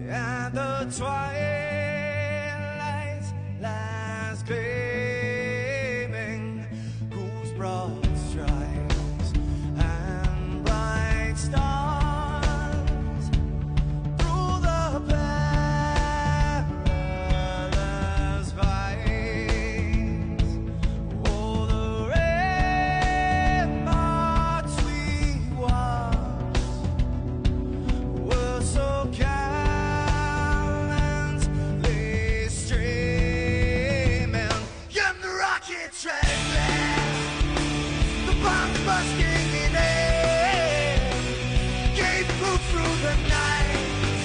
and the twilight lies gleaming, whose broad stripes and bright stars through the perilous fights. Oh, the ramparts we watched were so gallantly streaming, and the rockets trembling, the bombs bursting in air, gave proof through the night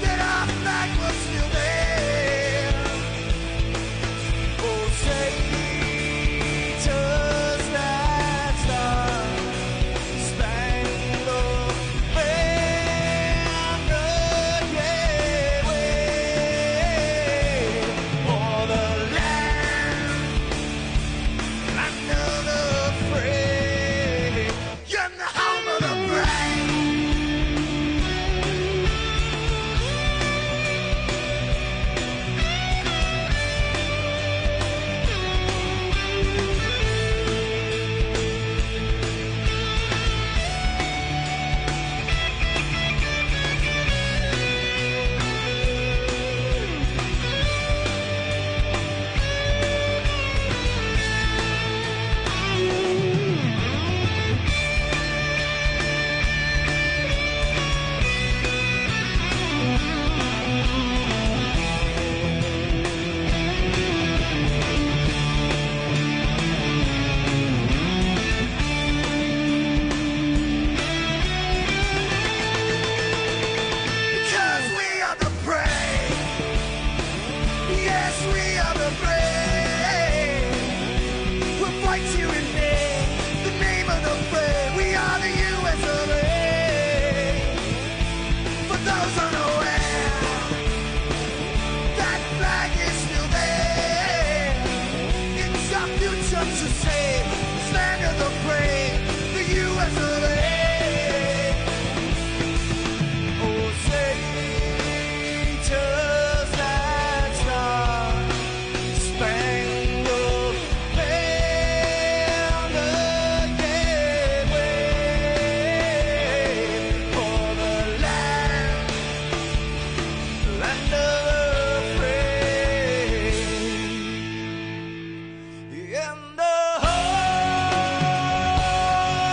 that our flag was still there. Oh, say does that star-spangled banner yet wave for the land under the free, and the home of the brave. Because we are the brave. Yes, we are the brave. We'll fight you in the name of the brave. We are the US of A. For those unaware, that flag is still there. It's our future to save. Stand of the brave, the US of A. Oh, say does that star-spangled banner yet wave for the land under the free, and the home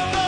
of the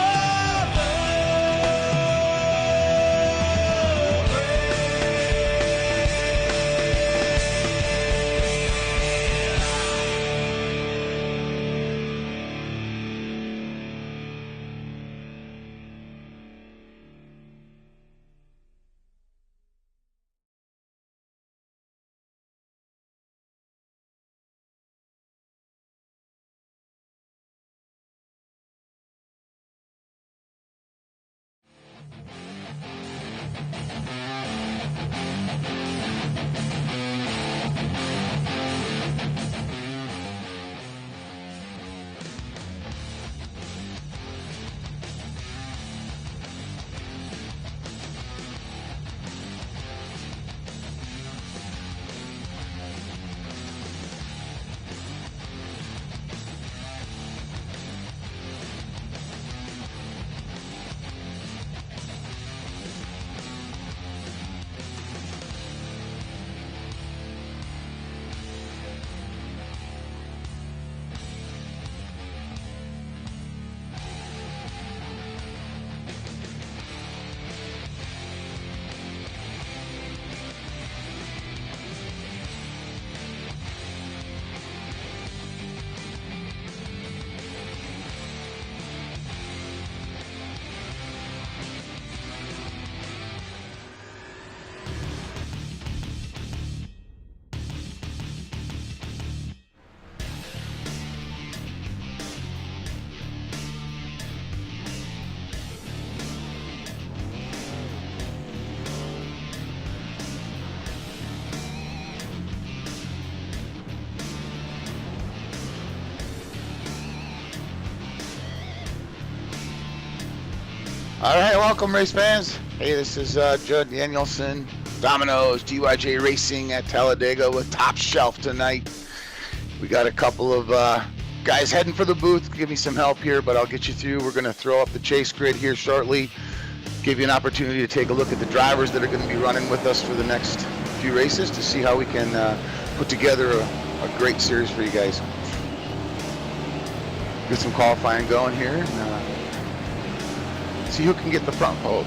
All right, welcome race fans. Hey, this is Judd Danielson Domino's, TYJ Racing at Talladega with Top Shelf tonight. We got a couple of guys heading for the booth. Give me some help here, but I'll get you through. We're going to throw up the chase grid here shortly. Give you an opportunity to take a look at the drivers that are going to be running with us for the next few races to see how we can put together a great series for you guys. Get some qualifying going here and see who can get the front pole.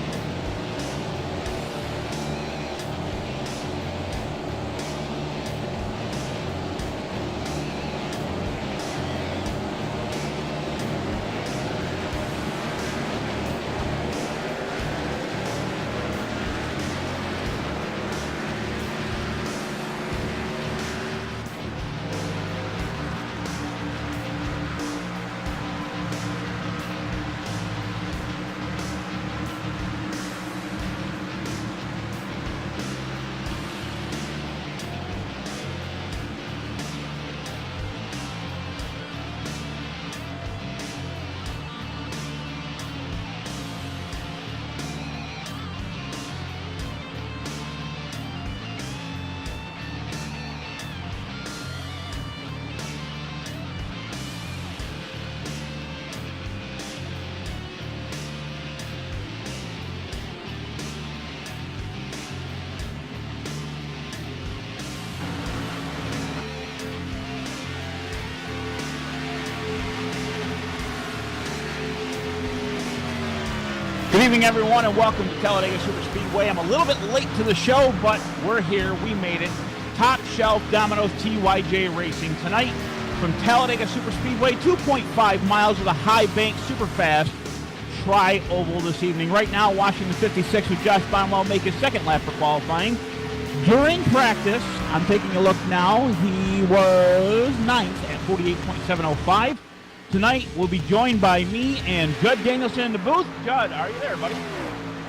Good evening, everyone, and welcome to Talladega Superspeedway. I'm a little bit late to the show, but we're here. We made it. Top Shelf Domino's TYJ Racing tonight from Talladega Superspeedway, 2.5 miles of the high bank, super fast tri-oval this evening. Right now, Washington 56 with Josh Bonwell make his second lap for qualifying. During practice, I'm taking a look now, he was 9th at 48.705. Tonight, we'll be joined by me and Judd Danielson in the booth. Judd, are you there, buddy?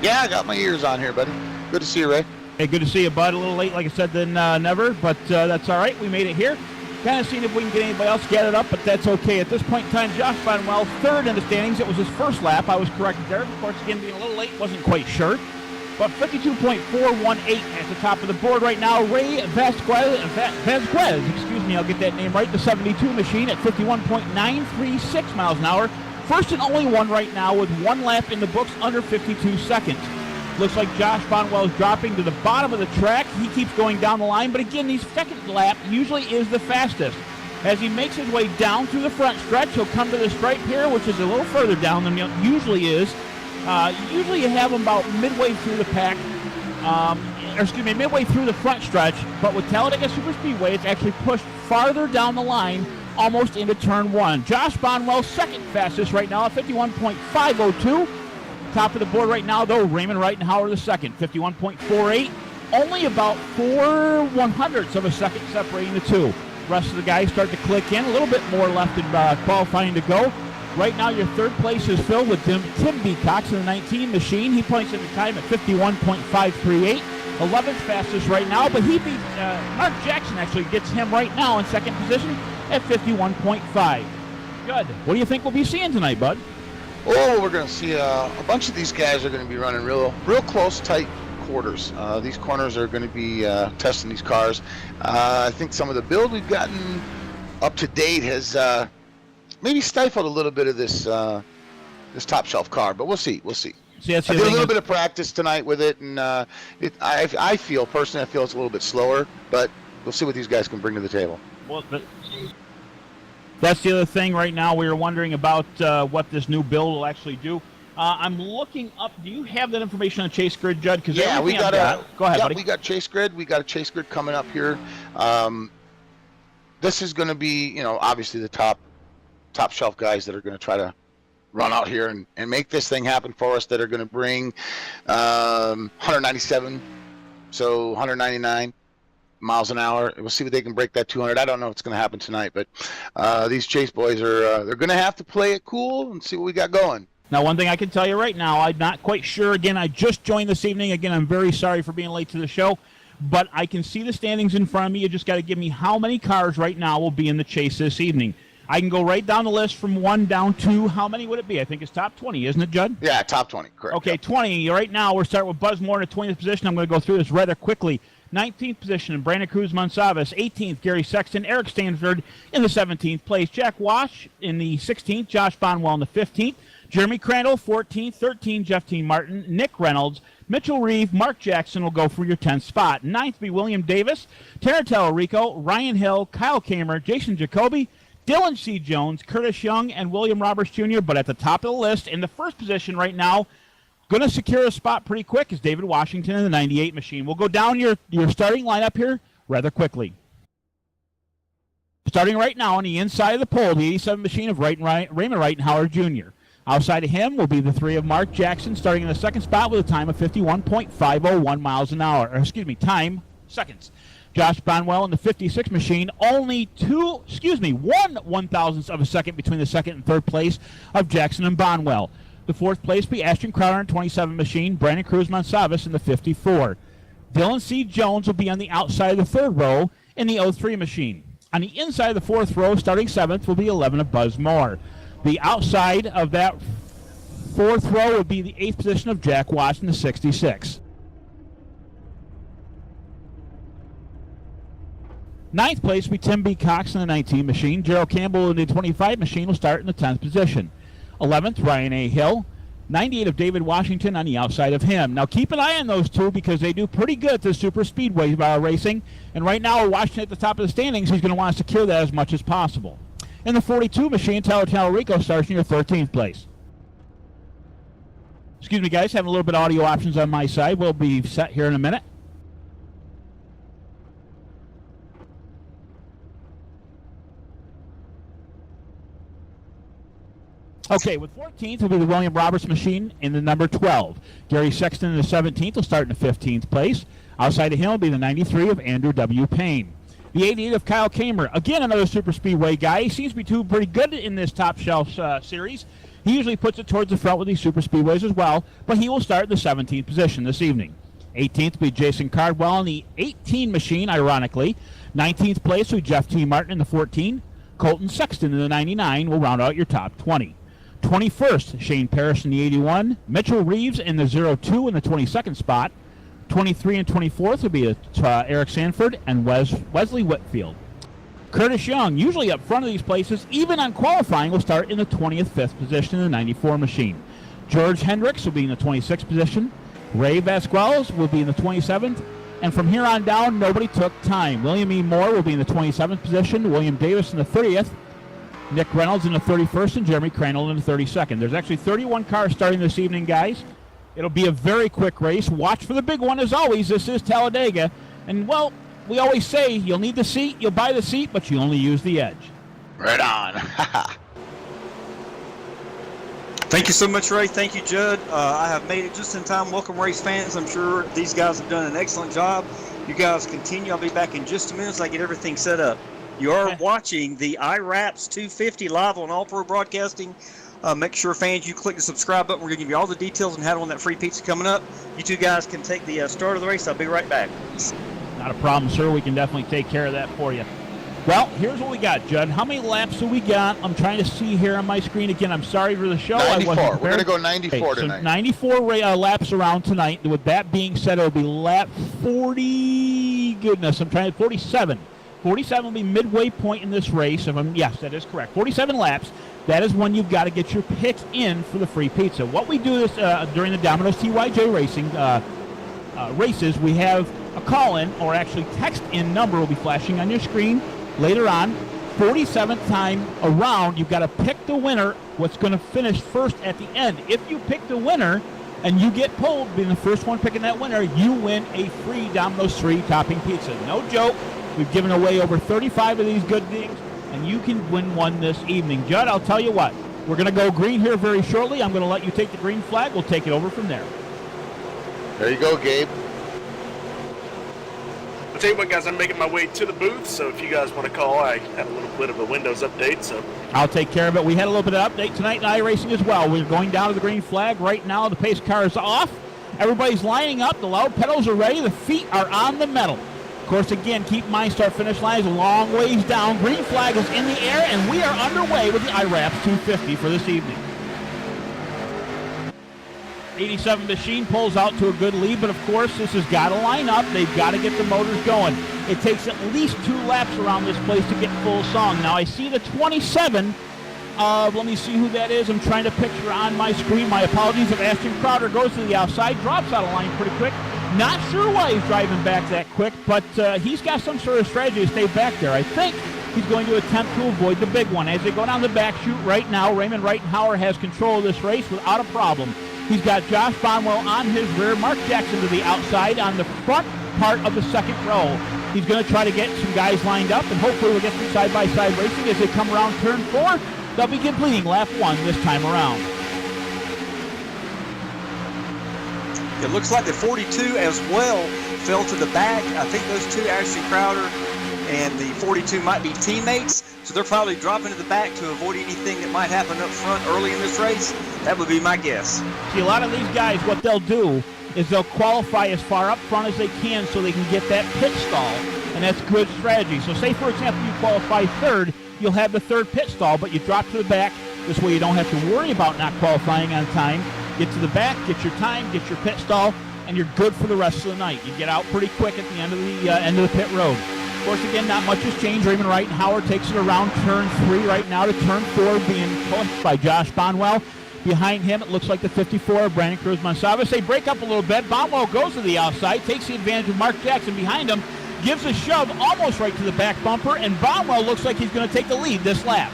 Yeah, I got my ears on here, buddy. Good to see you, Ray. Hey, good to see you, bud. A little late, like I said, than never, but that's all right. We made it here. Kind of seeing if we can get anybody else gathered up, but that's okay. At this point in time, Josh Bonwell, third in the standings. It was his first lap. I was corrected there. Of course, again, being a little late, wasn't quite sure. But 52.418 at the top of the board right now. Ray Vasquez, I'll get that name right, the 72 machine at 51.936 miles an hour. First and only one right now with one lap in the books under 52 seconds. Looks like Josh Bonwell is dropping to the bottom of the track. He keeps going down the line, but again, his second lap usually is the fastest. As he makes his way down through the front stretch, he'll come to the stripe here, which is a little further down than it usually is. Usually you have him about midway through the pack, midway through the front stretch, but with Talladega Superspeedway, it's actually pushed farther down the line, almost into turn one. Josh Bonwell, second fastest right now at 51.502. Top of the board right now, though, Raymond Reitenhauer the second, 51.48. Only about 4/100ths of a second separating the two. Rest of the guys start to click in. A little bit more left in qualifying to go. Right now, your third place is filled with Tim Becox in the 19 machine. He points in the time at 51.538. 11th fastest right now, but he beat Mark Jackson, actually gets him right now in second position at 51.5. Good. What do you think we'll be seeing tonight, bud? Oh, we're going to see a bunch of these guys are going to be running real close, tight quarters. These corners are going to be testing these cars. I think some of the build we've gotten up to date has maybe stifled a little bit of this top shelf car, but we'll see. I did a little bit of practice tonight with it, and I feel personally, it's a little bit slower, but we'll see what these guys can bring to the table. Well, that's the other thing right now. We were wondering about what this new build will actually do. I'm looking up. Do you have that information on Chase Grid, Judd? Yeah, we got go ahead, buddy. We got Chase Grid. We got a Chase Grid coming up here. This is going to be, obviously the top shelf guys that are going to try to run out here and make this thing happen for us, that are going to bring 197, so 199 miles an hour. We'll see what they can break that 200. I don't know what's going to happen tonight, but these Chase boys are they're going to have to play it cool and see what we got going. Now, one thing I can tell you right now, I'm not quite sure. Again, I just joined this evening. Again, I'm very sorry for being late to the show, but I can see the standings in front of me. You just got to give me how many cars right now will be in the chase this evening. I can go right down the list from 1 down to, how many would it be? I think it's top 20, isn't it, Judd? Yeah, top 20, correct. Okay, yep. 20. Right now, we're starting with Buzz Moore in the 20th position. I'm going to go through this rather quickly. 19th position, Brandon Cruz-Monsalves. 18th, Gary Sexton. Eric Stanford in the 17th place. Jack Wash in the 16th. Josh Bonwell in the 15th. Jeremy Crandall, 14th. 13th, Jeff T. Martin. Nick Reynolds. Mitchell Reeve, Mark Jackson will go for your 10th spot. 9th will be William Davis, Tarantella Rico, Ryan Hill, Kyle Kamer, Jason Jacoby, Dylan C. Jones, Curtis Young, and William Roberts Jr. But at the top of the list, in the first position right now, going to secure a spot pretty quick, is David Washington in the 98 machine. We'll go down your starting lineup here rather quickly. Starting right now on the inside of the pole, the 87 machine of Raymond Reitenhauer Jr. Outside of him will be the 3 of Mark Jackson, starting in the second spot with a time of 51.501 miles an hour. Time, seconds. Josh Bonwell in the 56 machine, only 1/1000th of a second between the second and third place of Jackson and Bonwell. The fourth place will be Ashton Crowder in 27 machine, Brandon Cruz-Monsalves in the 54. Dylan C. Jones will be on the outside of the third row in the 03 machine. On the inside of the fourth row, starting seventh, will be 11 of Buzz Moore. The outside of that fourth row would be the 8th position of Jack Watts in the 66. 9th place will be Tim B. Cox in the 19 machine. Gerald Campbell in the 25 machine will start in the 10th position. 11th, Ryan A. Hill. 98 of David Washington on the outside of him. Now keep an eye on those two because they do pretty good at the super speedway racing. And right now, Washington at the top of the standings, he's going to want to secure that as much as possible. In the 42 machine, Tyler Rico starts in your 13th place. Excuse me, guys, having a little bit of audio options on my side. We'll be set here in a minute. Okay, with 14th will be the William Roberts machine in the number 12. Gary Sexton in the 17th will start in the 15th place. Outside of him will be the 93 of Andrew W. Payne. The 88 of Kyle Kamer, again another super speedway guy. He seems to be doing pretty good in this top shelf series. He usually puts it towards the front with these super speedways as well, but he will start in the 17th position this evening. 18th will be Jason Cardwell in the 18 machine, ironically. 19th place will be Jeff T. Martin in the 14. Colton Sexton in the 99 will round out your top 20. 21st, Shane Parrish in the 81. Mitchell Reeves in the 02 in the 22nd spot. 23 and 24th will be Eric Sanford and Wesley Whitfield. Curtis Young, usually up front of these places, even on qualifying, will start in the 25th position in the 94 machine. George Hendricks will be in the 26th position. Ray Vasquez will be in the 27th. And from here on down, nobody took time. William E. Moore will be in the 27th position. William Davis in the 30th. Nick Reynolds in the 31st and Jeremy Crandall in the 32nd. There's actually 31 cars starting this evening, guys. It'll be a very quick race. Watch for the big one as always. This is Talladega. And, well, we always say you'll need the seat, you'll buy the seat, but you only use the edge. Right on. Thank you so much, Ray. Thank you, Judd. I have made it just in time. Welcome, race fans. I'm sure these guys have done an excellent job. You guys continue. I'll be back in just a minute so I get everything set up. You are watching the IWRAPS 250 live on All Pro Broadcasting. Make sure, fans, you click the subscribe button. We're going to give you all the details on how to win that free pizza coming up. You two guys can take the start of the race. I'll be right back. Not a problem, sir. We can definitely take care of that for you. Well, here's what we got, Judd. How many laps do we got? I'm trying to see here on my screen. Again, I'm sorry for the show. 94. We're going to go 94 tonight. So 94 laps around tonight. With that being said, it'll be lap 40. Goodness, I'm trying to 47. 47 will be midway point in this race. Yes, that is correct. 47 laps. That is when you've got to get your picks in for the free pizza. What we do is during the Domino's TYJ Racing races, we have a call-in, or actually text-in number will be flashing on your screen later on. 47th time around, you've got to pick the winner, what's going to finish first at the end. If you pick the winner and you get pulled, being the first one picking that winner, you win a free Domino's 3 topping pizza. No joke. We've given away over 35 of these good things, and you can win one this evening. Judd, I'll tell you what. We're going to go green here very shortly. I'm going to let you take the green flag. We'll take it over from there. There you go, Gabe. I'll tell you what, guys, I'm making my way to the booth, so if you guys want to call, I have a little bit of a Windows update. So I'll take care of it. We had a little bit of update tonight in iRacing as well. We're going down to the green flag right now. The pace car is off. Everybody's lining up. The loud pedals are ready. The feet are on the metal. Of course, again, keep in mind, start-finish line is a long ways down. Green flag is in the air, and we are underway with the IWRAPS 250 for this evening. 87 machine pulls out to a good lead, but of course, this has got to line up. They've got to get the motors going. It takes at least 2 laps around this place to get full song. Now, I see the 27 of, let me see who that is. I'm trying to picture on my screen. My apologies if Ashton Crowder goes to the outside, drops out of line pretty quick. Not sure why he's driving back that quick, but he's got some sort of strategy to stay back there. I think he's going to attempt to avoid the big one. As they go down the back chute right now, Raymond Reitenhauer has control of this race without a problem. He's got Josh Bonwell on his rear, Mark Jackson to the outside on the front part of the second row. He's going to try to get some guys lined up, and hopefully we'll get some side-by-side racing as they come around turn 4. They'll be completing lap 1 this time around. It looks like the 42 as well fell to the back. I think those two, Ashton Crowder and the 42, might be teammates. So they're probably dropping to the back to avoid anything that might happen up front early in this race. That would be my guess. See, a lot of these guys, what they'll do is they'll qualify as far up front as they can so they can get that pit stall, and that's good strategy. So say, for example, you qualify third, you'll have the third pit stall, but you drop to the back. This way you don't have to worry about not qualifying on time. Get to the back, get your time, get your pit stall, and you're good for the rest of the night. You get out pretty quick at the end of the pit road. Of course, again, not much has changed. Raymond Reitenhauer takes it around turn 3 right now to turn 4, being pushed by Josh Bonwell. Behind him, it looks like the 54, Brandon Cruz-Monsalves. They break up a little bit. Bonwell goes to the outside, takes the advantage of Mark Jackson behind him, gives a shove almost right to the back bumper, and Bonwell looks like he's going to take the lead this lap.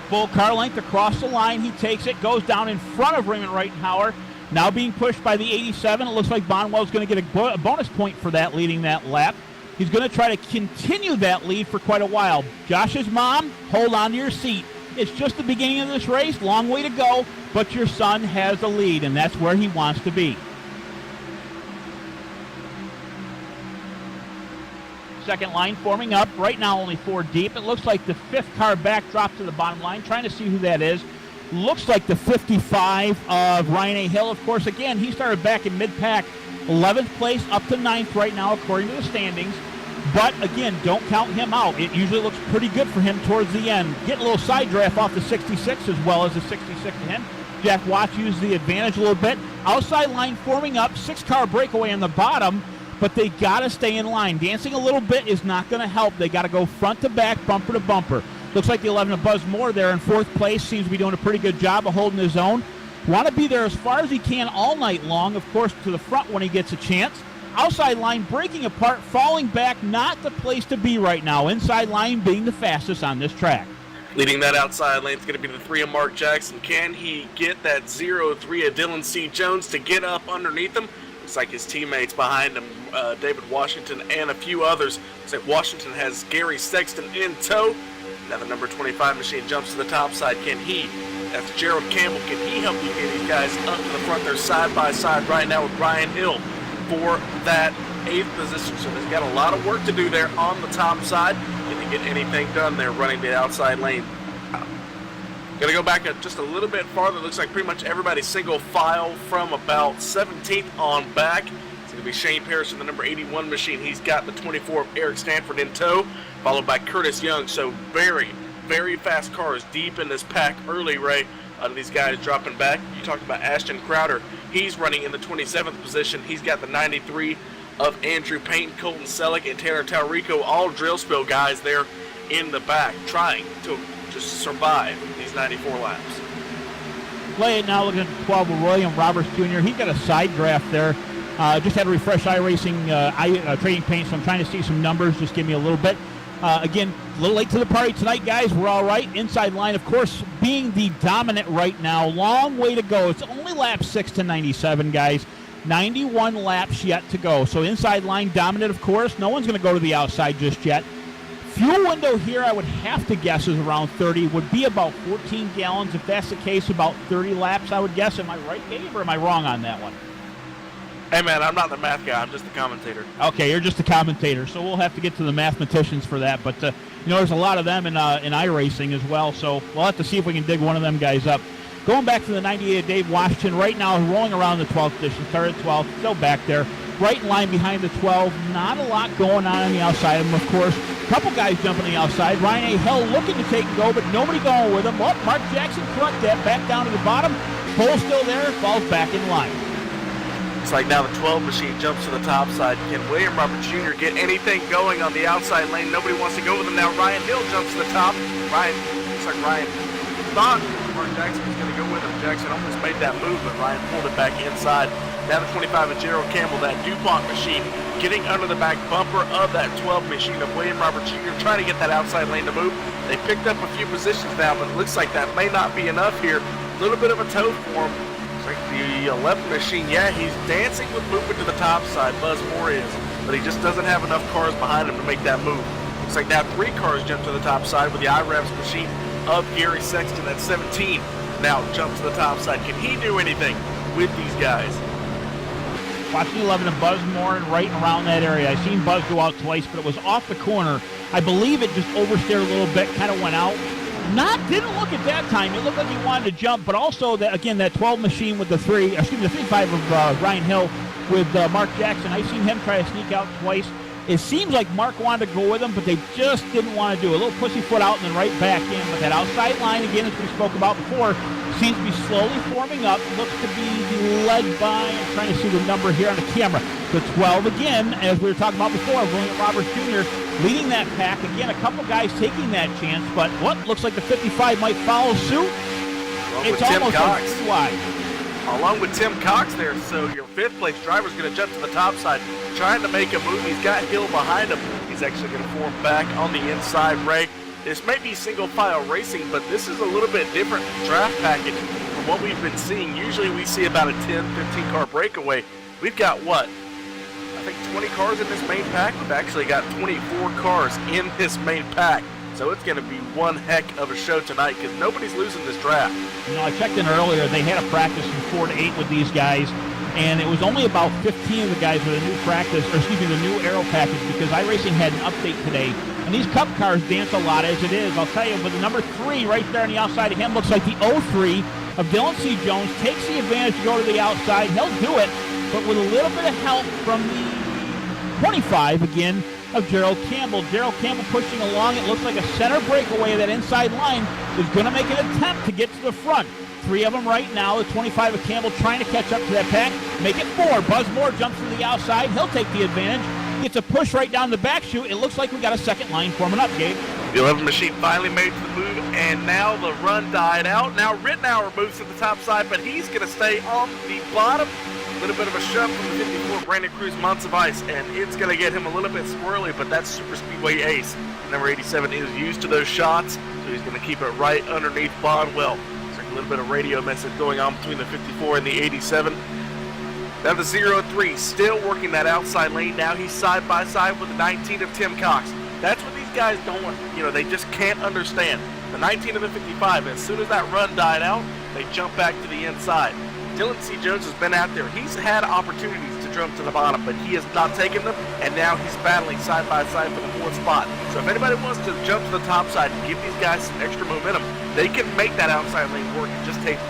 Full car length across the line. He takes it, goes down in front of Raymond Reitenhauer. Now being pushed by the 87. It looks like Bonwell's going to get a bonus point for that, leading that lap. He's going to try to continue that lead for quite a while. Josh's mom, hold on to your seat. It's just the beginning of this race, long way to go, but your son has the lead, and that's where he wants to be. Second line forming up. Right now only 4 deep. It looks like the 5th car back dropped to the bottom line. Trying to see who that is. Looks like the 55 of Ryan A. Hill. Of course, again, he started back in mid-pack. 11th place up to 9th right now according to the standings. But, again, don't count him out. It usually looks pretty good for him towards the end. Get a little side draft off the 66 as well as the 66 to him. Jack Watts used the advantage a little bit. Outside line forming up. 6-car breakaway on the bottom. But they got to stay in line. Dancing a little bit is not going to help. They got to go front to back, bumper to bumper. Looks like the 11 of Buzz Moore there in 4th place. Seems to be doing a pretty good job of holding his own. Want to be there as far as he can all night long, of course, to the front when he gets a chance. Outside line breaking apart, falling back, not the place to be right now. Inside line being the fastest on this track. Leading that outside lane is going to be the 3 of Mark Jackson. Can he get that 0-3 of Dylan C. Jones to get up underneath him? Looks like his teammates behind him, David Washington and a few others. Looks like Washington has Gary Sexton in tow. Now the number 25 machine jumps to the top side. That's Gerald Campbell. Can he help you get these guys up to the front? They're side by side right now with Brian Hill for that 8th position. So they've got a lot of work to do there on the top side. Can they get anything done there running the outside lane? Going to go back just a little bit farther. Looks like pretty much everybody's single file from about 17th on back. It's going to be Shane Parrish in the number 81 machine. He's got the 24 of Eric Stanford in tow, followed by Curtis Young. So very, very fast cars deep in this pack early, Ray. These guys dropping back. You talked about Ashton Crowder. He's running in the 27th position. He's got the 93 of Andrew Payton, Colton Selleck, and Tanner Taurico, all drill spill guys there in the back, trying to just survive these 94 laps. Play it now, looking at 12 of William Roberts Jr. He got a side draft there. Just had to refresh iRacing trading paint, so I'm trying to see some numbers. Just give me a little bit. Again, a little late to the party tonight, guys. We're all right. Inside line, of course, being the dominant right now. Long way to go. It's only lap 6 to 97, guys. 91 laps yet to go. So inside line dominant, of course. No one's going to go to the outside just yet. Fuel window here, I would have to guess, is around 30. Would be about 14 gallons. If that's the case, about 30 laps, I would guess. Am I right, Dave, or am I wrong on that one? Hey, man, I'm not the math guy. I'm just the commentator. Okay, you're just the commentator, so we'll have to get to the mathematicians for that. But, there's a lot of them in iRacing as well, so we'll have to see if we can dig one of them guys up. Going back to the 98 of Dave Washington, right now rolling around the 12th position, started 12th, still back there. right in line behind the 12. Not a lot going on the outside of him, of course. A couple guys jumping the outside. Ryan A. Hill looking to take and go, but nobody going with him. Oh, Mark Jackson correct that. Back down to the bottom. Pole still there. Falls back in line. It's like now the 12 machine jumps to the top side. Can William Roberts Jr. get anything going on the outside lane? Nobody wants to go with him now. Ryan Hill jumps to the top. Looks like Ryan thought Mark Jackson was going to go with him. Jackson almost made that move, but Ryan pulled it back inside. Now the 25 of Gerald Campbell, that DuPont machine, getting under the back bumper of that 12 machine of William Roberts Jr., trying to get that outside lane to move. They picked up a few positions now, but it looks like that may not be enough here. A little bit of a tow for him. It's like the 11 machine, yeah, he's dancing with moving to the top side. Buzz Moore is, but he just doesn't have enough cars behind him to make that move. Looks like now 3 cars jump to the top side with the IWRAPS machine of Gary Sexton at 17. Now jump to the top side. Can he do anything with these guys? Watching 11 of Buzz Moore and right around that area. I seen Buzz go out twice, but it was off the corner. I believe it just oversteered a little bit, kind of went out. Didn't look at that time. It looked like he wanted to jump, but also that again that 12 machine with the 3-5 of Ryan Hill with Mark Jackson. I seen him try to sneak out twice. It seems like Mark wanted to go with him, but they just didn't want to do it. A little pussyfoot out and then right back in. But that outside line, again, as we spoke about before, seems to be slowly forming up. Looks to be led by, I'm trying to see the number here on the camera, the 12 again, as we were talking about before, William Roberts Jr. leading that pack. Again, a couple guys taking that chance, but what looks like the 55 might follow suit. It's almost like wide. Along with Tim Cox there, so your 5th place driver is going to jump to the top side, trying to make a move. He's got Hill behind him. He's actually going to form back on the inside, Ray. This may be single file racing, but this is a little bit different draft package from what we've been seeing. Usually we see about a 10, 15 car breakaway. We've got what? I think 20 cars in this main pack. We've actually got 24 cars in this main pack. So it's going to be one heck of a show tonight because nobody's losing this draft. You know, I checked in earlier. They had a practice from 4 to 8 with these guys, and it was only about 15 of the guys with a new practice, or excuse me, the new aero package, because iRacing had an update today. And these Cup cars dance a lot as it is. I'll tell you, but the number 3 right there on the outside of him looks like the 03 of Dylan C. Jones. Takes the advantage to go to the outside. He'll do it, but with a little bit of help from the 25 again of Gerald Campbell. Gerald Campbell pushing along. It looks like a center breakaway. That inside line is going to make an attempt to get to the front. 3 of them right now. The 25 of Campbell trying to catch up to that pack. Make it 4. Buzz Moore jumps to the outside. He'll take the advantage. Gets a push right down the back chute. It looks like we got a second line forming up, Gabe. The 11 machine finally made the move, and now the run died out. Now Rittenauer moves to the top side, but he's going to stay on the bottom. A little bit of a shove from the 54, Brandon Cruz Monsivice, and it's going to get him a little bit squirrely, but that's Super Speedway Ace. Number 87 is used to those shots, so he's going to keep it right underneath Bonwell. There's like a little bit of radio message going on between the 54 and the 87. Now the 03 still working that outside lane. Now he's side by side with the 19 of Tim Cox. That's what these guys don't want. You know, they just can't understand. The 19 of the 55, as soon as that run died out, they jump back to the inside. Dylan C. Jones has been out there. He's had opportunities to jump to the bottom, but he has not taken them, and now he's battling side by side for the 4th spot. So if anybody wants to jump to the top side and give these guys some extra momentum, they can make that outside lane work. It just takes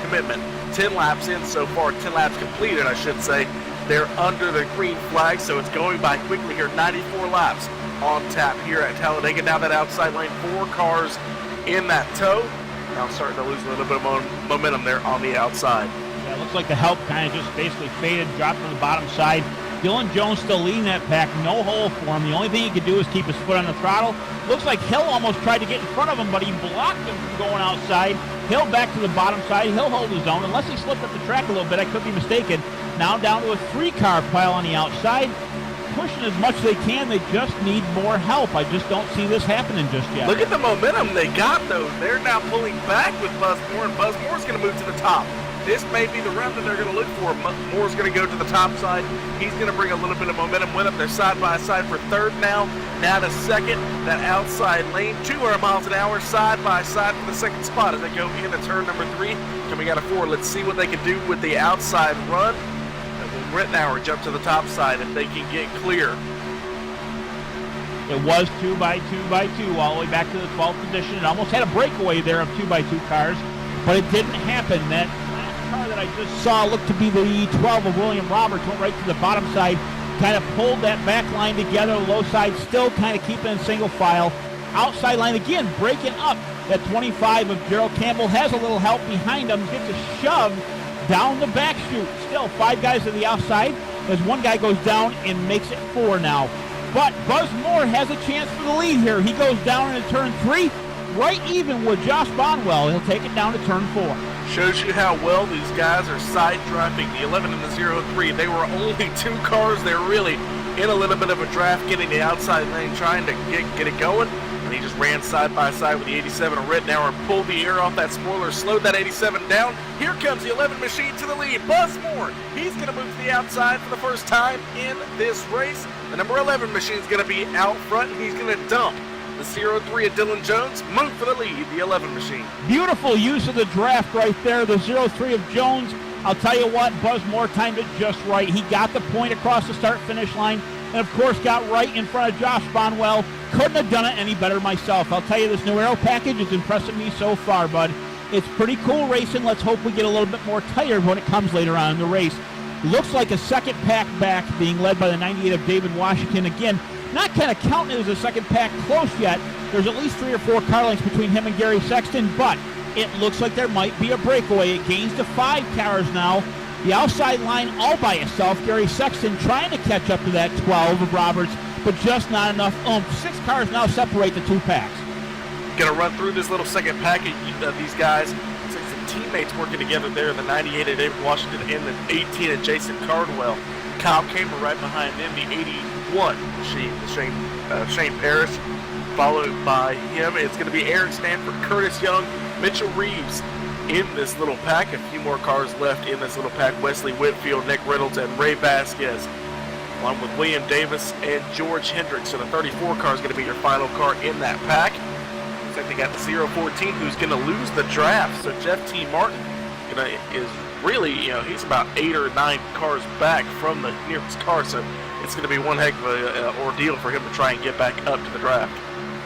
commitment. 10 laps in so far, 10 laps completed, I should say. They're under the green flag, so it's going by quickly here. 94 laps on tap here at Talladega. Now that outside lane, 4 cars in that tow. Now starting to lose a little bit of momentum there on the outside. Yeah, it looks like the help kind of just basically faded, dropped from the bottom side. Dylan Jones still leading that pack, no hole for him. The only thing he could do is keep his foot on the throttle. Looks like Hill almost tried to get in front of him, but he blocked him from going outside. Hill back to the bottom side. He'll hold his own, unless he slipped up the track a little bit. I could be mistaken. Now down to a 3-car pile on the outside. Pushing as much as they can. They just need more help. I just don't see this happening just yet. Look at the momentum they got, though. They're now pulling back with Buzz Moore, and Buzz Moore's going to move to the top. This may be the run that they're going to look for. Moore's going to go to the top side. He's going to bring a little bit of momentum with him. They're side by side for 3rd now. Now to 2nd. That outside lane, 200 miles an hour, side by side for the 2nd spot as they go into turn number 3. Coming out of 4, let's see what they can do with the outside run. Rittenauer jump to the top side if they can get clear. It was 2 by 2 by 2 all the way back to the 12th position. It almost had a breakaway there of 2 by 2 cars, but it didn't happen. That car that I just saw looked to be the 12 of William Roberts, went right to the bottom side, kind of pulled that back line together, low side still kind of keeping in single file. Outside line again, breaking up. That 25 of Gerald Campbell has a little help behind him, gets a shove down the back chute. Still 5 guys to the outside as one guy goes down and makes it 4 now. But Buzz Moore has a chance for the lead here. He goes down into turn 3, right even with Josh Bonwell. He'll take it down to turn 4. Shows you how well these guys are side drafting the 11 and the 03. They were only 2 cars. They're really in a little bit of a draft, getting the outside lane, trying to get it going. And he just ran side by side with the 87 of Rittenauer and pulled the air off that spoiler, slowed that 87 down. Here comes the 11 machine to the lead. Buzz Moore, he's going to move to the outside for the first time in this race. The number 11 machine is going to be out front, and he's going to dump the 03 of Dylan Jones, move for the lead, the 11 machine. Beautiful use of the draft right there, the 03 of Jones. I'll tell you what, Buzz Moore timed it just right. He got the point across the start-finish line, and of course got right in front of Josh Bonwell. Couldn't have done it any better myself. I'll tell you, this new aero package is impressing me so far, bud. It's pretty cool racing. Let's hope we get a little bit more tired when it comes later on in the race. Looks like a second pack back being led by the 98 of David Washington. Again, not kind of counting it as a second pack close yet. There's at least 3 or 4 car lengths between him and Gary Sexton, but it looks like there might be a breakaway. It gains to 5 cars now. The outside line all by itself. Gary Sexton trying to catch up to that 12 of Roberts, but just not enough oomph. 6 cars now separate the 2 packs. Gonna run through this little second package of these guys. Looks like some teammates working together there. The 98 of David Washington and the 18 of Jason Cardwell. Kyle Kamer right behind them. The 81 Shane Parrish, followed by him. It's going to be Eric Stanford, Curtis Young, Mitchell Reeves in this little pack. A few more cars left in this little pack. Wesley Whitfield, Nick Reynolds, and Ray Vasquez, along with William Davis and George Hendricks. So the 34 car is going to be your final car in that pack. Looks like they got the 014 who's going to lose the draft. So Jeff T. Martin is really, he's about 8 or 9 cars back from the nearest car. So it's going to be one heck of an ordeal for him to try and get back up to the draft.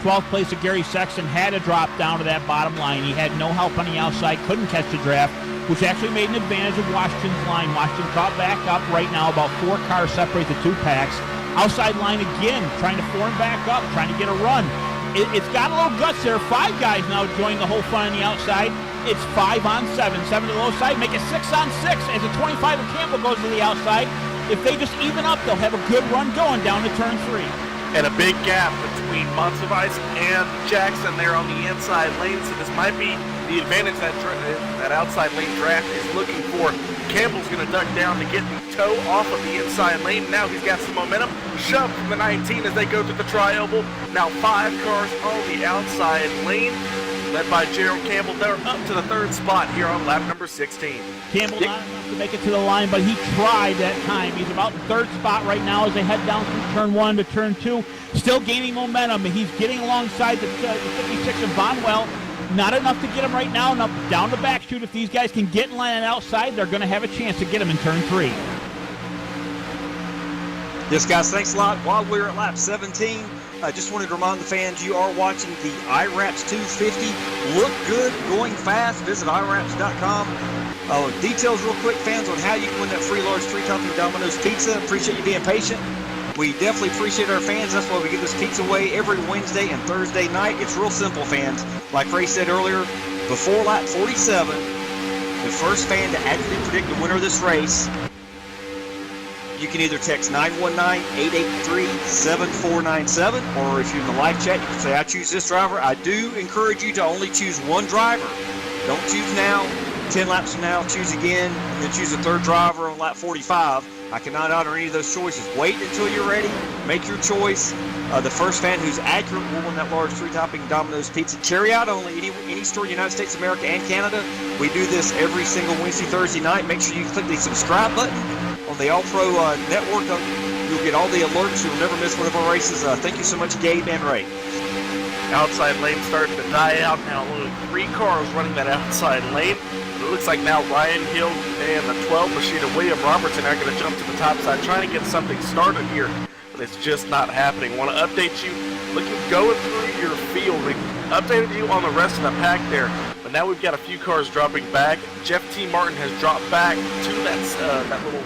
12th place of Gary Sexton had to drop down to that bottom line. He had no help on the outside, couldn't catch the draft, which actually made an advantage of Washington's line. Washington caught back up right now. About 4 cars separate the 2 packs. Outside line again, trying to form back up, trying to get a run. It's got a little guts there. 5 guys now join the whole fun on the outside. It's 5 on 7. 7 to the low side, make it 6 on 6 as the 25 of Campbell goes to the outside. If they just even up, they'll have a good run going down to turn 3. And a big gap between Monsivice and Jackson there on the inside lane. So this might be the advantage that outside lane draft is looking for. Campbell's going to duck down to get the toe off of the inside lane. Now he's got some momentum. Shoved from the 19 as they go to the tri-oval. Now 5 cars on the outside lane, led by Gerald Campbell. They're up to the 3rd spot here on lap number 16. Campbell not enough to make it to the line, but he tried that time. He's about the 3rd spot right now as they head down through turn 1 to turn 2. Still gaining momentum. He's getting alongside the 56 of Bonwell. Not enough to get him right now. Enough down the back chute. If these guys can get in line on the outside, they're going to have a chance to get him in turn 3. Yes, guys, thanks a lot. While we're at lap 17, I just wanted to remind the fans you are watching the IWRAPS 250. Look good, going fast. Visit IWRAPS.com. Details real quick, fans, on how you can win that free large 3-topping Domino's pizza. Appreciate you being patient. We definitely appreciate our fans. That's why we give this pizza away every Wednesday and Thursday night. It's real simple, fans. Like Ray said earlier, before lap 47, the first fan to accurately predict the winner of this race, you can either text 919-883-7497, or if you're in the live chat, you can say, I choose this driver. I do encourage you to only choose one driver. Don't choose now. 10 laps from now, choose again, and then choose a 3rd driver on lap 45. I cannot honor any of those choices. Wait until you're ready. Make your choice. The first fan who's accurate will win that large 3-topping Domino's pizza. Carry out only, any store in the United States, America, and Canada. We do this every single Wednesday, Thursday night. Make sure you click the subscribe button on the All Pro Network. You'll get all the alerts. You'll never miss one of our races. Thank you so much, Gabe and Ray. Outside lane starting to die out now. Only 3 cars running that outside lane. It looks like now Ryan Hill and the 12 machine of William Robertson are going to jump to the top side, trying to get something started here, but it's just not happening. Want to update you, going through your field. We updated you on the rest of the pack there, But now we've got a few cars dropping back. Jeff T. Martin has dropped back to that little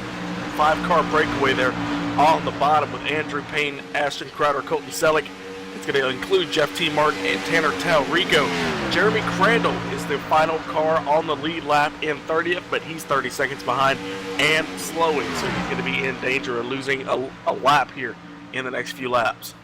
5-car breakaway there on the bottom with Andrew Payne, Ashton Crowder, Colton Selleck. It's going to include Jeff T. Martin and Tanner Talrico. Jeremy Crandall is the final car on the lead lap in 30th, but he's 30 seconds behind and slowing, so he's going to be in danger of losing a lap here in the next few laps.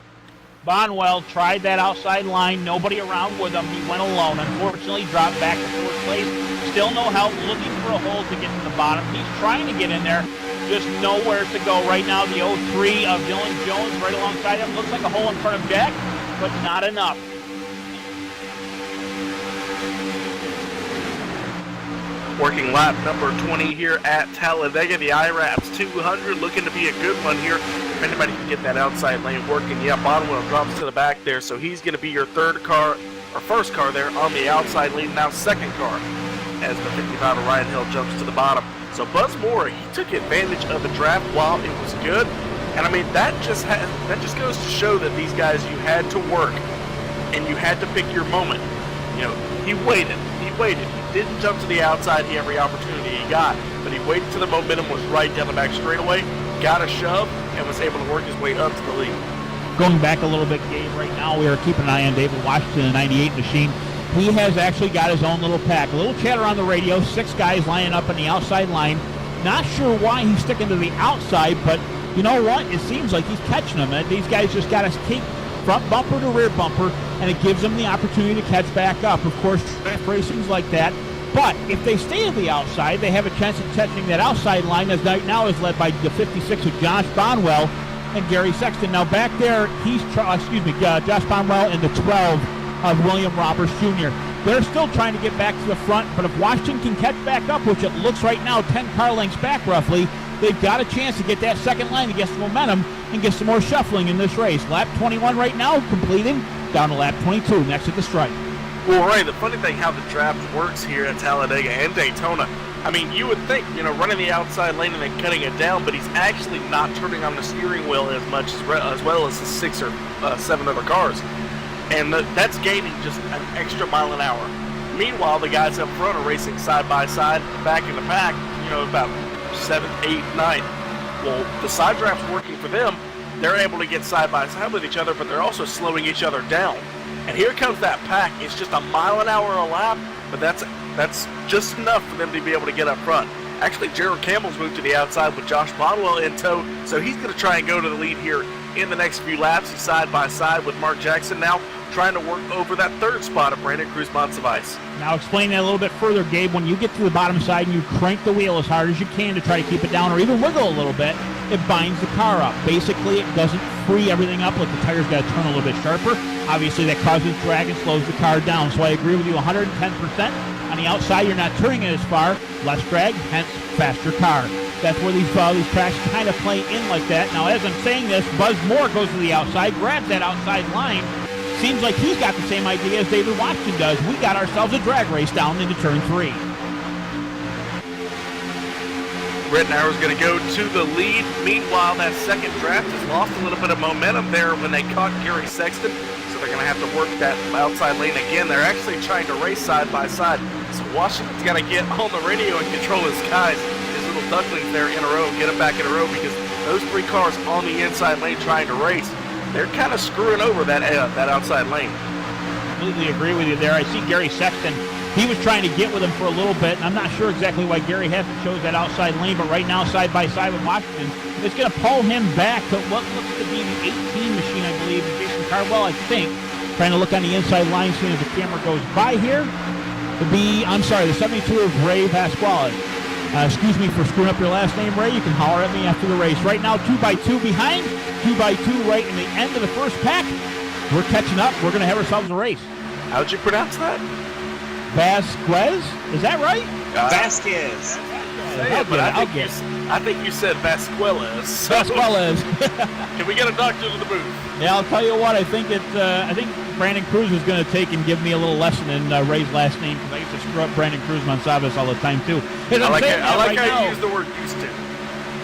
Bonwell tried that outside line, nobody around with him. He went alone. Unfortunately, dropped back to fourth place. Still no help, looking for a hole to get to the bottom. He's trying to get in there, just nowhere to go. Right now, the 03 of Dylan Jones right alongside him. Looks like a hole in front of Jack, but not enough. Working lap number 20 here at Talladega, the IWRAPS 200, looking to be a good one here. If anybody can get that outside lane working, yeah, Bonwell drops to the back there, so he's going to be your first car there on the outside lane, now second car, as the 55 of Ryan Hill jumps to the bottom. So Buzz Moore, he took advantage of the draft while it was good, and I mean that just goes to show that these guys, you had to work, and you had to pick your moment. You know, he waited. He didn't jump to the outside every opportunity he got, but he waited till the momentum was right down the back straightaway, got a shove, and was able to work his way up to the lead. Going back a little bit, Gabe, right now we are keeping an eye on David Washington, the 98 machine. He has actually got his own little pack. A little chatter on the radio, 6 guys lining up on the outside line. Not sure why he's sticking to the outside, but you know what? It seems like he's catching them. These guys just got to take front bumper to rear bumper, and it gives them the opportunity to catch back up. Of course, draft racing's like that. But if they stay to the outside, they have a chance of catching that outside line, as right now is led by the 56 of Josh Bonwell and Gary Sexton. Now back there, Josh Bonwell and the 12 of William Roberts Jr. They're still trying to get back to the front, but if Washington can catch back up, which it looks right now 10 car lengths back roughly, they've got a chance to get that second line to get some momentum and get some more shuffling in this race. Lap 21 right now completed, down to lap 22 next at the stripe. Well, Ray, the funny thing how the draft works here at Talladega and Daytona, I mean, you would think, running the outside lane and then cutting it down, but he's actually not turning on the steering wheel as much as well as the 6 or 7 other cars. And that's gaining just an extra mile an hour. Meanwhile, the guys up front are racing side by side, back in the pack, about 7, 8, 9. Well, the side draft's working for them. They're able to get side by side with each other, but they're also slowing each other down. And here comes that pack. It's just a mile an hour a lap, but that's just enough for them to be able to get up front. Actually, Gerald Campbell's moved to the outside with Josh Bonwell in tow, so he's going to try and go to the lead here in the next few laps. He's side by side with Mark Jackson now, trying to work over that third spot of Brandon Cruz-Monsiváis. Now explain that a little bit further, Gabe. When you get to the bottom side and you crank the wheel as hard as you can to try to keep it down or even wiggle a little bit, it binds the car up. Basically, it doesn't free everything up, like the tires got to turn a little bit sharper. Obviously, that causes drag and slows the car down. So I agree with you 110%. On the outside, you're not turning it as far, less drag, hence faster car. That's where these tracks kind of play in like that. Now, as I'm saying this, Buzz Moore goes to the outside, grabs that outside line. Seems like he's got the same idea as David Washington does. We got ourselves a drag race down into turn 3. Rittenauer's going to go to the lead. Meanwhile, that second draft has lost a little bit of momentum there when they caught Gary Sexton. So they're going to have to work that outside lane again. They're actually trying to race side by side. So Washington's got to get on the radio and control his guys, his little ducklings there in a row, get them back in a row, because those 3 cars on the inside lane trying to race, they're kind of screwing over that outside lane. Completely agree with you there. I see Gary Sexton. He was trying to get with him for a little bit, and I'm not sure exactly why Gary hasn't chose that outside lane, but right now, side by side with Washington, it's going to pull him back to what looks to be the 18 machine, I believe, and Jason Carwell, I think. Trying to look on the inside line, seeing as the camera goes by here. The 72 of Ray Pasquale. Excuse me for screwing up your last name, Ray. You can holler at me after the race. Right now, 2x2 behind, 2x2 right in the end of the first pack. We're catching up. We're going to have ourselves a race. How'd you pronounce that? Vasquez? Is that right? Vasquez. I think you said Vasquez. So Vasquez. Can we get a doctor to the booth? Yeah, I'll tell you what. I think Brandon Cruz is going to take and give me a little lesson in Ray's last name, because I used to screw up Brandon Cruz-Monsiváis all the time too. I like how you use the word used to.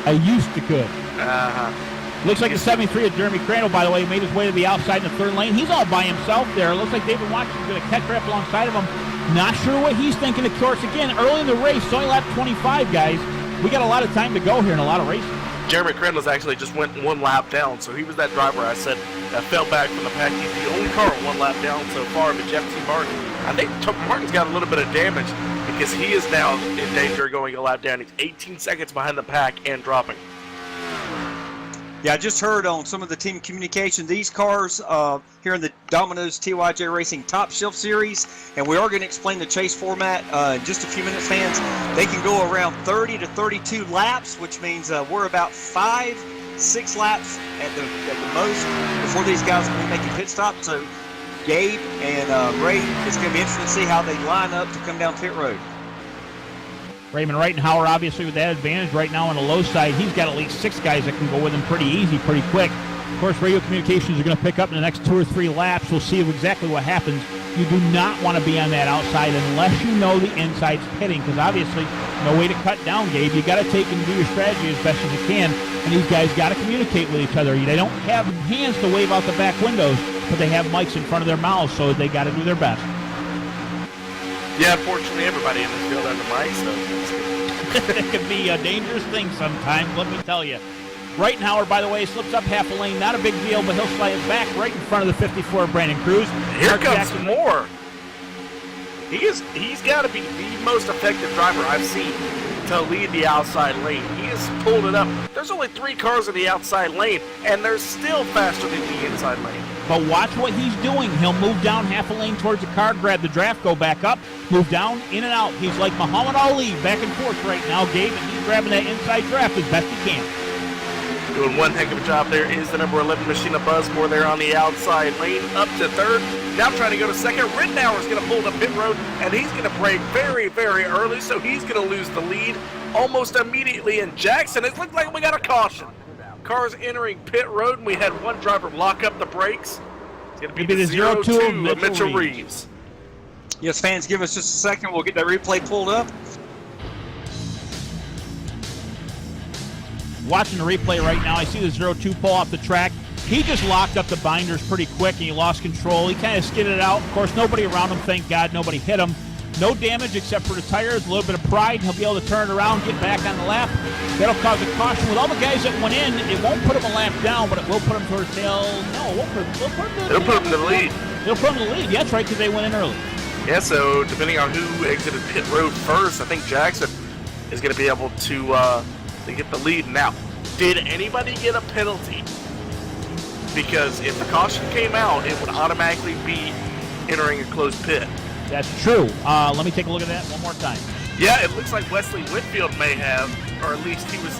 I used to could. Uh-huh. Looks like the 73 of Jeremy Crandall, by the way, made his way to the outside in the third lane. He's all by himself there. Looks like David Washington's going to catch right up alongside of him. Not sure what he's thinking. Of course, again, early in the race, it's only lap 25, guys. We got a lot of time to go here and a lot of racing. Jeremy Crandall's actually just went one lap down, so he was that driver I said that fell back from the pack. He's the only car one lap down so far, but Jeff T. Martin, I think Martin's got a little bit of damage because he is now in danger of going a lap down. He's 18 seconds behind the pack and dropping. Yeah, I just heard on some of the team communication, these cars here in the Domino's TYJ Racing Top Shelf Series, and we are going to explain the chase format in just a few minutes, fans. They can go around 30 to 32 laps, which means we're about 5-6 laps at the most before these guys will be making pit stops. So Gabe and Ray, it's going to be interesting to see how they line up to come down pit road. Raymond Reitenhauer, obviously, with that advantage right now on the low side. He's got at least 6 guys that can go with him pretty easy, pretty quick. Of course, radio communications are going to pick up in the next 2 or 3 laps. We'll see exactly what happens. You do not want to be on that outside unless you know the inside's pitting, because obviously, no way to cut down, Gabe. You got to take and do your strategy as best as you can, and these guys got to communicate with each other. They don't have hands to wave out the back windows, but they have mics in front of their mouths, so they got to do their best. Yeah, unfortunately, everybody in this field has a mic, so it can be a dangerous thing sometimes, let me tell you. Reitenhauer, by the way, slips up half a lane. Not a big deal, but he'll slide it back right in front of the 54 Brandon Cruz. Here comes some more. He's got to be the most effective driver I've seen to lead the outside lane. He has pulled it up. There's only 3 cars in the outside lane, and they're still faster than the inside lane. But watch what he's doing. He'll move down half a lane towards the car, grab the draft, go back up, move down, in and out. He's like Muhammad Ali, back and forth right now, Gabe, and he's grabbing that inside draft as best he can. Doing one heck of a job there is the number 11 Machina Buzzmore there on the outside lane, up to third. Now trying to go to second. Rittenauer is going to pull the pit road, and he's going to brake very, very early, so he's going to lose the lead almost immediately. And Jackson, it looks like we got a caution. Cars entering pit road, and we had one driver lock up the brakes. It's going to be the 0-2 of Mitchell Reeves. Yes, fans, give us just a second. We'll get that replay pulled up. Watching the replay right now, I see the 0-2 pull off the track. He just locked up the binders pretty quick, and he lost control. He kind of skidded out. Of course, nobody around him, thank God. Nobody hit him. No damage except for the tires, a little bit of pride. He'll be able to turn it around, get back on the lap. That'll cause a caution. With all the guys that went in, it won't put him a lap down, but it will put him towards tail. No, it won't put him. It'll put him to the lead. It'll put him to the lead. That's right, because they went in early. Yeah, so depending on who exited pit road first, I think Jackson is going to be able to get the lead. Now, did anybody get a penalty? Because if the caution came out, it would automatically be entering a closed pit. That's true. Let me take a look at that one more time. Yeah, it looks like Wesley Whitfield may have, or at least he was,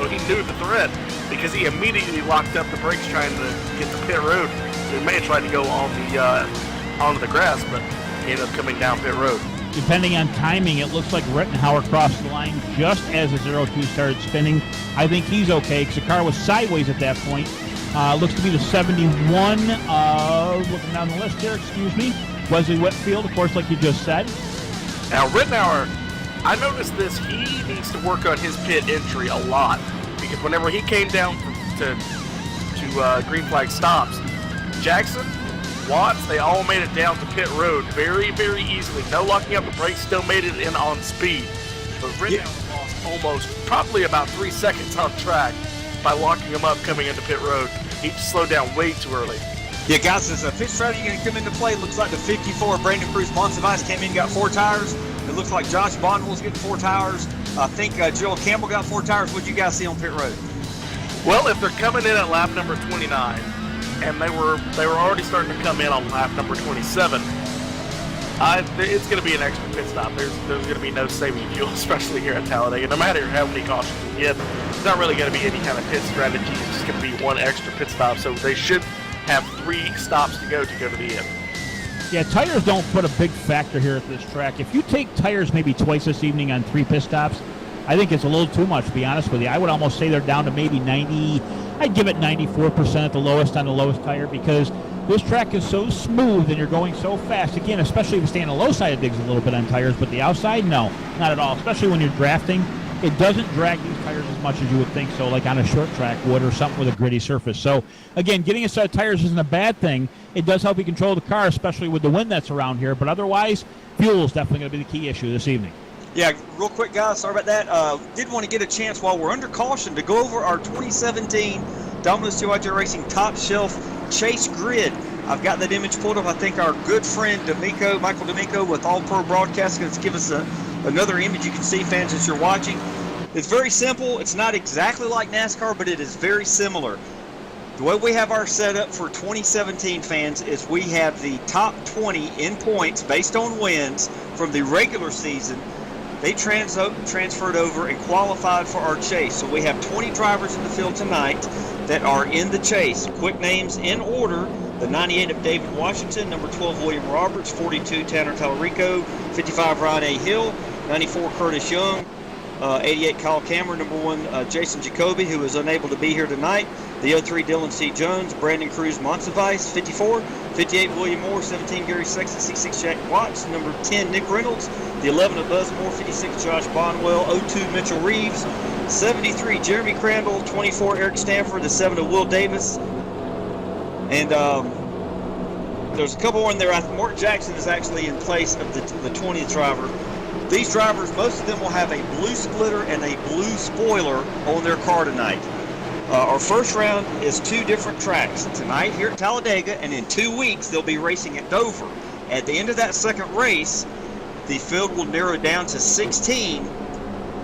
he knew the threat because he immediately locked up the brakes trying to get the pit road. So he may have tried to go on onto the grass, but he ended up coming down pit road. Depending on timing, it looks like Rittenhauer crossed the line just as the 0-2 started spinning. I think he's okay because the car was sideways at that point. Looks to be the 71, looking down the list here, excuse me. Wesley Whitfield, of course, like you just said. Now, Rittenauer, I noticed this. He needs to work on his pit entry a lot because whenever he came down to green flag stops, Jackson, Watts, they all made it down to pit road very, very easily. No locking up the brakes, still made it in on speed. But Rittenauer lost almost, probably about 3 seconds on track by locking him up coming into pit road. He slowed down way too early. Yeah, guys, as a pit strategy going to come into play, looks like the 54 Brandon Cruz Monsiváis came in and got 4 tires. It looks like Josh Bondwell's getting 4 tires. I think Joel Campbell got 4 tires. What did you guys see on pit road? Well, if they're coming in at lap number 29, and they were already starting to come in on lap number 27, it's going to be an extra pit stop. There's going to be no saving fuel, especially here at Talladega. No matter how many cautions you get, it's not really going to be any kind of pit strategy. It's just going to be one extra pit stop. So they should have 3 stops to go to the end. Yeah, tires don't put a big factor here at this track. If you take tires maybe twice this evening on 3 pit stops, I think it's a little too much, to be honest with you. I would almost say they're down to maybe 90. I'd give it 94% at the lowest on the lowest tire because this track is so smooth and you're going so fast. Again, especially if you stay on the low side, it digs a little bit on tires, but the outside, no, not at all, especially when you're drafting. it doesn't drag these tires as much as you would think so, like on a short track would or something with a gritty surface. So, again, getting a set of tires isn't a bad thing. It does help you control the car, especially with the wind that's around here. But otherwise, fuel is definitely going to be the key issue this evening. Yeah, real quick, guys, sorry about that. Did want to get a chance while we're under caution to go over our 2017 Domino's TYJ Racing Top Shelf Chase Grid. I've got that image pulled up. I think our good friend Michael D'Amico with All Pro Broadcasting, is going to give us another image you can see, fans, as you're watching. It's very simple. It's not exactly like NASCAR, but it is very similar. The way we have our setup for 2017, fans, is we have the top 20 in points based on wins from the regular season. They transferred over and qualified for our chase. So we have 20 drivers in the field tonight that are in the chase. Quick names in order: the 98 of David Washington, number 12 William Roberts, 42 Tanner Tallarico, 55 Ryan A. Hill, 94 Curtis Young, 88 Kyle Cameron, number 1 Jason Jacoby, who is unable to be here tonight, the 03 Dylan C. Jones, Brandon Cruz Monsivice, 54, 58 William Moore, 17 Gary Sexton, 66 Jack Watts, number 10 Nick Reynolds, the 11 of Buzz Moore, 56 Josh Bonwell, 02 Mitchell Reeves, 73 Jeremy Crandall, 24 Eric Stanford, the 7 of Will Davis, and there's a couple more in there. Mark Jackson is actually in place of the 20th driver. These drivers, most of them will have a blue splitter and a blue spoiler on their car tonight. Our first round is 2 different tracks. Tonight here at Talladega, and in 2 weeks they'll be racing at Dover. At the end of that second race, the field will narrow down to 16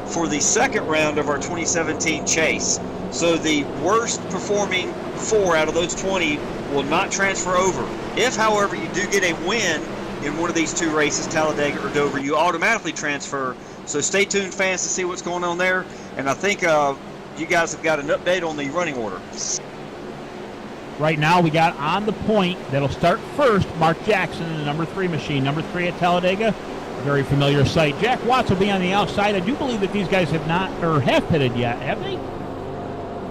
for the second round of our 2017 chase. So the worst performing 4 out of those 20 will not transfer over. If, however, you do get a win in one of these 2 races, Talladega or Dover, you automatically transfer. So stay tuned, fans, to see what's going on there. And I think you guys have got an update on the running order. Right now, we got on the point that'll start first Mark Jackson in the number 3 machine. Number 3 at Talladega, a very familiar sight. Jack Watts will be on the outside. I do believe that these guys have pitted yet, have they?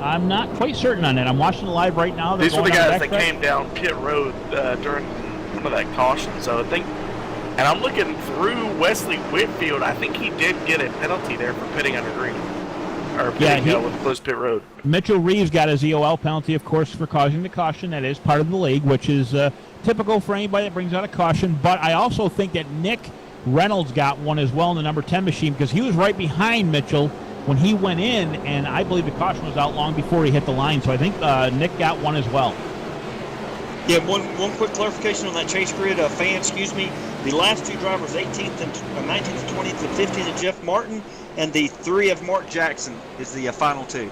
I'm not quite certain on that. I'm watching the live right now. These were the guys that came down pit road during some of that caution. So I think, and I'm looking through Wesley Whitfield. I think he did get a penalty there for pitting under green. Or pitting with closed pit road. Mitchell Reeves got his EOL penalty, of course, for causing the caution. That is part of the league, which is typical for anybody that brings out a caution. But I also think that Nick Reynolds got one as well in the number 10 machine, because he was right behind Mitchell when he went in, and I believe the caution was out long before he hit the line. So I think Nick got one as well. Yeah, one quick clarification on that chase grid, the last 2 drivers, 18th and 19th and 20th and 15th of Jeff Martin, and the 3 of Mark Jackson is the final 2.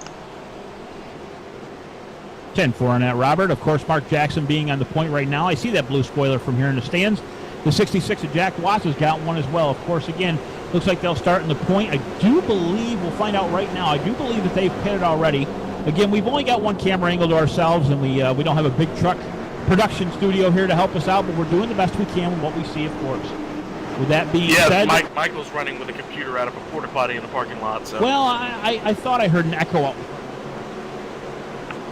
10-4 on that, Robert. Of course, Mark Jackson being on the point right now. I see that blue spoiler from here in the stands. The 66 of Jack Watts has got one as well. Of course, again, looks like they'll start in the point. I do believe, we'll find out right now, I do believe that they've pitted already. Again, we've only got one camera angle to ourselves, and we don't have a big truck production studio here to help us out, but we're doing the best we can with what we see, of course. With that being said... Michael's running with a computer out of a porta potty in the parking lot. So. Well, I thought I heard an echo out.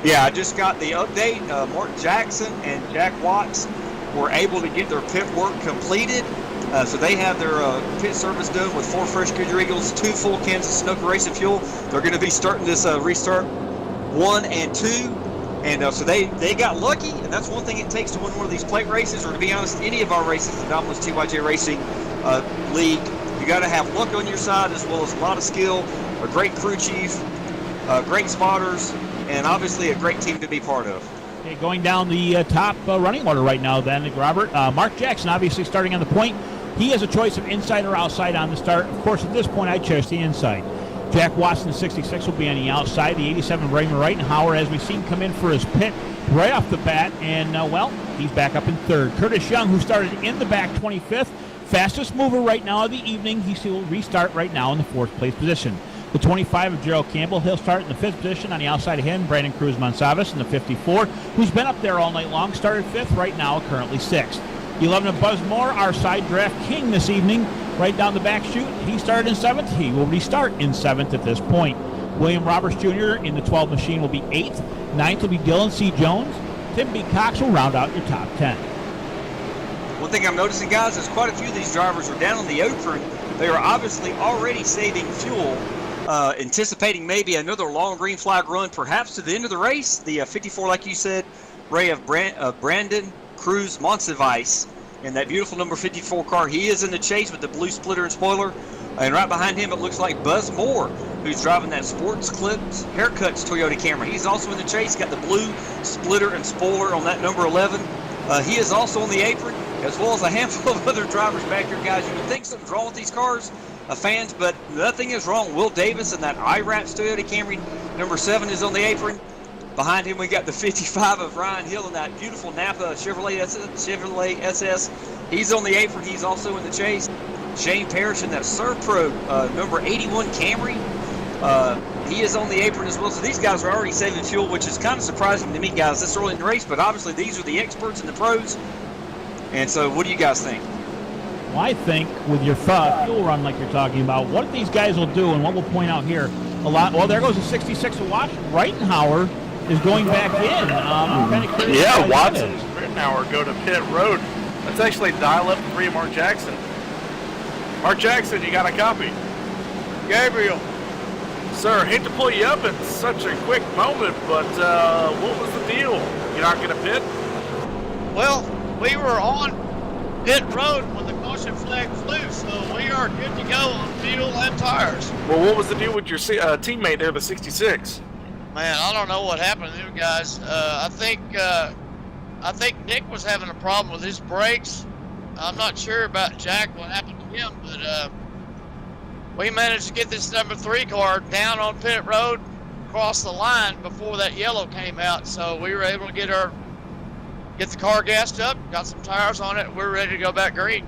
Yeah, I just got the update. Mark Jackson and Jack Watts were able to get their pit work completed. So they have their pit service done with 4 fresh Goodyear Eagles, 2 full cans of Sunoco Racing Fuel. They're going to be starting this restart 1 and 2. And so they got lucky, and that's one thing it takes to win one of these plate races, or to be honest, any of our races, the Domino's TYJ Racing League. You got to have luck on your side, as well as a lot of skill, a great crew chief, great spotters, and obviously a great team to be part of. Okay, going down the top running order right now then, Robert. Mark Jackson obviously starting on the point. He has a choice of inside or outside on the start. Of course, at this point, I chose the inside. Jack Watson, 66, will be on the outside. The 87, Raymond Reitenhauer, as we've seen, come in for his pit right off the bat. And, he's back up in 3rd. Curtis Young, who started in the back, 25th. Fastest mover right now of the evening. He will restart right now in the 4th place position. The 25 of Gerald Campbell, he'll start in the 5th position. On the outside of him, Brandon Cruz Monsalves in the 54, who's been up there all night long, started 5th, right now currently 6th. 11 of Buzz Moore, our side draft king this evening, right down the back chute. He started in 7th. He will restart in 7th at this point. William Roberts Jr. in the 12 machine will be 8th. 9th will be Dylan C. Jones. Tim B. Cox will round out your top 10. One thing I'm noticing, guys, is quite a few of these drivers are down on the apron. They are obviously already saving fuel anticipating maybe another long green flag run, perhaps to the end of the race. The 54, like you said, Ray, of Brandon Cruz Monsivice, and that beautiful number 54 car. He is in the chase with the blue splitter and spoiler. And right behind him, it looks like Buzz Moore, who's driving that Sports Clips Haircuts Toyota Camry. He's also in the chase, got the blue splitter and spoiler on that number 11. He is also on the apron, as well as a handful of other drivers back here, guys. You would think something's wrong with these cars, fans, but nothing is wrong. Will Davis and that IWRAPS Toyota Camry, number 7, is on the apron. Behind him, we got the 55 of Ryan Hill and that beautiful Napa Chevrolet SS. He's on the apron. He's also in the chase. Shane Parrish in that Serpro number 81 Camry. He is on the apron as well. So these guys are already saving fuel, which is kind of surprising to me, guys, this early in the race. But obviously, these are the experts and the pros. And so, what do you guys think? Well, I think with your fuel run like you're talking about, what these guys will do, and what we'll point out here a lot. Well, there goes the 66 of Watson. Reitenhauer is going back in. I'm kind of curious. Yeah, Watson and Rittenauer go to pit road. Let's actually dial up 3 of Mark Jackson. Mark Jackson, you got a copy? Gabriel. Sir, hate to pull you up at such a quick moment, but what was the deal? You're not going to pit? Well, we were on pit road when the caution flag flew, so we are good to go on fuel and tires. Well, what was the deal with your teammate there, the 66? Man, I don't know what happened to them guys. I think Nick was having a problem with his brakes. I'm not sure about Jack, what happened to him, but we managed to get this number 3 car down on pit road, across the line before that yellow came out. So we were able to get the car gassed up, got some tires on it. We're ready to go back green.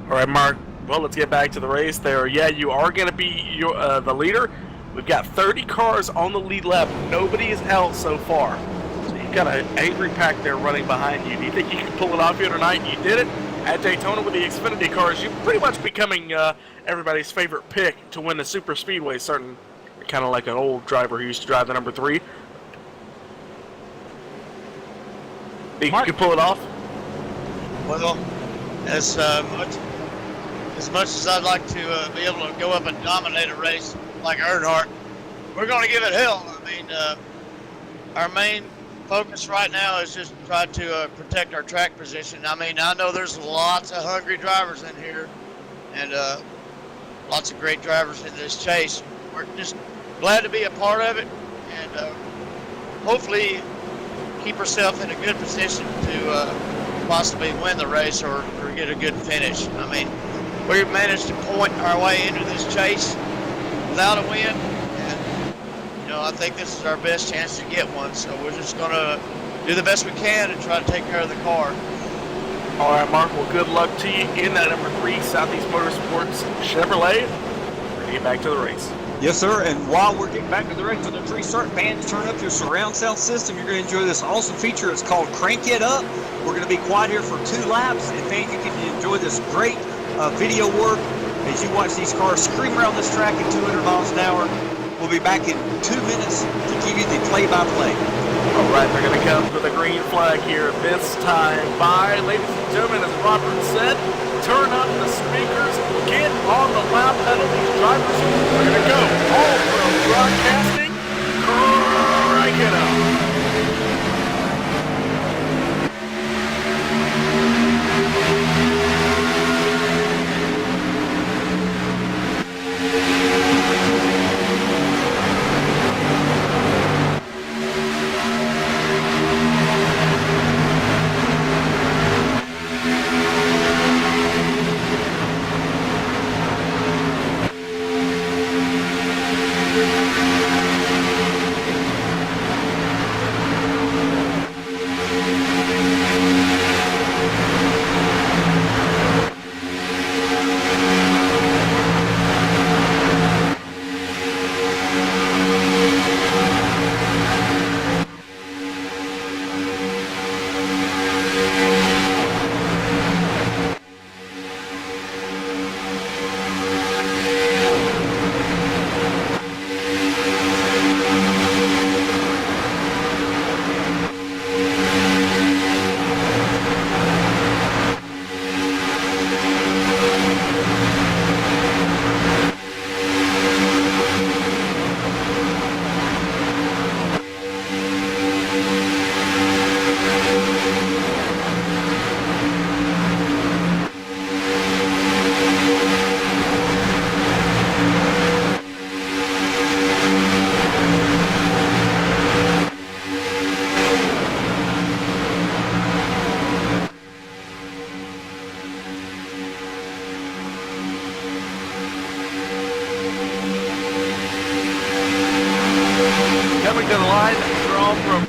All right, Mark. Well, let's get back to the race there. Yeah, you are going to be the leader. We've got 30 cars on the lead lap. Nobody is out so far. So you've got an angry pack there running behind you. Do you think you can pull it off here tonight? You did it at Daytona with the Xfinity cars. You're pretty much becoming everybody's favorite pick to win the super speedway, starting kind of like an old driver who used to drive the number 3. Think you can pull it off? Well, as much as I'd like to be able to go up and dominate a race like Earnhardt, we're going to give it hell. I mean, our main focus right now is just try to protect our track position. I mean, I know there's lots of hungry drivers in here and lots of great drivers in this chase. We're just glad to be a part of it and hopefully keep ourselves in a good position to possibly win the race or get a good finish. I mean, we've managed to point our way into this chase without a win, and I think this is our best chance to get one. So we're just going to do the best we can and try to take care of the car. All right, Mark. Well, good luck to you in that number 3 Southeast Motorsports Chevrolet. We're going to get back to the race. Yes, sir. And while we're getting back to the race, for the pre-start fans, turn up your surround sound system. You're going to enjoy this awesome feature. It's called Crank It Up. We're going to be quiet here for 2 laps, and fans, you can enjoy this great video work as you watch these cars scream around this track at 200 miles an hour. We'll be back in 2 minutes to give you the play-by-play. All right, they're going to come to the green flag here this time by, ladies and gentlemen, as Robert said, turn up the speakers, get on the lap pedal. These drivers are going to go all from broadcasting. Crank it up.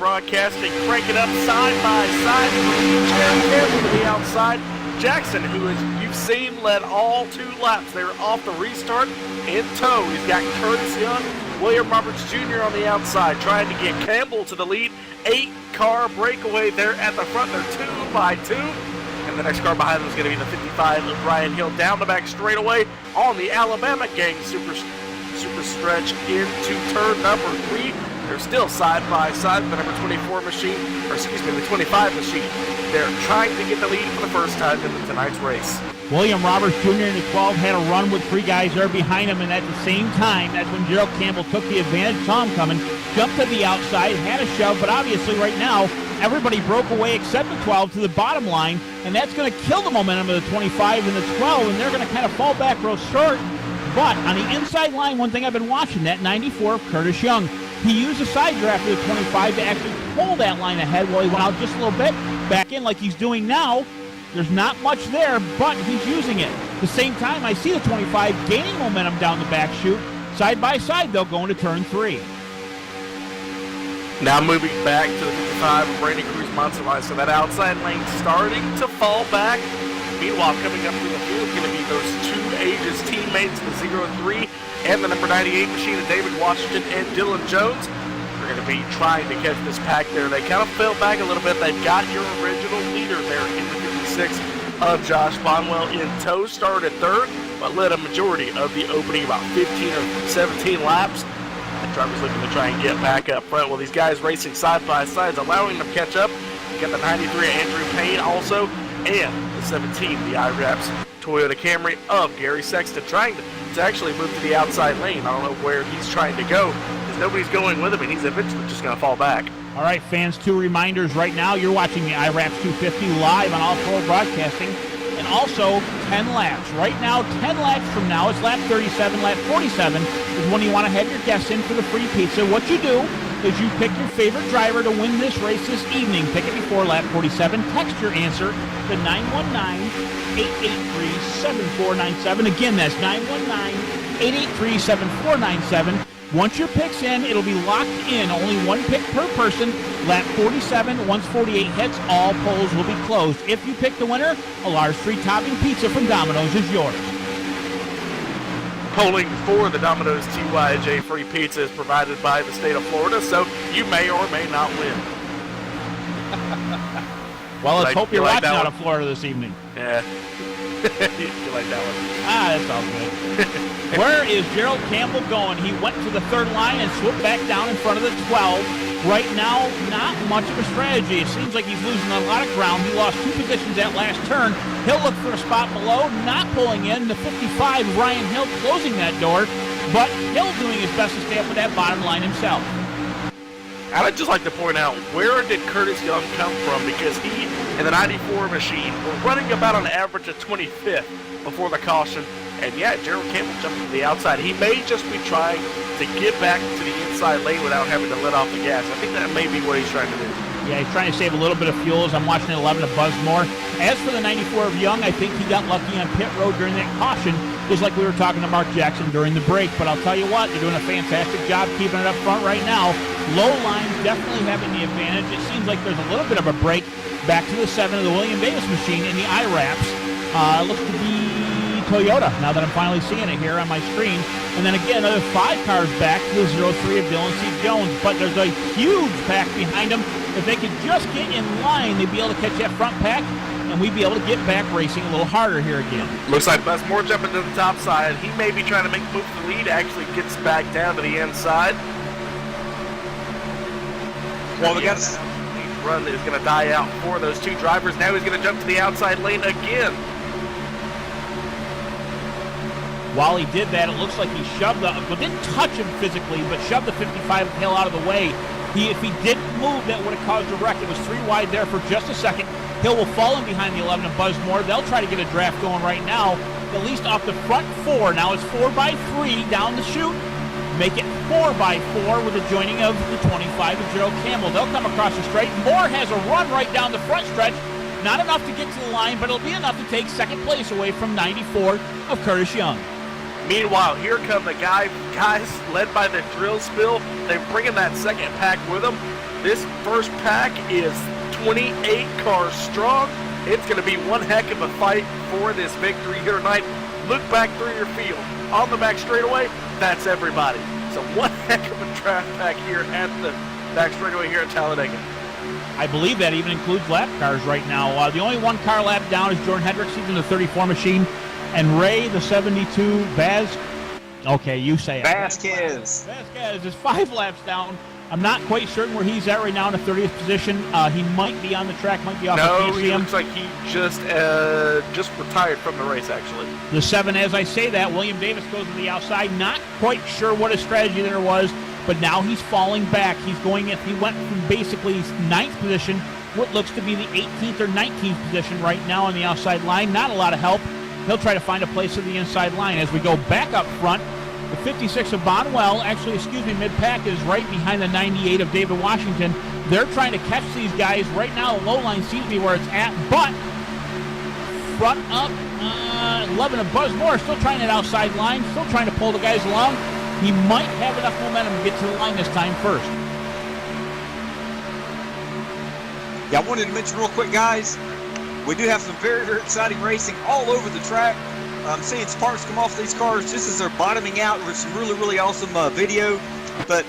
Broadcasting, crank it up side by side. Jerry Campbell to the outside. Jackson, who as you've seen, led all 2 laps. They were off the restart in tow. He's got Curtis Young, William Roberts Jr. on the outside, trying to get Campbell to the lead. 8-car breakaway there at the front. They're 2 by 2. And the next car behind them is going to be the 55 of Ryan Hill down the back straightaway on the Alabama gang super stretch into turn number 3. They're still side by side. The number 24 machine, or excuse me, the 25 machine. They're trying to get the lead for the first time in tonight's race. William Roberts Jr. in the 12 had a run with 3 guys there behind him, and at the same time, that's when Gerald Campbell took the advantage. Saw him coming, jumped to the outside, had a shove, but obviously right now, everybody broke away except the 12 to the bottom line, and that's going to kill the momentum of the 25 and the 12, and they're going to kind of fall back real short. But on the inside line, one thing I've been watching, that 94 of Curtis Young, he used a side draft of the 25 to actually pull that line ahead while he went out just a little bit, back in like he's doing now. There's not much there, but he's using it. At the same time, I see the 25 gaining momentum down the back chute. Side by side, they'll go into turn 3. Now moving back to the 55 of Brandon Cruz Monsignor. So that outside lane starting to fall back. Meanwhile, coming up through the field, going to be those 2 Aegis teammates, the 03 and the number 98 machine of David Washington and Dylan Jones. They're going to be trying to catch this pack there. They kind of fell back a little bit. They've got your original leader there in the 56 of Josh Bonwell in tow. Started 3rd, but led a majority of the opening, about 15 or 17 laps. The driver's looking to try and get back up front. Well, these guys racing side by sides, allowing them to catch up. You got the 93 Andrew Payne also, and the 17, the IWRAPS Toyota Camry of Gary Sexton, trying to actually move to the outside lane. I don't know where he's trying to go, because nobody's going with him, and he's eventually just going to fall back. All right, fans, 2 reminders right now. You're watching the IWRAPS 250 live on All Pro Broadcasting, and also 10 laps. Right now, 10 laps from now, it's lap 37, lap 47 is when you want to have your guests in for the free pizza. What you do is you pick your favorite driver to win this race this evening. Pick it before lap 47. Text your answer to 919-883-7497. Again, that's 919-883-7497. Once your pick's in, it'll be locked in. Only 1 pick per person. Lap 47, once 48 hits, all polls will be closed. If you pick the winner, a large 3-topping pizza from Domino's is yours. Polling for the Domino's TYJ free pizza is provided by the state of Florida, so you may or may not win. Well, let's hope you're like watching out of Florida this evening. Yeah. You like that one? That's all good. Where is Gerald Campbell going? He went to the 3rd line and swooped back down in front of the 12. Right now, not much of a strategy. It seems like he's losing a lot of ground. He lost 2 positions that last turn. He'll look for a spot below, not pulling in. The 55, Ryan Hill, closing that door, but Hill doing his best to stay up with that bottom line himself. I'd just like to point out, where did Curtis Young come from? Because he and the 94 machine were running about an average of 25th before the caution. And yeah, Gerald Campbell jumped to the outside. He may just be trying to get back to the inside lane without having to let off the gas. I think that may be what he's trying to do. Yeah, he's trying to save a little bit of fuel as I'm watching 11 of Buzzmore. As for the 94 of Young, I think he got lucky on pit road during that caution, just like we were talking to Mark Jackson during the break. But I'll tell you what, they're doing a fantastic job keeping it up front right now. Low line definitely having the advantage. It seems like there's a little bit of a break back to the 7 of the William Davis machine in the IWRAPS. Looks to be Toyota, now that I'm finally seeing it here on my screen. And then again, another 5 cars back to the 03 of Dylan C. Jones. But there's a huge pack behind them. If they could just get in line, they'd be able to catch that front pack, and we'd be able to get back racing a little harder here again. Looks like Buzzmore jumping to the top side. He may be trying to make a move to the lead. Actually gets back down to the inside. Well, we got run is going to die out for those 2 drivers. Now he's going to jump to the outside lane again. While he did that, it looks like he shoved well, didn't touch him physically, but shoved the 55 Hill out of the way. If he didn't move, that would have caused a wreck. It was 3 wide there for just a second. Hill will fall in behind the 11 of Buzzmore. They'll try to get a draft going right now, at least off the front 4. Now it's 4 by 3 down the chute. Make it 4 by 4 with the joining of the 25 of Gerald Campbell. They'll come across the straight. Moore has a run right down the front stretch. Not enough to get to the line, but it'll be enough to take 2nd place away from 94 of Curtis Young. Meanwhile, here come the guys led by the drill spill. They're bringing that 2nd pack with them. This first pack is 28 cars strong. It's going to be one heck of a fight for this victory here tonight. Look back through your field. On the back straightaway, that's everybody. So one heck of a draft pack here at the back straightaway here at Talladega. I believe that even includes lap cars right now. The only one car lap down is Jordan Hendricks. He's in the 34 machine. And Ray, the 72, okay, you say it. Vasquez is 5 laps down. I'm not quite certain where he's at right now in the 30th position. He might be on the track, might be off. No, he looks like he just retired from the race, actually. The 7, as I say that, William Davis goes to the outside. Not quite sure what his strategy there was, but now he's falling back. He went from basically 9th position, what looks to be the 18th or 19th position right now on the outside line. Not a lot of help. He'll try to find a place at the inside line. As we go back up front, the 56 of Bonwell, mid-pack is right behind the 98 of David Washington. They're trying to catch these guys. Right now, the low line seems to be where it's at, but front up, 11 of Buzz Moore still trying that outside line, still trying to pull the guys along. He might have enough momentum to get to the line this time first. Yeah, I wanted to mention real quick, guys, we do have some very, very exciting racing all over the track. I'm seeing sparks come off these cars just as they're bottoming out with some really, really awesome video. But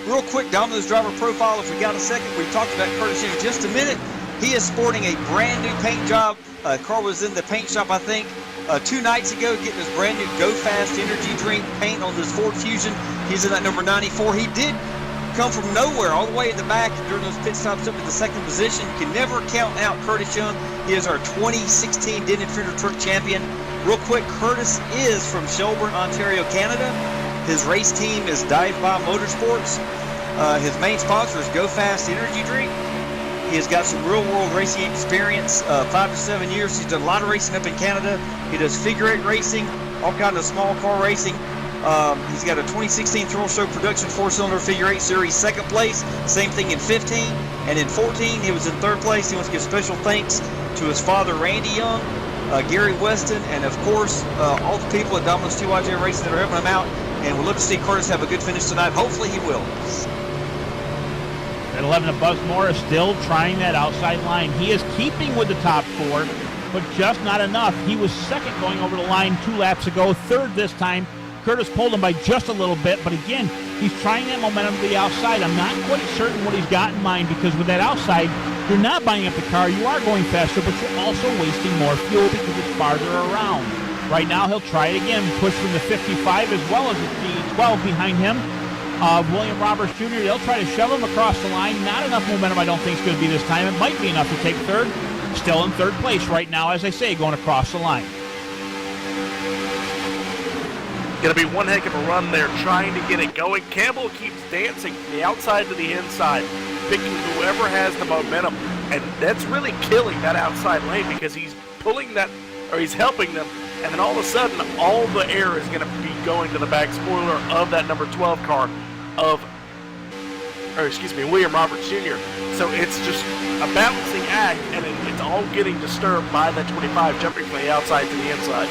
real quick, Domino's driver profile, if we got a second. We talked about Curtis in just a minute. He is sporting a brand new paint job. Car was in the paint shop, I think, 2 nights ago, getting his brand new Go Fast energy drink paint on this Ford Fusion. He's in that number 94. He did come from nowhere all the way in the back during those pit stops up in the 2nd position. You can never count out Curtis Young. He is our 2016 Denton Fender Truck Champion. Real quick, Curtis is from Shelburne, Ontario, Canada. His race team is Dive Bomb Motorsports. His main sponsor is Go Fast Energy Drink. He has got some real-world racing experience, 5 to 7 years. He's done a lot of racing up in Canada. He does figure-8 racing, all kinds of small car racing. He's got a 2016 Thrill Show Production 4-cylinder figure-8 series 2nd place. Same thing in 15. And in 14, he was in 3rd place. He wants to give special thanks to his father, Randy Young, Gary Weston, and of course, all the people at Domino's TYJ Racing that are helping him out. And we'll look to see Curtis have a good finish tonight. Hopefully he will. At 11 of Buzz Morris still trying that outside line. He is keeping with the top 4, but just not enough. He was 2nd going over the line 2 laps ago, 3rd this time. Curtis pulled him by just a little bit, but again, he's trying that momentum to the outside. I'm not quite certain what he's got in mind, because with that outside, you're not buying up the car. You are going faster, but you're also wasting more fuel because it's farther around. Right now, he'll try it again, push from the 55 as well as the 12 behind him. William Roberts Jr., they'll try to shove him across the line. Not enough momentum, I don't think, is going to be this time. It might be enough to take 3rd. Still in 3rd place right now, as I say, going across the line. Going to be one heck of a run there, trying to get it going. Campbell keeps dancing from the outside to the inside, picking whoever has the momentum, and that's really killing that outside lane, because he's pulling that, or he's helping them, and then all of a sudden, all the air is going to be going to the back spoiler of that number 12 car of, William Roberts Jr. So it's just a balancing act, and it's all getting disturbed by that 25 jumping from the outside to the inside.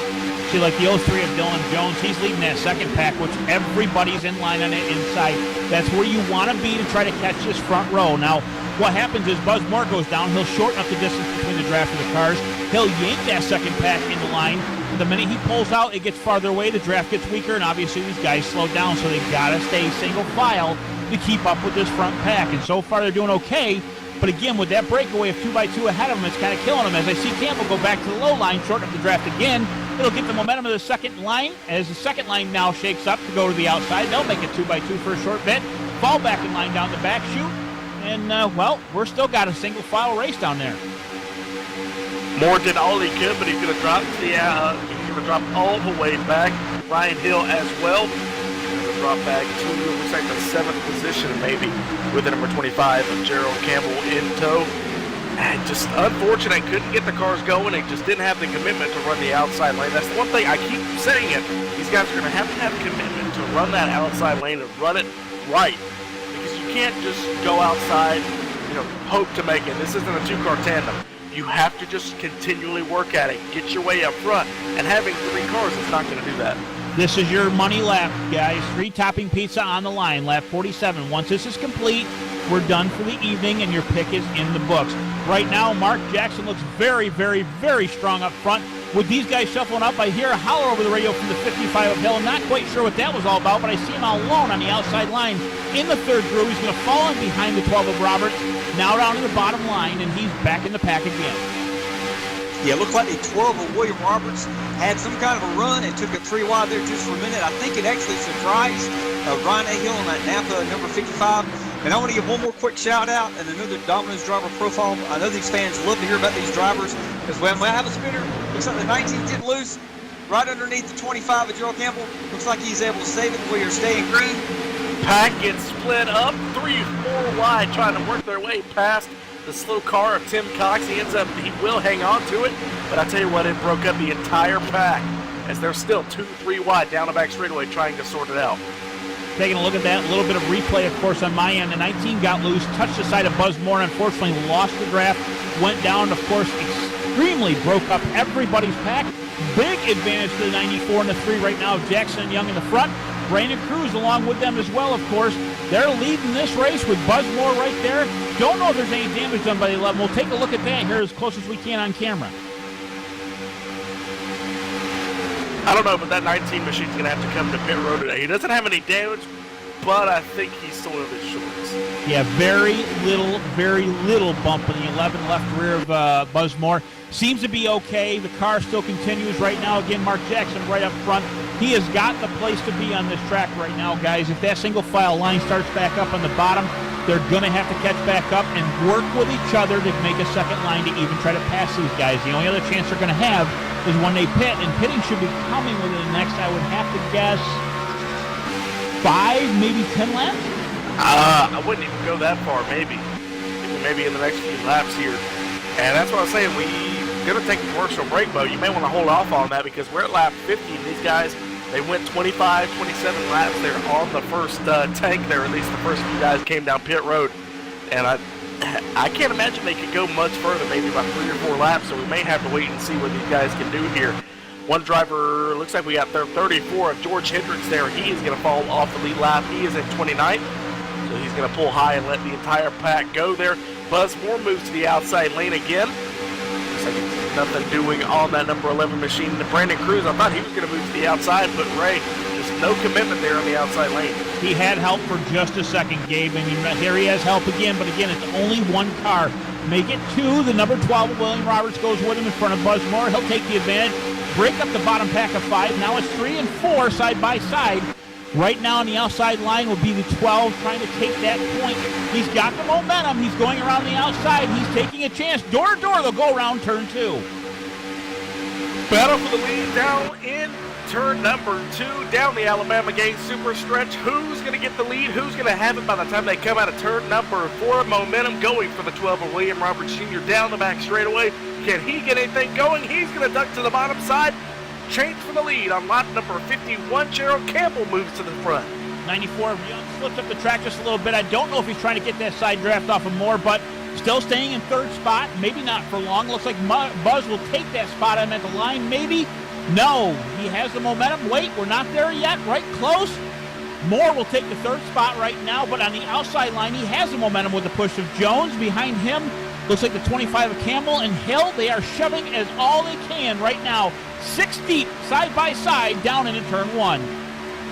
See, like the 03 of Dylan Jones, he's leading that 2nd pack, which everybody's in line on the inside. That's where you want to be to try to catch this front row. Now, what happens is Buzz Moore goes down. He'll shorten up the distance between the draft of the cars. He'll yank that 2nd pack in the line. The minute he pulls out, it gets farther away. The draft gets weaker, and obviously these guys slow down, so they've got to stay single file to keep up with this front pack. And so far, they're doing okay. But again, with that breakaway of 2x2 ahead of them, it's kind of killing them. As I see Campbell go back to the low line, shorten up the draft again. It'll get the momentum of the 2nd line. As the 2nd line now shakes up to go to the outside, they'll make it 2x2 for a short bit. Fall back in line down the back chute. And, we're still got a single file race down there. Moore did all he could, but he's going to drop all the way back. Ryan Hill as well. He's going to drop back to, looks like the 7th position maybe, with the number 25 of Gerald Campbell in tow. And just unfortunate, couldn't get the cars going. They just didn't have the commitment to run the outside lane. That's the one thing, I keep saying it. These guys are going to have commitment to run that outside lane and run it right. Because you can't just go outside, hope to make it. This isn't a 2-car tandem. You have to just continually work at it, get your way up front, and having 3 cars is not going to do that. This is your money lap, guys. 3 topping pizza on the line, lap 47. Once this is complete, we're done for the evening, and your pick is in the books. Right now, Mark Jackson looks very, very, very strong up front. With these guys shuffling up, I hear a holler over the radio from the 55 of Hill. I'm not quite sure what that was all about, but I see him all alone on the outside line in the third groove. He's going to fall in behind the 12 of Roberts, now down to the bottom line, and he's back in the pack again. Yeah, it looked like the 12 of William Roberts had some kind of a run and took it 3 wide there just for a minute. I think it actually surprised Ryan A. Hill on that Napa number 55. And I want to give one more quick shout out and another Domino's driver profile. I know these fans love to hear about these drivers, because when I have a spinner, looks like the 19 getting loose right underneath the 25 of Gerald Campbell. Looks like he's able to save it. We are staying green. Pack gets split up 3-4 wide, trying to work their way past the slow car of Tim Cox. He will hang on to it, but I tell you what, it broke up the entire pack as they're still 2-3 wide down the back straightaway trying to sort it out. Taking a look at that, a little bit of replay, of course, on my end. The 19 got loose, touched the side of Buzz Moore, unfortunately lost the draft, went down, of course, extremely broke up everybody's pack. Big advantage to the 94 and the 3 right now. Jackson and Young in the front. Brandon Cruz along with them as well, of course. They're leading this race with Buzz Moore right there. Don't know if there's any damage done by the 11. We'll take a look at that here as close as we can on camera. I don't know, but that 19 machine's going to have to come to pit road today. He doesn't have any damage, but I think he's soiled his shorts. Yeah, very little bump in the 11 left rear of Buzz Moore. Seems to be okay. The car still continues right now. Again, Mark Jackson right up front. He has got the place to be on this track right now, guys. If that single file line starts back up on the bottom, they're going to have to catch back up and work with each other to make a second line to even try to pass these guys. The only other chance they're going to have is when they pit, and pitting should be coming within the next, I would have to guess, 5, maybe 10 laps? I wouldn't even go that far, maybe in the next few laps here. And that's what I was saying, we're going to take a commercial break, Bo. You may want to hold off on that because we're at lap 50, and these guys, they went 25, 27 laps there on the first tank there. At least the first few guys came down pit road. And I can't imagine they could go much further, maybe about 3 or 4 laps, so we may have to wait and see what these guys can do here. One driver, looks like we got their 34 of George Hendricks there. He is going to fall off the lead lap. He is in 29th, so he's going to pull high and let the entire pack go there. Buzz Moore moves to the outside lane again. Looks like it's nothing doing on that number 11 machine. Brandon Cruz, I thought he was going to move to the outside, but Ray, just no commitment there on the outside lane. He had help for just a second, Gabe, and here he has help again, but again, it's only one car. Make it 2. The number 12 of William Roberts goes with him in front of Buzz Moore. He'll take the advantage, break up the bottom pack of 5. Now it's 3 and 4 side by side. Right now on the outside line will be the 12 trying to take that point. He's got the momentum. He's going around the outside. He's taking a chance. Door to door, they'll go around turn 2. Battle for the lead down in turn number 2, down the Alabama gang super stretch. Who's going to get the lead? Who's going to have it by the time they come out of turn number 4? Momentum going for the 12 of William Roberts Jr. down the back straightaway. Can he get anything going? He's going to duck to the bottom side. Change for the lead on lap number 51. Gerald Campbell moves to the front. 94 of Young slipped up the track just a little bit. I don't know if he's trying to get that side draft off of Moore, but still staying in 3rd spot. Maybe not for long. Looks like Buzz will take that spot. I'm at the line. Maybe. No. He has the momentum. Wait, we're not there yet. Right close. Moore will take the 3rd spot right now, but on the outside line, he has the momentum with the push of Jones. Behind him, looks like the 25 of Campbell and Hill. They are shoving as all they can right now. 6 deep, side by side, down into turn 1.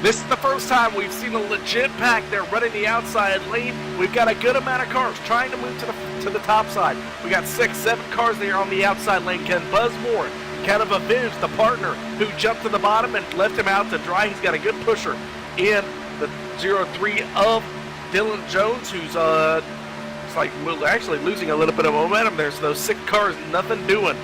This is the first time we've seen a legit pack there running the outside lane. We've got a good amount of cars trying to move to the top side. We got 6, 7 cars there on the outside lane. Can Buzz Moore kind of avenge the partner who jumped to the bottom and left him out to dry? He's got a good pusher in the 03 of Dylan Jones, who's it's like actually losing a little bit of momentum there. So those 6 cars, nothing doing.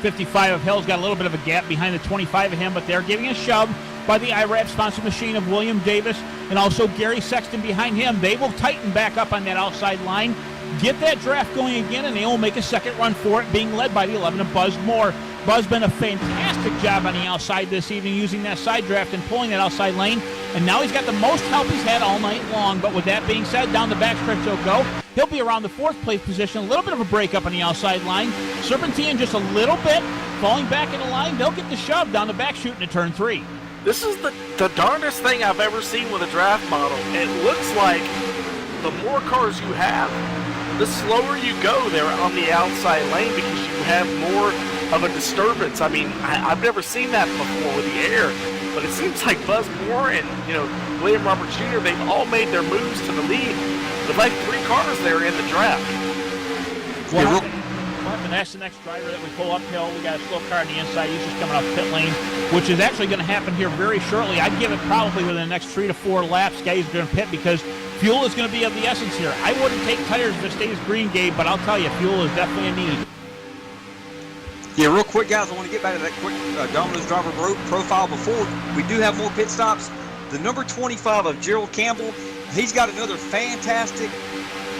55 of Hill's got a little bit of a gap behind the 25 of him, but they're giving a shove by the IWRAPS sponsor machine of William Davis and also Gary Sexton behind him. They will tighten back up on that outside line, get that draft going again, and they will make a second run for it, being led by the 11 of Buzz Moore. Buzz been a fantastic job on the outside this evening using that side draft and pulling that outside lane, and now he's got the most help he's had all night long. But with that being said, down the backstretch he'll go. He'll be around the 4th place position, a little bit of a break up on the outside line. Serpentine just a little bit, falling back in the line. They'll get the shove down the back chute into turn 3. This is the darndest thing I've ever seen with a draft model. It looks like the more cars you have, the slower you go there on the outside lane because you have more of a disturbance. I mean, I've never seen that before with the air, but it seems like Buzz Moore and, William Roberts Jr., they've all made their moves to the lead with like 3 cars there in the draft. Well, that's the next driver that we pull uphill. We got a slow car on the inside. He's just coming off pit lane, which is actually going to happen here very shortly. I'd give it probably within the next 3 to 4 laps, guys are going to pit because fuel is going to be of the essence here. I wouldn't take tires if it stays green, Gabe, but I'll tell you, fuel is definitely a need. Yeah, real quick, guys, I want to get back to that quick Domino's driver profile before we do have more pit stops. The number 25 of Gerald Campbell, he's got another fantastic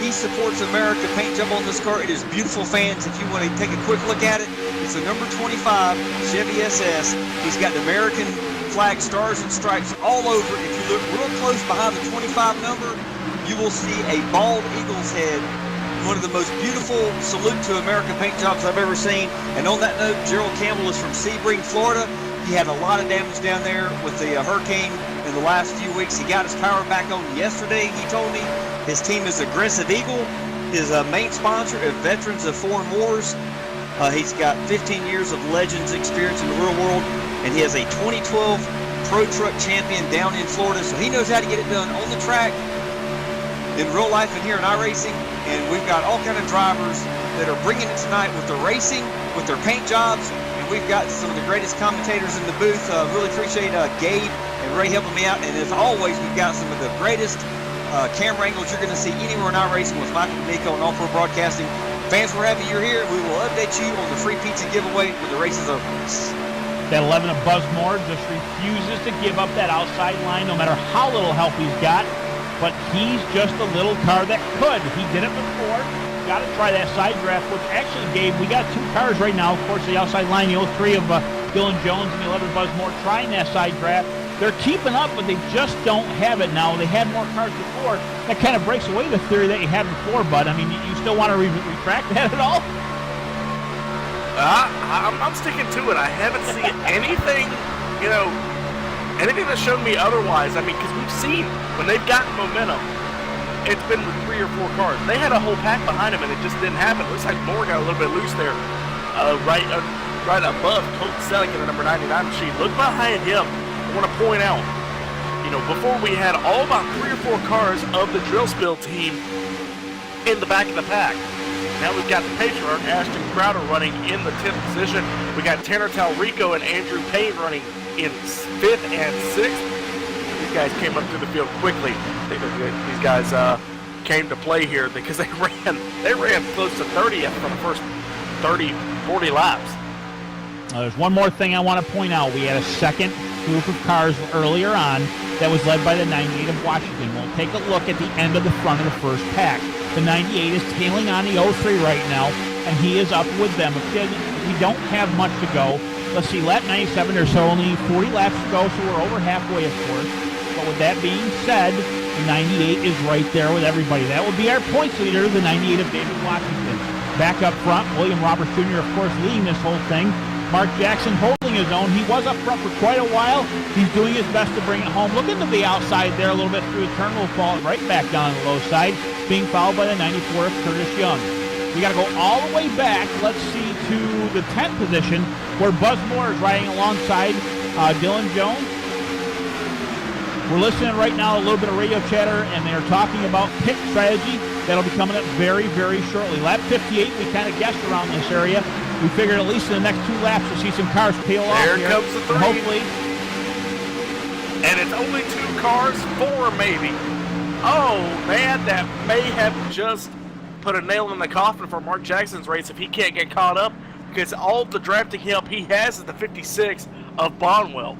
He Supports America paint job on this car. It is beautiful, fans. If you want to take a quick look at it, it's the number 25 Chevy SS. He's got the American flag stars and stripes all over. If you look real close behind the 25 number, you will see a bald eagle's head. One of the most beautiful salute to America paint jobs I've ever seen. And on that note, Gerald Campbell is from Sebring, Florida. He had a lot of damage down there with the hurricane in the last few weeks. He got his power back on yesterday, he told me. His team is Aggressive Eagle. His main sponsor is Veterans of Foreign Wars. He's got 15 years of Legends experience in the real world, and he has a 2012 Pro Truck Champion down in Florida, so he knows how to get it done on the track, in real life, and here in iRacing. And we've got all kind of drivers that are bringing it tonight with their racing, with their paint jobs, and we've got some of the greatest commentators in the booth. Really appreciate Gabe and Ray helping me out, and as always, we've got some of the greatest camera angles you're going to see anywhere in iRacing with Michael D'Amico and All Pro Broadcasting. Fans, we're happy you're here. We will update you on the free pizza giveaway when the race is over. That 11 of Buzz Moore just refuses to give up that outside line no matter how little help he's got. But he's just a little car that could. He did it before. Got to try that side draft, which actually, Gabe, we got 2 cars right now. Of course, the outside line, the 03 of Dylan Jones and the 11 Buzz Moore trying that side draft. They're keeping up, but they just don't have it now. They had more cars before. That kind of breaks away the theory that you had before, Bud. I mean, you still want to retract that at all? I'm sticking to it. I haven't seen anything, anything that showed me otherwise. I mean, because we've seen when they've gotten momentum, it's been with 3 or 4 cars. They had a whole pack behind them, and it just didn't happen. It looks like Moore got a little bit loose there, right above Colt Selleck in the number 99 machine. Look behind him. I want to point out, before we had all about 3 or 4 cars of the drill spill team in the back of the pack. Now we've got the patriarch, Ashton Crowder, running in the 10th position. We got Tanner Talrico and Andrew Payne running in 5th and 6th. These guys came up through the field quickly. These guys came to play here because they ran close to 30th for the first 30, 40 laps. There's one more thing I want to point out. We had a second group of cars earlier on that was led by the 98 of Washington. We'll take a look at the end of the front of the first pack. The 98 is tailing on the 03 right now, and he is up with them. We don't have much to go. Let's see, lap 97 or so, only 40 laps to go, so we're over halfway, of course. But with that being said, the 98 is right there with everybody. That will be our points leader, the 98 of David Washington. Back up front, William Roberts Jr., of course, leading this whole thing. Mark Jackson holding his own. He was up front for quite a while. He's doing his best to bring it home. Looking to the outside there a little bit through the turn. Will fall right back down the low side, being followed by the 94 of Curtis Young. We got to go all the way back, let's see, to the 10th position, where Buzz Moore is riding alongside Dylan Jones. We're listening right now, a little bit of radio chatter, and they're talking about pit strategy. That'll be coming up very, very shortly. Lap 58, we kind of guessed around this area. We figured at least in the next 2 laps we'll see some cars peel off here. There comes the 3. Hopefully. And it's only 2 cars, 4 maybe. Oh, man, that may have just put a nail in the coffin for Mark Jackson's race if he can't get caught up, because all the drafting help he has is the 56 of Bonwell.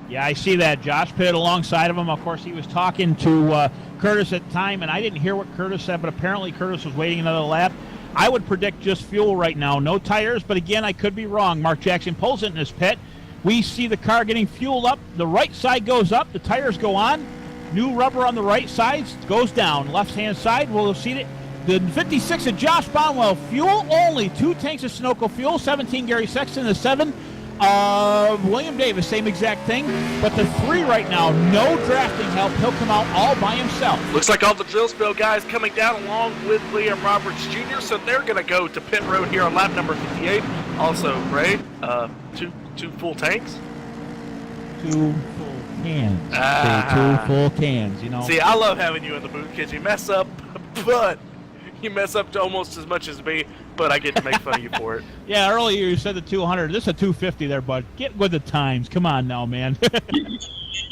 Yeah, I see that. Josh pitted alongside of him. Of course, he was talking to Curtis at the time, and I didn't hear what Curtis said, but apparently Curtis was waiting another lap. I would predict just fuel right now. No tires, but again, I could be wrong. Mark Jackson pulls it in his pit. We see the car getting fueled up. The right side goes up. The tires go on. New rubber on the right side goes down. Left-hand side, we'll see it. The 56 of Josh Bonwell, fuel only. 2 tanks of Sunoco fuel. 17 Gary Sexton, the 7 William Davis, same exact thing. But the 3 right now, no drafting help. He'll come out all by himself. Looks like all the drill spill guys coming down along with Liam Roberts Jr., so they're going to go to pit road here on lap number 58. Also, Ray, two full tanks? 2 full cans. 2 full cans, you know. See, I love having you in the booth because you mess up, but you mess up to almost as much as me, but I get to make fun of you for it. Yeah, earlier you said the 200. This is a 250 there, bud. Get with the times. Come on now, man.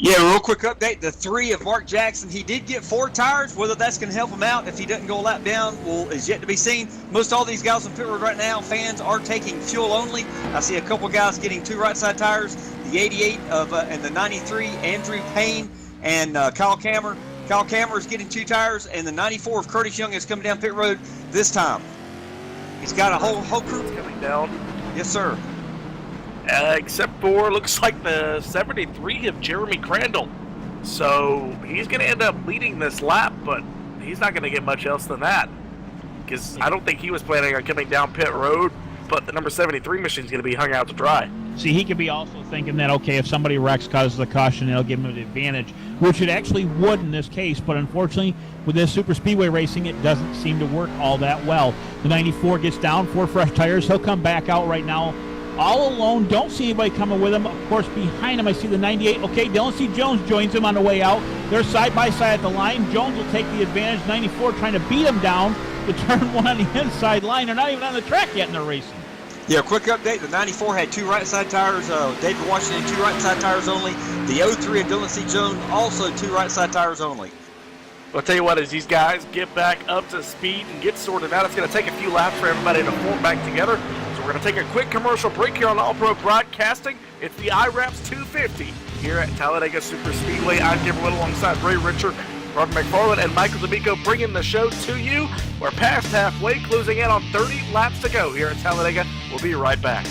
Yeah, real quick update. The 3 of Mark Jackson, he did get 4 tires. Whether that's going to help him out if he doesn't go a lap down is yet to be seen. Most all these guys on pit road right now, fans are taking fuel only. I see a couple guys getting 2 right side tires. The 88 and the 93, Andrew Payne and Kyle Kammer. Kyle Kammer is getting 2 tires, and the 94 of Curtis Young is coming down pit road this time. He's got a whole crew coming down. Yes, sir. Except for, looks like the 73 of Jeremy Crandall. So he's going to end up leading this lap, but he's not going to get much else than that. Because I don't think he was planning on coming down pit road, but the number 73 machine is going to be hung out to dry. See, he could be also thinking that, okay, if somebody wrecks causes the caution, it'll give him an advantage, which it actually would in this case. But unfortunately, with this super speedway racing, it doesn't seem to work all that well. The 94 gets down, 4 fresh tires. He'll come back out right now all alone. Don't see anybody coming with him. Of course, behind him, I see the 98. Okay, Dylan C. Jones joins him on the way out. They're side by side at the line. Jones will take the advantage. 94 trying to beat him down to turn 1 on the inside line. They're not even on the track yet in the racing. Yeah, quick update. The 94 had 2 right side tires. David Washington, 2 right side tires only. The 03 of Dylan C. Jones, also 2 right side tires only. I'll tell you what, as these guys get back up to speed and get sorted out, it's going to take a few laps for everybody to form back together. So we're going to take a quick commercial break here on All Pro Broadcasting. It's the IWRAPS 250 here at Talladega Super Speedway. I'm Kim Whittle alongside Ray Richard, Robert McFarland, and Michael D'Amico bringing the show to you. We're past halfway, closing in on 30 laps to go here at Talladega. We'll be right back.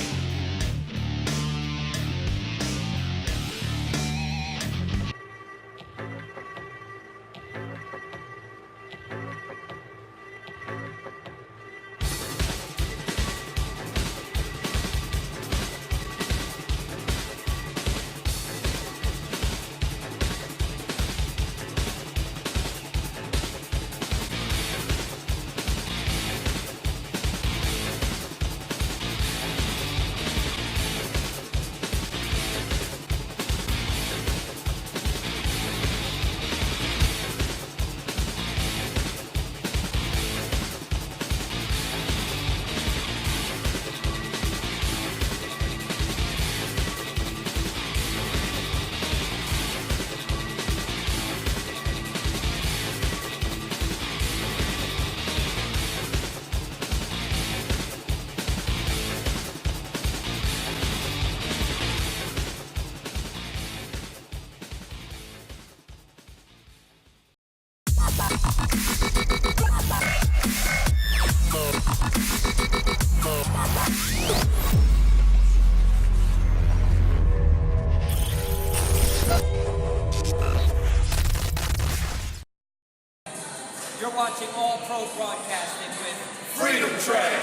You're watching All Pro Broadcasting with Freedom Train.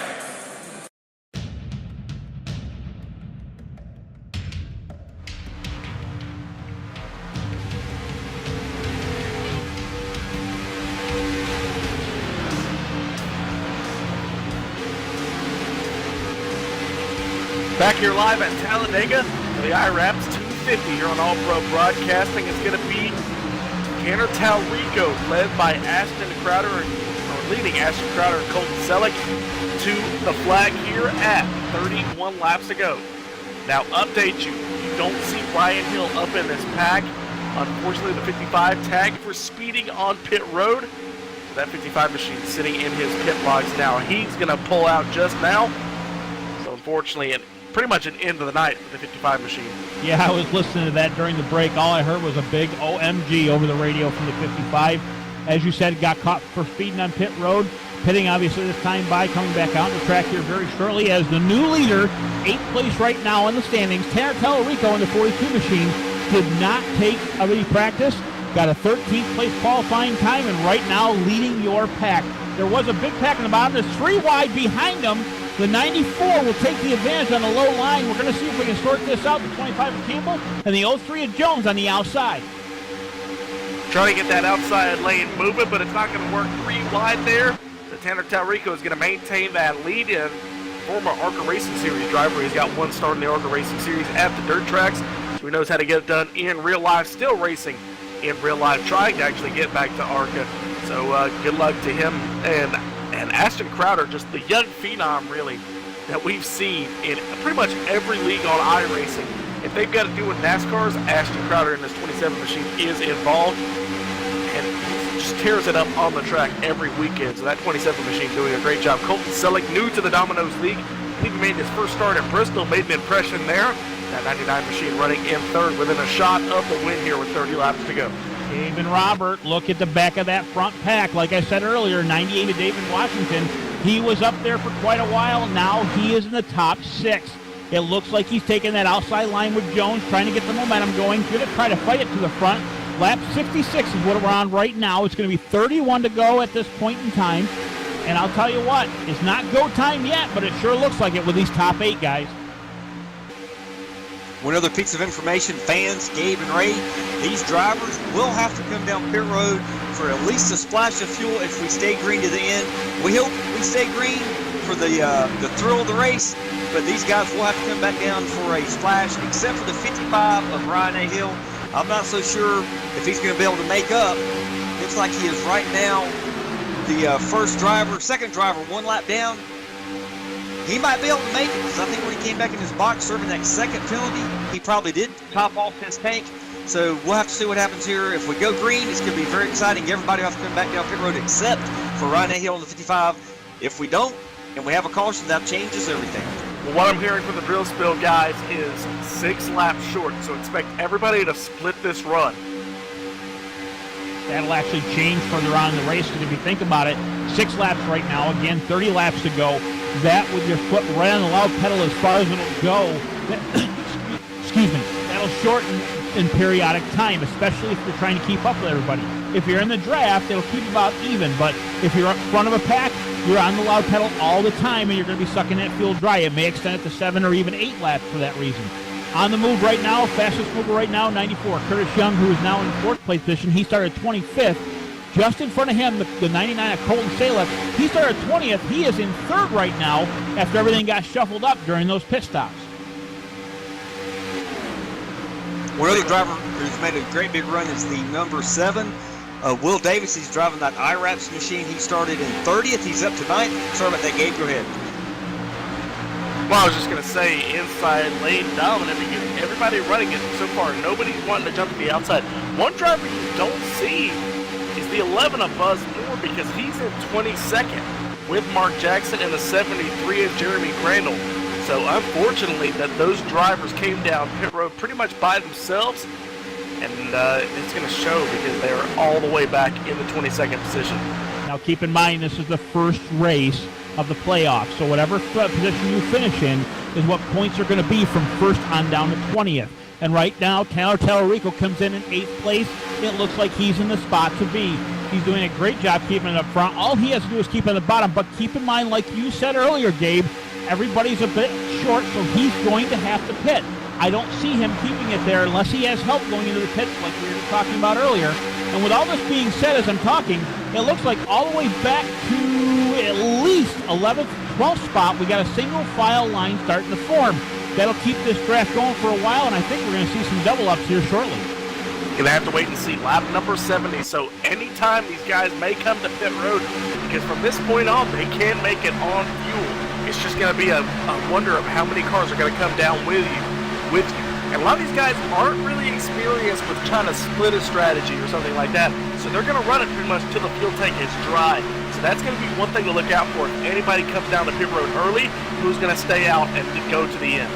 Back here live at Talladega for the IWRAPS 250 here on All Pro Broadcasting. It's going to be Tanner Talrico, led by Ashton Crowder, or leading Ashton Crowder and Colton Selleck to the flag here at 31 laps to go. Now, update you don't see Ryan Hill up in this pack. Unfortunately, the 55 tagged for speeding on pit road. That 55 machine sitting in his pit logs now. He's going to pull out just now. So, unfortunately, pretty much an end of the night for the 55 machine. Yeah, I was listening to that during the break. All I heard was a big OMG over the radio from the 55. As you said, got caught for speeding on pit road. Pitting, obviously, this time by, coming back out on the track here very shortly as the new leader, 8th place right now in the standings. Tanner Talarico in the 42 machine did not take any practice. Got a 13th place qualifying time, and right now leading your pack. There was a big pack in the bottom. There's 3 wide behind him. The 94 will take the advantage on the low line. We're going to see if we can sort this out. The 25 of Campbell and the 03 of Jones on the outside. Trying to get that outside lane moving, but it's not going to work 3 wide there. So Tanner Talrico is going to maintain that lead in. Former ARCA Racing Series driver. He's got 1 start in the ARCA Racing Series at the dirt tracks. So he knows how to get it done in real life. Still racing in real life, trying to actually get back to ARCA. So good luck to him. And Ashton Crowder, just the young phenom, really, that we've seen in pretty much every league on iRacing. If they've got to do with NASCARs, Ashton Crowder in this 27 machine is involved. And just tears it up on the track every weekend. So that 27 machine doing a great job. Colton Selleck, new to the Domino's League. He made his first start at Bristol, made an impression there. That 99 machine running in third within a shot of the win here with 30 laps to go. David Robert, look at the back of that front pack. Like I said earlier, 98 of David Washington. He was up there for quite a while. Now he is in the top 6. It looks like he's taking that outside line with Jones, trying to get the momentum going. Going to try to fight it to the front. Lap 66 is what we're on right now. It's going to be 31 to go at this point in time. And I'll tell you what, it's not go time yet, but it sure looks like it with these top 8 guys. One other piece of information, fans, Gabe and Ray, these drivers will have to come down pit road for at least a splash of fuel if we stay green to the end. We hope we stay green for the thrill of the race, but these guys will have to come back down for a splash, except for the 55 of Ryan A. Hill. I'm not so sure if he's going to be able to make up. Looks like he is right now the second driver, 1 lap down. He might be able to make it, because I think when he came back in his box serving that second penalty, he probably did top off his tank. So we'll have to see what happens here. If we go green, it's going to be very exciting. Everybody will have to come back down pit road except for Ryan A. Hill on the 55. If we don't, and we have a caution, that changes everything. Well, what I'm hearing from the drill spill guys is 6 laps short, so expect everybody to split this run. That'll actually change further on in the race, because if you think about it, 6 laps right now, again, 30 laps to go. That with your foot right on the loud pedal as far as it'll go, excuse me, that'll shorten in periodic time, especially if you're trying to keep up with everybody. If you're in the draft, it'll keep about even, but if you're up front of a pack, you're on the loud pedal all the time, and you're going to be sucking that fuel dry. It may extend it to 7 or even 8 laps for that reason. On the move right now, fastest mover right now, 94. Curtis Young, who is now in 4th place position. He started 25th. Just in front of him, the 99 of Colton Salek. He started 20th. He is in 3rd right now after everything got shuffled up during those pit stops. One other driver who's made a great big run is the number 7. Will Davis. He's driving that IWRAPS machine. He started in 30th. He's up to 9th. Sorry about that, Gabe. Go ahead. Well, I was just going to say, inside lane dominant, because everybody running it so far, nobody's wanting to jump to the outside. One driver you don't see is the 11 of Buzz Moore, because he's in 22nd with Mark Jackson and the 73 of Jeremy Crandall. So unfortunately that those drivers came down pit road pretty much by themselves, and it's going to show because they're all the way back in the 22nd position. Now keep in mind, this is the first race of the playoffs, so whatever position you finish in is what points are going to be from 1st on down to 20th. And right now, Taylor Talarico comes in 8th place. It looks like he's in the spot to be. He's doing a great job keeping it up front. All he has to do is keep it at the bottom, but keep in mind, like you said earlier, Gabe, everybody's a bit short, so he's going to have to pit. I don't see him keeping it there unless he has help going into the pits like we were talking about earlier. And with all this being said as I'm talking, it looks like all the way back to at least 11th, 12th spot, we got a single file line starting to form. That'll keep this draft going for a while, and I think we're going to see some double ups here shortly. Gonna have to wait and see. Lap number 70. So anytime these guys may come to pit road, because from this point on they can make it on fuel. It's just gonna be a wonder of how many cars are gonna come down with you. And a lot of these guys aren't really experienced with trying to split a strategy or something like that. So they're gonna run it pretty much till the fuel tank is dry. So that's gonna be one thing to look out for. If anybody comes down to pit road early, who's gonna stay out and go to the end?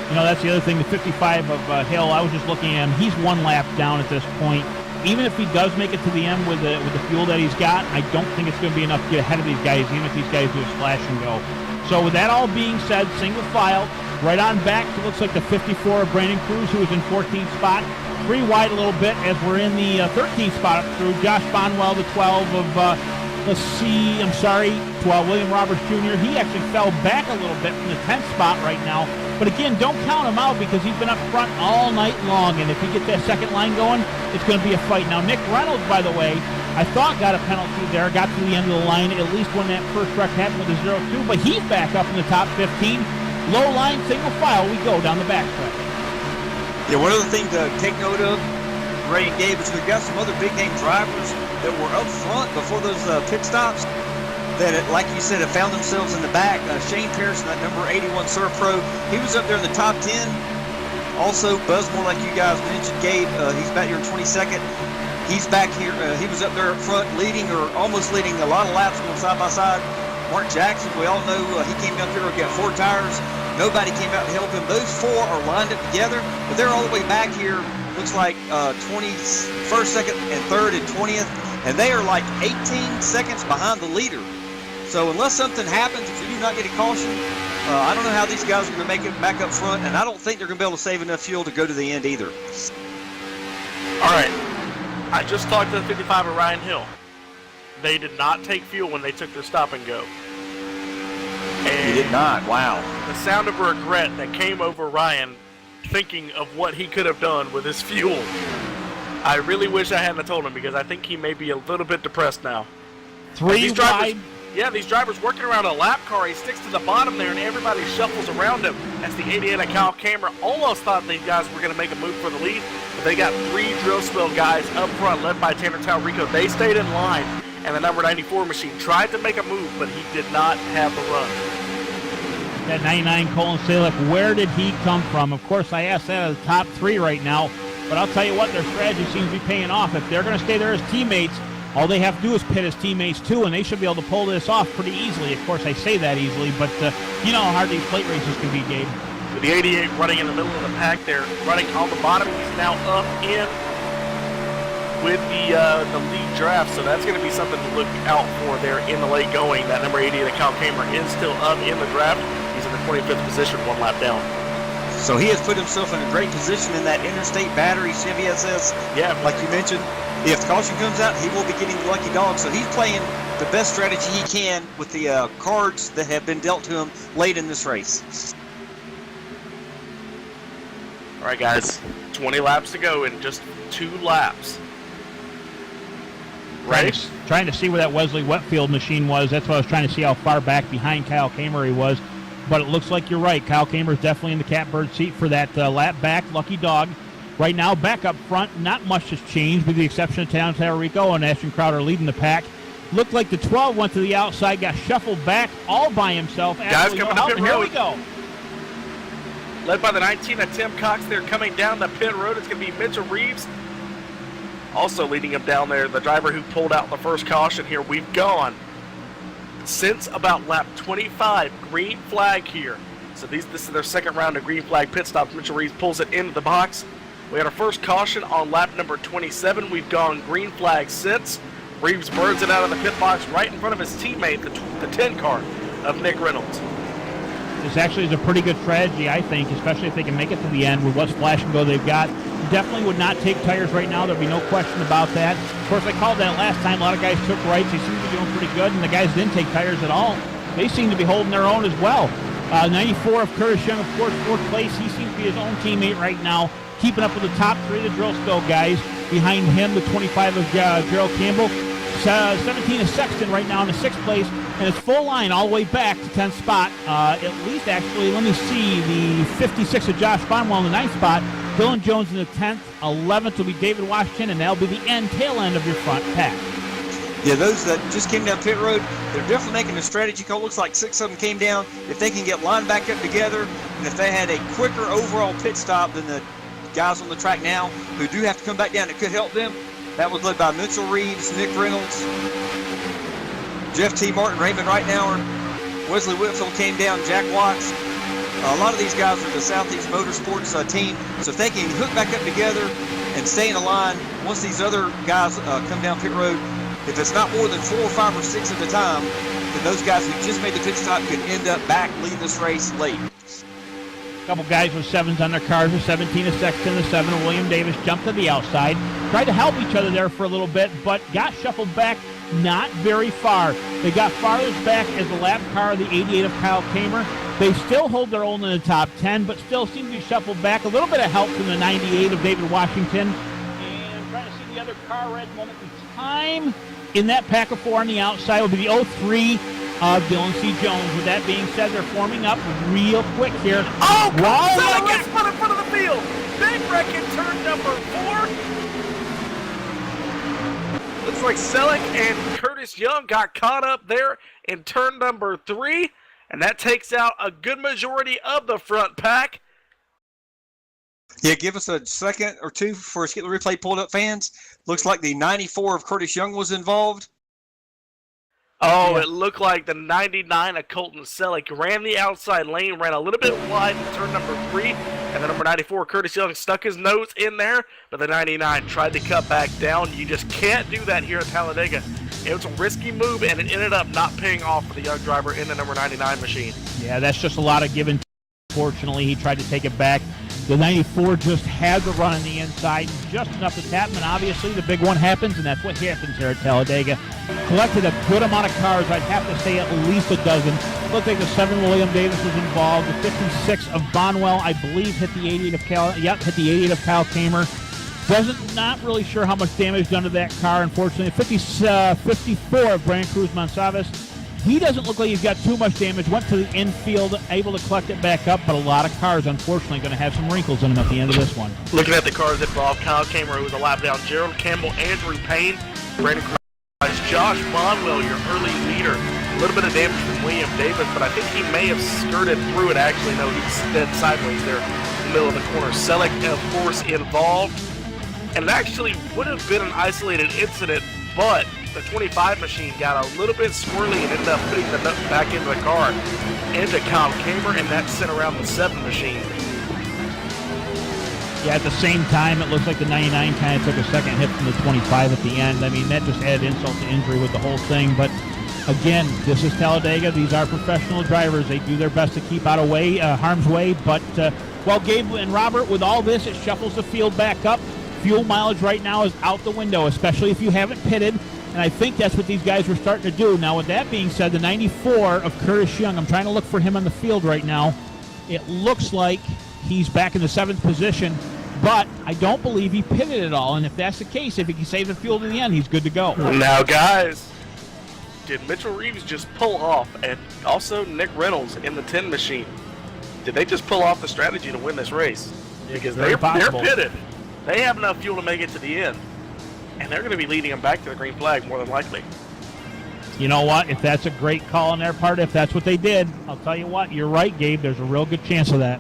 You know, that's the other thing, the 55 of Hill, I was just looking at him. He's 1 lap down at this point. Even if he does make it to the end with the fuel that he's got, I don't think it's going to be enough to get ahead of these guys, even if these guys do a splash and go. So with that all being said, single file, right on back, it looks like the 54 of Brandon Cruz, who is in 14th spot. 3 wide a little bit as we're in the 13th spot up through. Josh Bonwell, the 12 of let's see, I'm sorry, to William Roberts Jr. He actually fell back a little bit from the 10th spot right now. But again, don't count him out because he's been up front all night long. And if he gets that second line going, it's going to be a fight. Now, Nick Reynolds, by the way, I thought got a penalty there, got to the end of the line, at least when that first wreck happened with the 0-2. But he's back up in the top 15. Low line, single file, we go down the backstretch. Yeah, one other thing to take note of, Ray and Gabe, is we've got some other big-name drivers that were up front before those pit stops that, like you said, have found themselves in the back. Shane Pearson, that number 81 Surf Pro, he was up there in the top 10. Also, Buzzmore, like you guys mentioned, Gabe, he's back here in 22nd. He's back here. He was up there up front leading or almost leading a lot of laps going side by side. Mark Jackson, we all know he came down here and got 4 tires. Nobody came out to help him. Those 4 are lined up together, but they're all the way back here. Looks like 21st, 2nd, and 3rd and 20th, and they are like 18 seconds behind the leader. So unless something happens, if you do not get a caution, I don't know how these guys are going to make it back up front, and I don't think they're going to be able to save enough fuel to go to the end either. All right. I just talked to the 55 at Ryan Hill. They did not take fuel when they took their stop and go. And He did not. Wow. the sound of regret that came over Ryan thinking of what he could have done with his fuel. I really wish I hadn't told him because I think he may be a little bit depressed now. 3 wide. Yeah, these drivers working around a lap car. He sticks to the bottom there, and everybody shuffles around him. As the 88 of Kyle Kammerer almost thought these guys were going to make a move for the lead, but they got 3 drill spill guys up front, led by Tanner Talrico. They stayed in line, and the number 94 machine tried to make a move, but he did not have the run. That 99 Colin Salek, where did he come from? Of course, I asked that of the top 3 right now, but I'll tell you what, their strategy seems to be paying off. If they're going to stay there as teammates, all they have to do is pit as teammates too, and they should be able to pull this off pretty easily. Of course, I say that easily, but you know how hard these plate races can be, Gabe. With the 88 running in the middle of the pack there, running on the bottom, he's now up in with the lead draft, so that's going to be something to look out for there in the late going. That number 88 of Kyle Kammerer is still up in the draft. He's in the 25th position, 1 lap down. So he has put himself in a great position in that interstate battery Chevy SS. Yeah, Like you mentioned, if the caution comes out, he will be getting the lucky dog. So he's playing the best strategy he can with the cards that have been dealt to him late in this race. All right, guys, 20 laps to go in just 2 laps. Right? Trying to see where that Wesley Wetfield machine was. That's why I was trying to see how far back behind Kyle Kammerer he was. But it looks like you're right. Kyle Kammerer is definitely in the catbird seat for that lap back lucky dog. Right now, back up front, not much has changed with the exception of Tanner Talrico and Ashton Crowder leading the pack. Looked like the 12 went to the outside, got shuffled back all by himself. Guys coming up pit road. Here we go. Led by the 19 of Tim Cox. They're coming down the pit road. It's going to be Mitchell Reeves. Also leading him down there, the driver who pulled out the first caution here. We've gone since about lap 25, green flag here. So this is their second round of green flag pit stops. Mitchell Reeves pulls it into the box. We had our first caution on lap number 27. We've gone green flag since. Reeves burns it out of the pit box right in front of his teammate, the 10 car of Nick Reynolds. This actually is a pretty good strategy, I think, especially if they can make it to the end with what splash and go they've got. Definitely would not take tires right now. There'll be no question about that. Of course, I called that last time. A lot of guys took rights. They seem to be doing pretty good, and the guys didn't take tires at all. They seem to be holding their own as well. 94 of Curtis Young, of course, 4th place. He seems to be his own teammate right now, keeping up with the top 3 of the drill spill guys. Behind him, the 25 of Gerald Campbell. 17 is Sexton right now in the 6th place, and it's full line all the way back to 10th spot. At least, actually, let me see, the 56 of Josh Bonwell in the 9th spot. Dylan Jones in the 10th. 11th will be David Washington, and that'll be the tail end of your front pack. Yeah, those that just came down pit road, they're definitely making a strategy call. Looks like 6 of them came down. If they can get lined back up together, and if they had a quicker overall pit stop than the guys on the track now who do have to come back down, it could help them. That was led by Mitchell Reeves, Nick Reynolds, Jeff T. Martin, Raymond Reitnauer, Wesley Whitfield came down, Jack Watts. A lot of these guys are the Southeast Motorsports team, so if they can hook back up together and stay in a line, once these other guys come down pit road, if it's not more than 4 or 5 or 6 at a time, then those guys who just made the pit stop could end up back leading this race late. A couple guys with 7s on their cars. The 17 is Sexton, the 7 of William Davis jumped to the outside. Tried to help each other there for a little bit, but got shuffled back not very far. They got farthest back as the lap car of the 88 of Kyle Kamer. They still hold their own in the top 10, but still seem to be shuffled back. A little bit of help from the 98 of David Washington. And I'm trying to see the other car right at the moment in time. In that pack of four on the outside will be the 03 of Dylan C. Jones. With that being said, they're forming up real quick here. Oh, Selleck gets spun in front of the field. Big wreck in turn number 4. Looks like Selleck and Curtis Young got caught up there in turn number 3. And that takes out a good majority of the front pack. Yeah, give us a second or two before us get the replay pulled up, fans. Looks like the 94 of Curtis Young was involved. Oh, Yeah. It looked like the 99 of Colton Selleck ran the outside lane, ran a little bit wide in turn number 3, and the number 94, Curtis Young, stuck his nose in there, but the 99 tried to cut back down. You just can't do that here at Talladega. It was a risky move, and it ended up not paying off for the young driver in the number 99 machine. Yeah, that's just a lot of give and take. Fortunately, he tried to take it back. The 94 just had the run on the inside, just enough to tap him, and obviously the big one happens, and that's what happens here at Talladega. Collected a good amount of cars. I'd have to say at least a dozen. Looked like the 7 William Davis was involved. The 56 of Bonwell, I believe, hit the 88 of Kyle Kamer. Not really sure how much damage done to that car, unfortunately. 54 of Brand Cruz Monsalves. He doesn't look like he's got too much damage. Went to the infield, able to collect it back up, but a lot of cars, unfortunately, going to have some wrinkles in them at the end of this one. Looking at the cars involved, Kyle Kamer, who was a lap down, Gerald Campbell, Andrew Payne, Brandon Cruz, Josh Bonwell, your early leader. A little bit of damage from William Davis, but I think he may have skirted through it. Actually, no, he's dead sideways there in the middle of the corner. Selleck, of course, involved. And it actually would have been an isolated incident, but the 25 machine got a little bit squirrely and ended up putting the nut back into the car, into Kyle Kamer, and that sent around the 7 machine. Yeah, at the same time, it looks like the 99 kind of took a second hit from the 25 at the end. I mean, that just added insult to injury with the whole thing. But again, this is Talladega. These are professional drivers. They do their best to keep out of harm's way. But while Gabe and Robert, with all this, it shuffles the field back up. Fuel mileage right now is out the window, especially if you haven't pitted. And I think that's what these guys were starting to do. Now, with that being said, the 94 of Curtis Young, I'm trying to look for him on the field right now. It looks like he's back in the 7th position, but I don't believe he pitted at all. And if that's the case, if he can save the fuel to the end, he's good to go. Now, guys, did Mitchell Reeves just pull off, and also Nick Reynolds in the 10 machine? Did they just pull off the strategy to win this race? Because they're pitted. They have enough fuel to make it to the end. And they're going to be leading them back to the green flag, more than likely. You know what? If that's a great call on their part, if that's what they did, I'll tell you what, you're right, Gabe. There's a real good chance of that.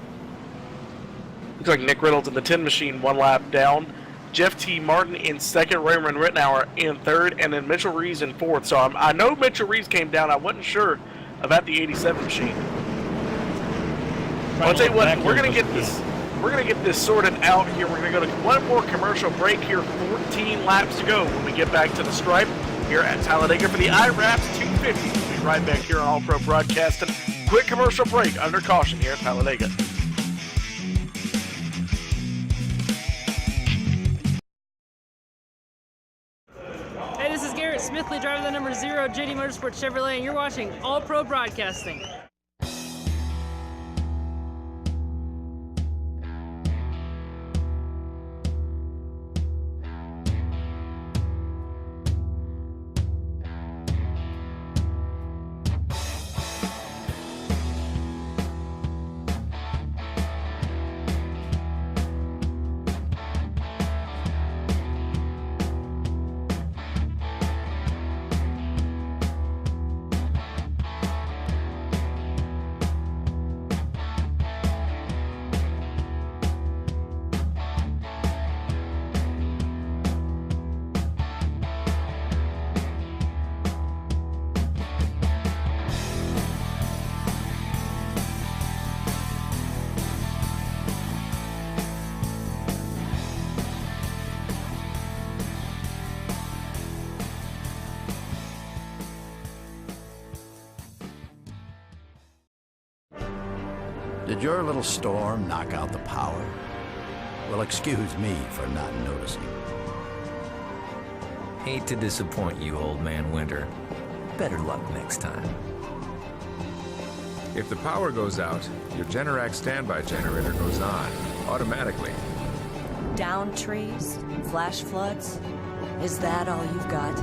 Looks like Nick Reynolds in the 10 machine, 1 lap down. Jeff T. Martin in 2nd, Raymond Rittenauer in 3rd, and then Mitchell Reeves in 4th. So I know Mitchell Reeves came down. I wasn't sure about the 87 machine. I'll tell you what, we're going to get this. We're going to get this sorted out here. We're going to go to one more commercial break here. 14 laps to go when we get back to the stripe here at Talladega for the IWRAPS 250. We'll be right back here on All Pro Broadcasting. Quick commercial break under caution here at Talladega. Hey, this is Garrett Smithley, driving the number 0 JD Motorsports Chevrolet, and you're watching All Pro Broadcasting. Did your little storm knock out the power? Well, excuse me for not noticing. Hate to disappoint you, old man Winter. Better luck next time. If the power goes out, your Generac standby generator goes on, automatically. Down trees? Flash floods? Is that all you've got?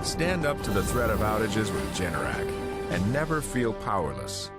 Stand up to the threat of outages with Generac and never feel powerless.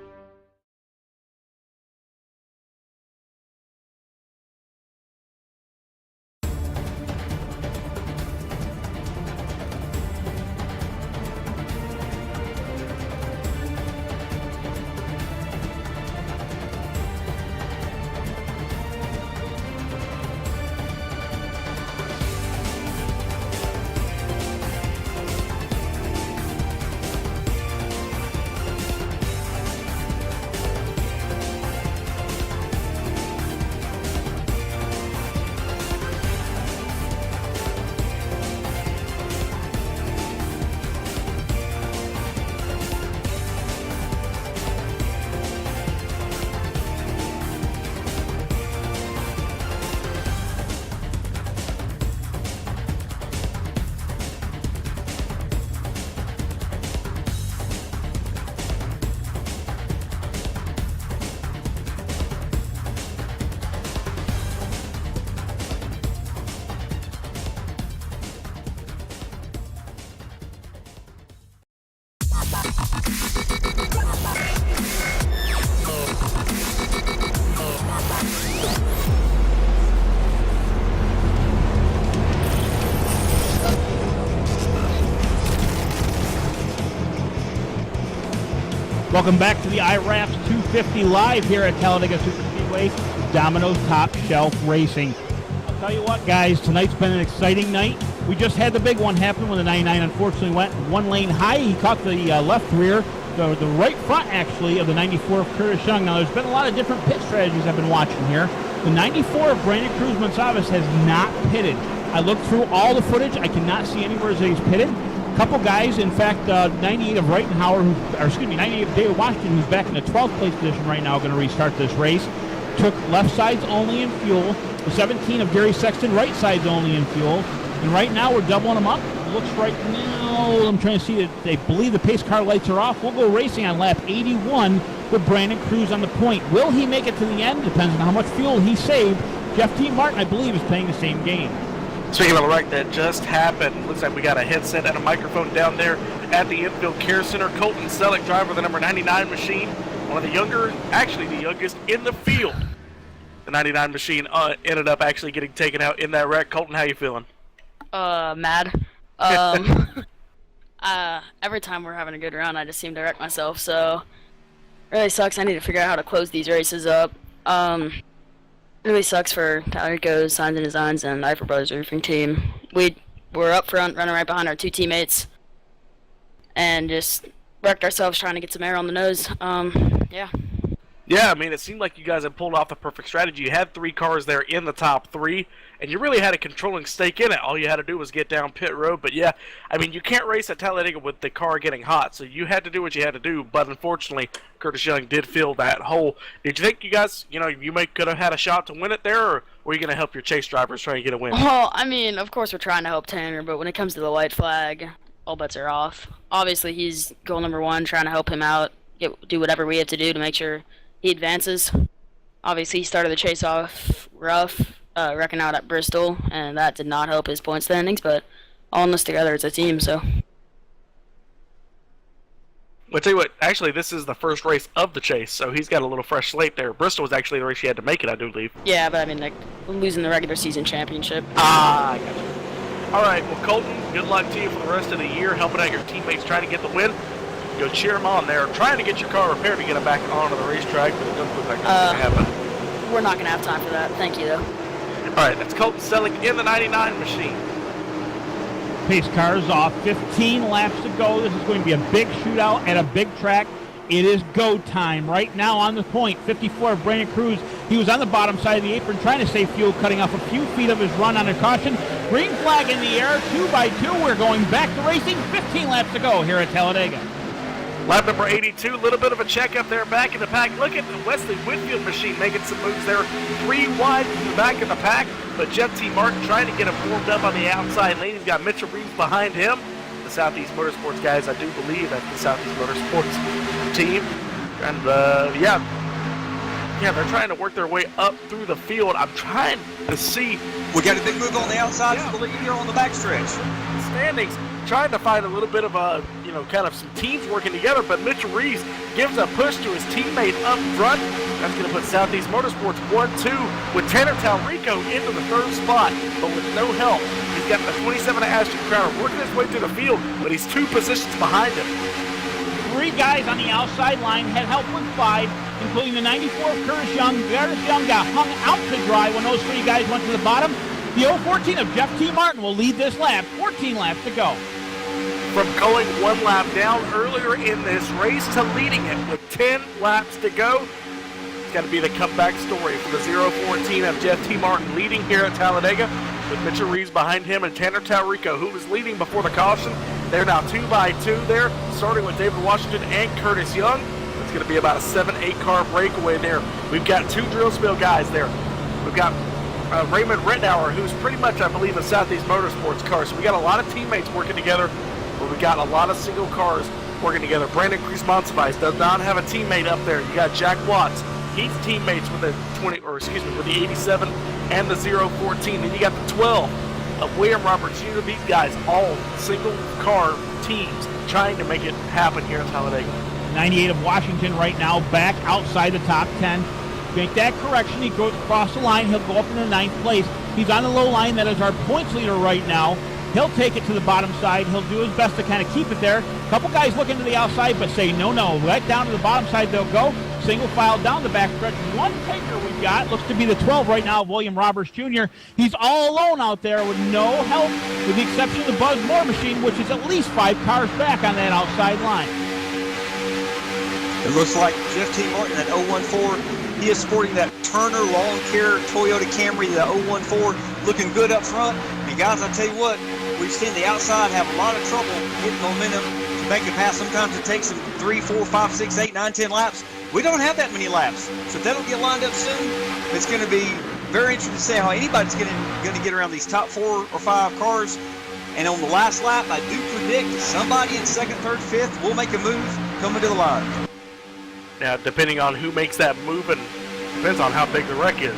Welcome back to the IWRAPS 250 live here at Talladega Superspeedway, Domino's Top Shelf Racing. I'll tell you what, guys, tonight's been an exciting night. We just had the big one happen when the 99 unfortunately went one lane high. He caught the left rear, the right front actually, of the 94 of Curtis Young. Now, there's been a lot of different pit strategies I've been watching here. The 94 of Brandon Cruz-Monsalves has not pitted. I looked through all the footage. I cannot see anywhere that he's pitted. Couple guys, in fact, 98 of Reitenhauer, 98 of David Washington, who's back in the 12th place position right now, going to restart this race, took left sides only in fuel. The 17 of Gary Sexton, right sides only in fuel. And right now we're doubling them up. Looks right now, I'm trying to see that they believe the pace car lights are off. We'll go racing on lap 81 with Brandon Cruz on the point. Will he make it to the end? Depends on how much fuel he saved. Jeff T. Martin, I believe, is playing the same game. Speaking of a wreck that just happened, looks like we got a headset and a microphone down there at the infield care center. Colton Selleck, driver of the number 99 machine, one of the younger, actually the youngest in the field. The 99 machine ended up actually getting taken out in that wreck. Colton, how you feeling? Mad. Every time we're having a good run, I just seem to wreck myself, so it really sucks. I need to figure out how to close these races up. It really sucks for Talladega, Signs and Designs, and Eifer Brothers Roofing Team. We're up front, running right behind our two teammates, and just wrecked ourselves trying to get some air on the nose. Yeah. Yeah, I mean, it seemed like you guys had pulled off the perfect strategy. You had 3 cars there in the top 3, and you really had a controlling stake in it. All you had to do was get down pit road. But yeah, I mean, you can't race at Talladega with the car getting hot, so you had to do what you had to do. But unfortunately, Curtis Young did fill that hole. Did you think you guys, you could have had a shot to win it there, or were you going to help your chase drivers try to get a win? Well, I mean, of course we're trying to help Tanner, but when it comes to the white flag, all bets are off. Obviously, he's goal number 1, trying to help him out, do whatever we have to do to make sure he advances. Obviously, he started the chase off rough, wrecking out at Bristol, and that did not help his point standings, but all in this together, it's a team, so. Well, tell you what, actually, this is the first race of the chase, so he's got a little fresh slate there. Bristol was actually the race he had to make it, I do believe. Yeah, but I mean, like, losing the regular season championship. I got you. All right, well, Colton, good luck to you for the rest of the year, helping out your teammates trying to get the win. Go cheer them on there, trying to get your car repaired to get it back onto the racetrack, but it doesn't look like that's going to happen. We're not going to have time for that. Thank you, though. All right, that's Colton Selleck in the 99 machine. Pace cars off, 15 laps to go. This is going to be a big shootout at a big track. It is go time right now on the point. 54 of Brandon Cruz. He was on the bottom side of the apron trying to save fuel, cutting off a few feet of his run on a caution. Green flag in the air, 2 by 2. We're going back to racing. 15 laps to go here at Talladega. Lap number 82, a little bit of a checkup there back in the pack. Look at the Wesley Whitfield machine making some moves there. 3 wide in the back of the pack, but Jeff T. Martin trying to get him warmed up on the outside lane. He's got Mitchell Reeves behind him. The Southeast Motorsports guys, I do believe that's the Southeast Motorsports team. And yeah, they're trying to work their way up through the field. I'm trying to see. We got a big move on the outside for the lead here on the backstretch. Standings, trying to find a little bit of a, kind of some teams working together, but Mitchell Reeves gives a push to his teammate up front. That's going to put Southeast Motorsports 1-2 with Tanner Talrico into the 3rd spot, but with no help. He's got the 27 of Ashton Crowder working his way through the field, but he's 2 positions behind him. 3 guys on the outside line had help with 5, including the 94 of Curtis Young. Curtis Young got hung out to dry when those 3 guys went to the bottom. The 014 of Jeff T. Martin will lead this lap. 14 laps to go. From going 1 lap down earlier in this race to leading it with 10 laps to go, it's got to be the comeback story for the 014 of Jeff T. Martin leading here at Talladega with Mitchell Reeves behind him and Tanner Talrico, who was leading before the caution. They're now 2 by 2 there, starting with David Washington and Curtis Young. It's going to be about a 7-8 car breakaway there. We've got 2 drill spill guys there. We've got Raymond Rittenauer, who's pretty much, I believe, a Southeast Motorsports car. So we got a lot of teammates working together, but we got a lot of single cars working together. Brandon Kriesmansevice does not have a teammate up there. You got Jack Watts. He's teammates with the 87 and the 014. Then you got the 12 of William Roberts Jr. These guys all single car teams trying to make it happen here in Talladega. 98 of Washington right now back outside the top 10. Make that correction. He goes across the line. He'll go up in the 9th place. He's on the low line. That is our points leader right now. He'll take it to the bottom side. He'll do his best to kind of keep it there. A couple guys looking to the outside, but say no. Right down to the bottom side they'll go. Single file down the backstretch. 1 taker we've got. Looks to be the 12 right now, William Roberts Jr. He's all alone out there with no help, with the exception of the Buzz Moore machine, which is at least 5 cars back on that outside line. It looks like Jeff T. Martin, that 014, he is sporting that Turner Lawn Care Toyota Camry, the 014, looking good up front. And guys, I tell you what, we've seen the outside have a lot of trouble getting momentum to make it pass. Sometimes it takes them 3, 4, 5, 6, 8, 9, 10 laps. We don't have that many laps. So if they don't get lined up soon, it's going to be very interesting to see how anybody's going to get around these top 4 or 5 cars. And on the last lap, I do predict somebody in 2nd, 3rd, 5th will make a move coming to the line. Now, depending on who makes that move, and depends on how big the wreck is.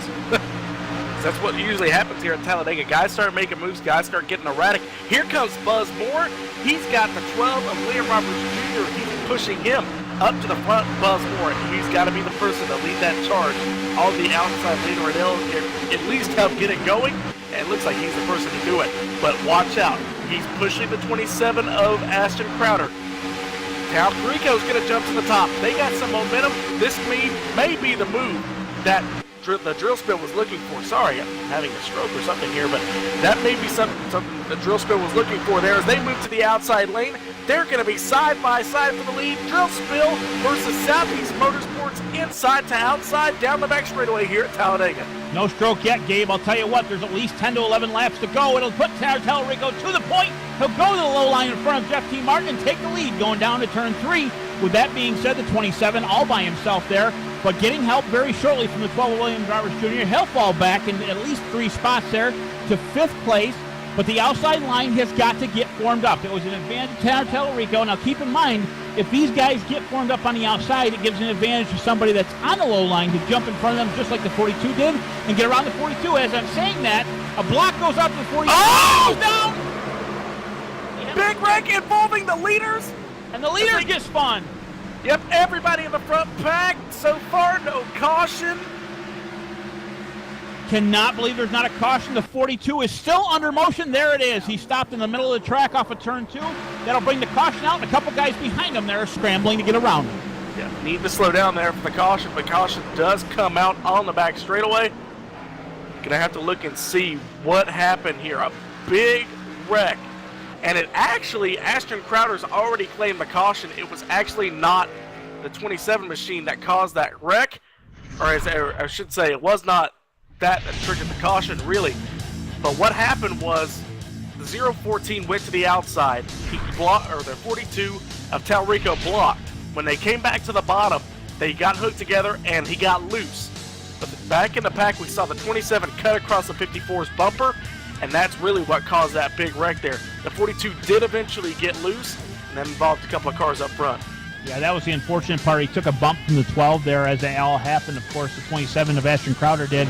That's what usually happens here at Talladega. Guys start making moves, guys start getting erratic. Here comes Buzz Moore. He's got the 12 of William Roberts Jr. He's pushing him up to the front. Buzz Moore, he's got to be the person to lead that charge on the outside leader, and he'll at least help get it going. And it looks like he's the person to do it. But watch out. He's pushing the 27 of Ashton Crowder. Talrico's going to jump to the top. They got some momentum. This may be the move that the drill spill was looking for. Sorry, I'm having a stroke or something here, but that may be something the drill spill was looking for there. As they move to the outside lane, they're going to be side by side for the lead. Drill spill versus Southeast Motorsports, inside to outside, down the back straightaway here at Talladega. No stroke yet, Gabe. I'll tell you what, there's at least 10 to 11 laps to go. It'll put Talrico to the point. He'll go to the low line in front of Jeff T. Martin and take the lead going down to turn 3. With that being said, the 27 all by himself there, but getting help very shortly from the 12 of William Roberts Jr. He'll fall back in at least 3 spots there to 5th place, but the outside line has got to get formed up. It was an advantage to Talrico. Now keep in mind, if these guys get formed up on the outside, it gives an advantage to somebody that's on the low line to jump in front of them just like the 42 did and get around the 42. As I'm saying that, a block goes out to the 42. Oh! Goes down! Big wreck involving the leaders. And the leaders get spun. Yep, everybody in the front pack. So far, no caution. Cannot believe there's not a caution. The 42 is still under motion. There it is. He stopped in the middle of the track off of turn 2. That'll bring the caution out, and a couple guys behind him there are scrambling to get around him. Yeah, need to slow down there for the caution, but caution does come out on the back straightaway. Gonna have to look and see what happened here. A big wreck. And it actually, Ashton Crowder's already claimed the caution. It was actually not the 27 machine that caused that wreck. Or I should say, it was not that triggered the caution, really. But what happened was the 014 went to the outside. He blocked, or the 42 of Talrico blocked. When they came back to the bottom, they got hooked together and he got loose. But back in the pack, we saw the 27 cut across the 54's bumper, and that's really what caused that big wreck there. The 42 did eventually get loose, and that involved a couple of cars up front. Yeah, that was the unfortunate part. He took a bump from the 12 there as it all happened. Of course, the 27 of Ashton Crowder did.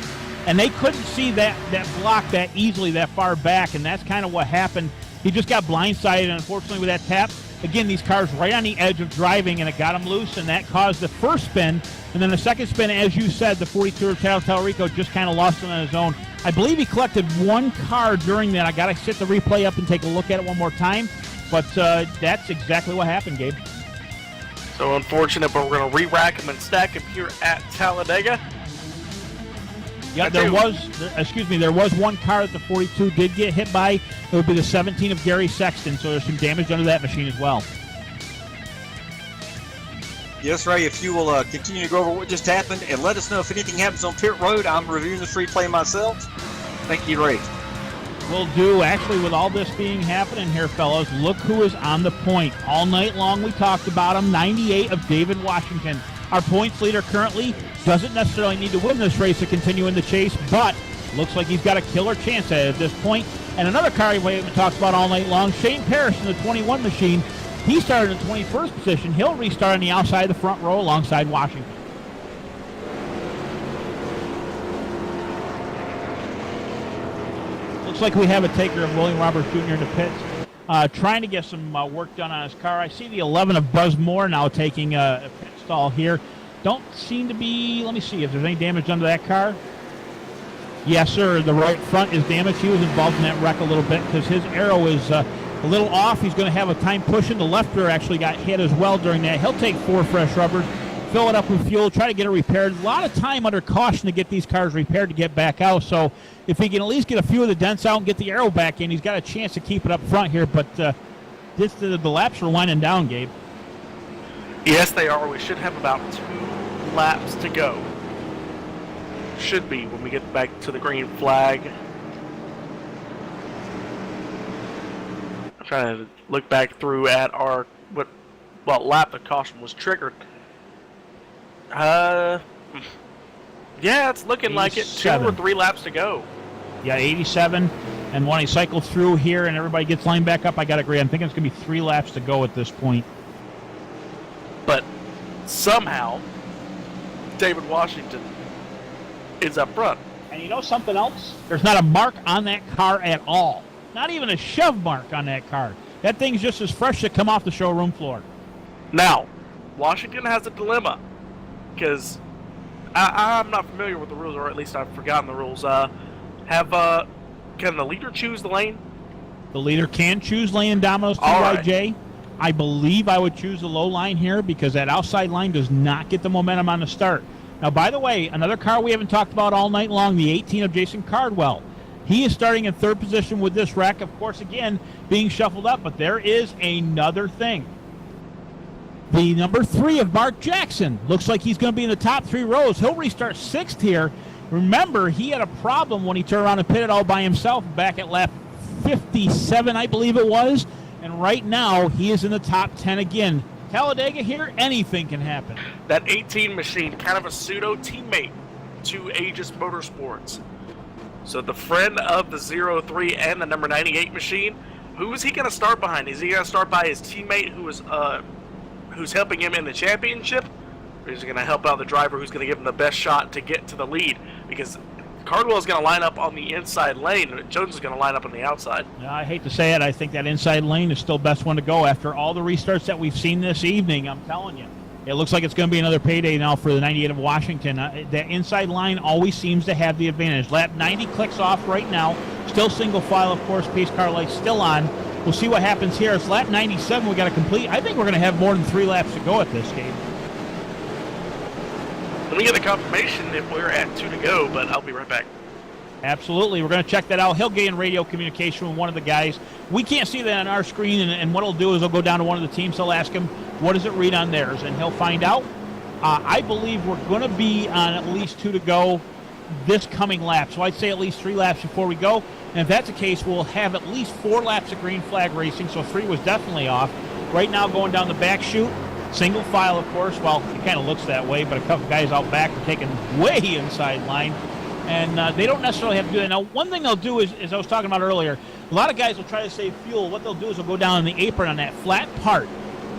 And they couldn't see that block that easily that far back, and that's kind of what happened. He just got blindsided, and unfortunately with that tap, again, these cars right on the edge of driving, and it got him loose, and that caused the first spin. And then the second spin, as you said, the 42 of Tallarico just kind of lost it on his own. I believe he collected one car during that. I got to set the replay up and take a look at it one more time. But that's exactly what happened, Gabe. So unfortunate, but we're going to re-rack him and stack him here at Talladega. Yeah, there was one car that the 42 did get hit by. It would be the 17 of Gary Sexton, so there's some damage under that machine as well. Yes, Ray, if you will continue to go over what just happened and let us know if anything happens on pit road. I'm reviewing this replay myself. Thank you, Ray. Will do. Actually, with all this being happening here, fellas, look who is on the point. All night long we talked about him, 98 of David Washington. Our points leader currently doesn't necessarily need to win this race to continue in the chase, but looks like he's got a killer chance at this point. And another car we haven't talked about all night long, Shane Parrish in the 21 machine. He started in 21st position. He'll restart on the outside of the front row alongside Washington. Looks like we have a taker of William Roberts Jr. in the pits, trying to get some work done on his car. I see the 11 of Buzz Moore now taking a pit stall here. Don't seem to be, let me see if there's any damage under that car. Yes, sir, the right front is damaged. He was involved in that wreck a little bit because his arrow is a little off. He's going to have a time pushing. The left rear actually got hit as well during that. He'll take 4 fresh rubbers, fill it up with fuel, try to get it repaired. A lot of time under caution to get these cars repaired to get back out. So if he can at least get a few of the dents out and get the arrow back in, he's got a chance to keep it up front here. But the laps are winding down, Gabe. Yes, they are. We should have about 2 laps to go. Should be when we get back to the green flag. I'm trying to look back through at our what lap the caution was triggered. Yeah, it's looking 87. Like it. 2 or 3 laps to go. Yeah, 87. And when he cycles through here and everybody gets lined back up, I got to agree. I'm thinking it's going to be 3 laps to go at this point. But somehow, David Washington is up front. And you know something else? There's not a mark on that car at all. Not even a shove mark on that car. That thing's just as fresh to come off the showroom floor. Now, Washington has a dilemma. Because I'm not familiar with the rules, or at least I've forgotten the rules. Can the leader choose the lane? The leader can choose lane in Domino's TYJ. Right. I believe I would choose the low line here because that outside line does not get the momentum on the start. Now, by the way, another car we haven't talked about all night long, the 18 of Jason Cardwell. He is starting in 3rd position with this wreck, of course, again, being shuffled up. But there is another thing. The number 3 of Mark Jackson looks like he's going to be in the top 3 rows. He'll restart 6th here. Remember, he had a problem when he turned around and pitted all by himself back at lap 57, I believe it was. And right now, he is in the top 10 again. Talladega here, anything can happen. That 18 machine, kind of a pseudo teammate to Aegis Motorsports. So the friend of the 03 and the number 98 machine, who is he going to start behind? Is he going to start by his teammate who's helping him in the championship? Or is he going to help out the driver who's going to give him the best shot to get to the lead? Because Cardwell is going to line up on the inside lane, and Jones is going to line up on the outside. I hate to say it, I think that inside lane is still the best one to go after all the restarts that we've seen this evening. I'm telling you. It looks like it's going to be another payday now for the 98 of Washington. That inside line always seems to have the advantage. Lap 90 clicks off right now. Still single file, of course. Pace car lights still on. We'll see what happens here. It's lap 97 we got to complete. I think we're going to have more than 3 laps to go at this game. Let me get the confirmation if we're at 2 to go, but I'll be right back. Absolutely. We're going to check that out. He'll gain radio communication with one of the guys. We can't see that on our screen, and what he'll do is he'll go down to one of the teams. He'll ask him, what does it read on theirs? And he'll find out. I believe we're going to be on at least 2 to go this coming lap. So I'd say at least 3 laps before we go. And if that's the case, we'll have at least 4 laps of green flag racing. So 3 was definitely off. Right now going down the back chute, Single file, of course. Well, it kind of looks that way, but a couple guys out back are taking way inside line. And they don't necessarily have to do that. Now, one thing they'll do is, as I was talking about earlier, a lot of guys will try to save fuel. What they'll do is they'll go down in the apron on that flat part.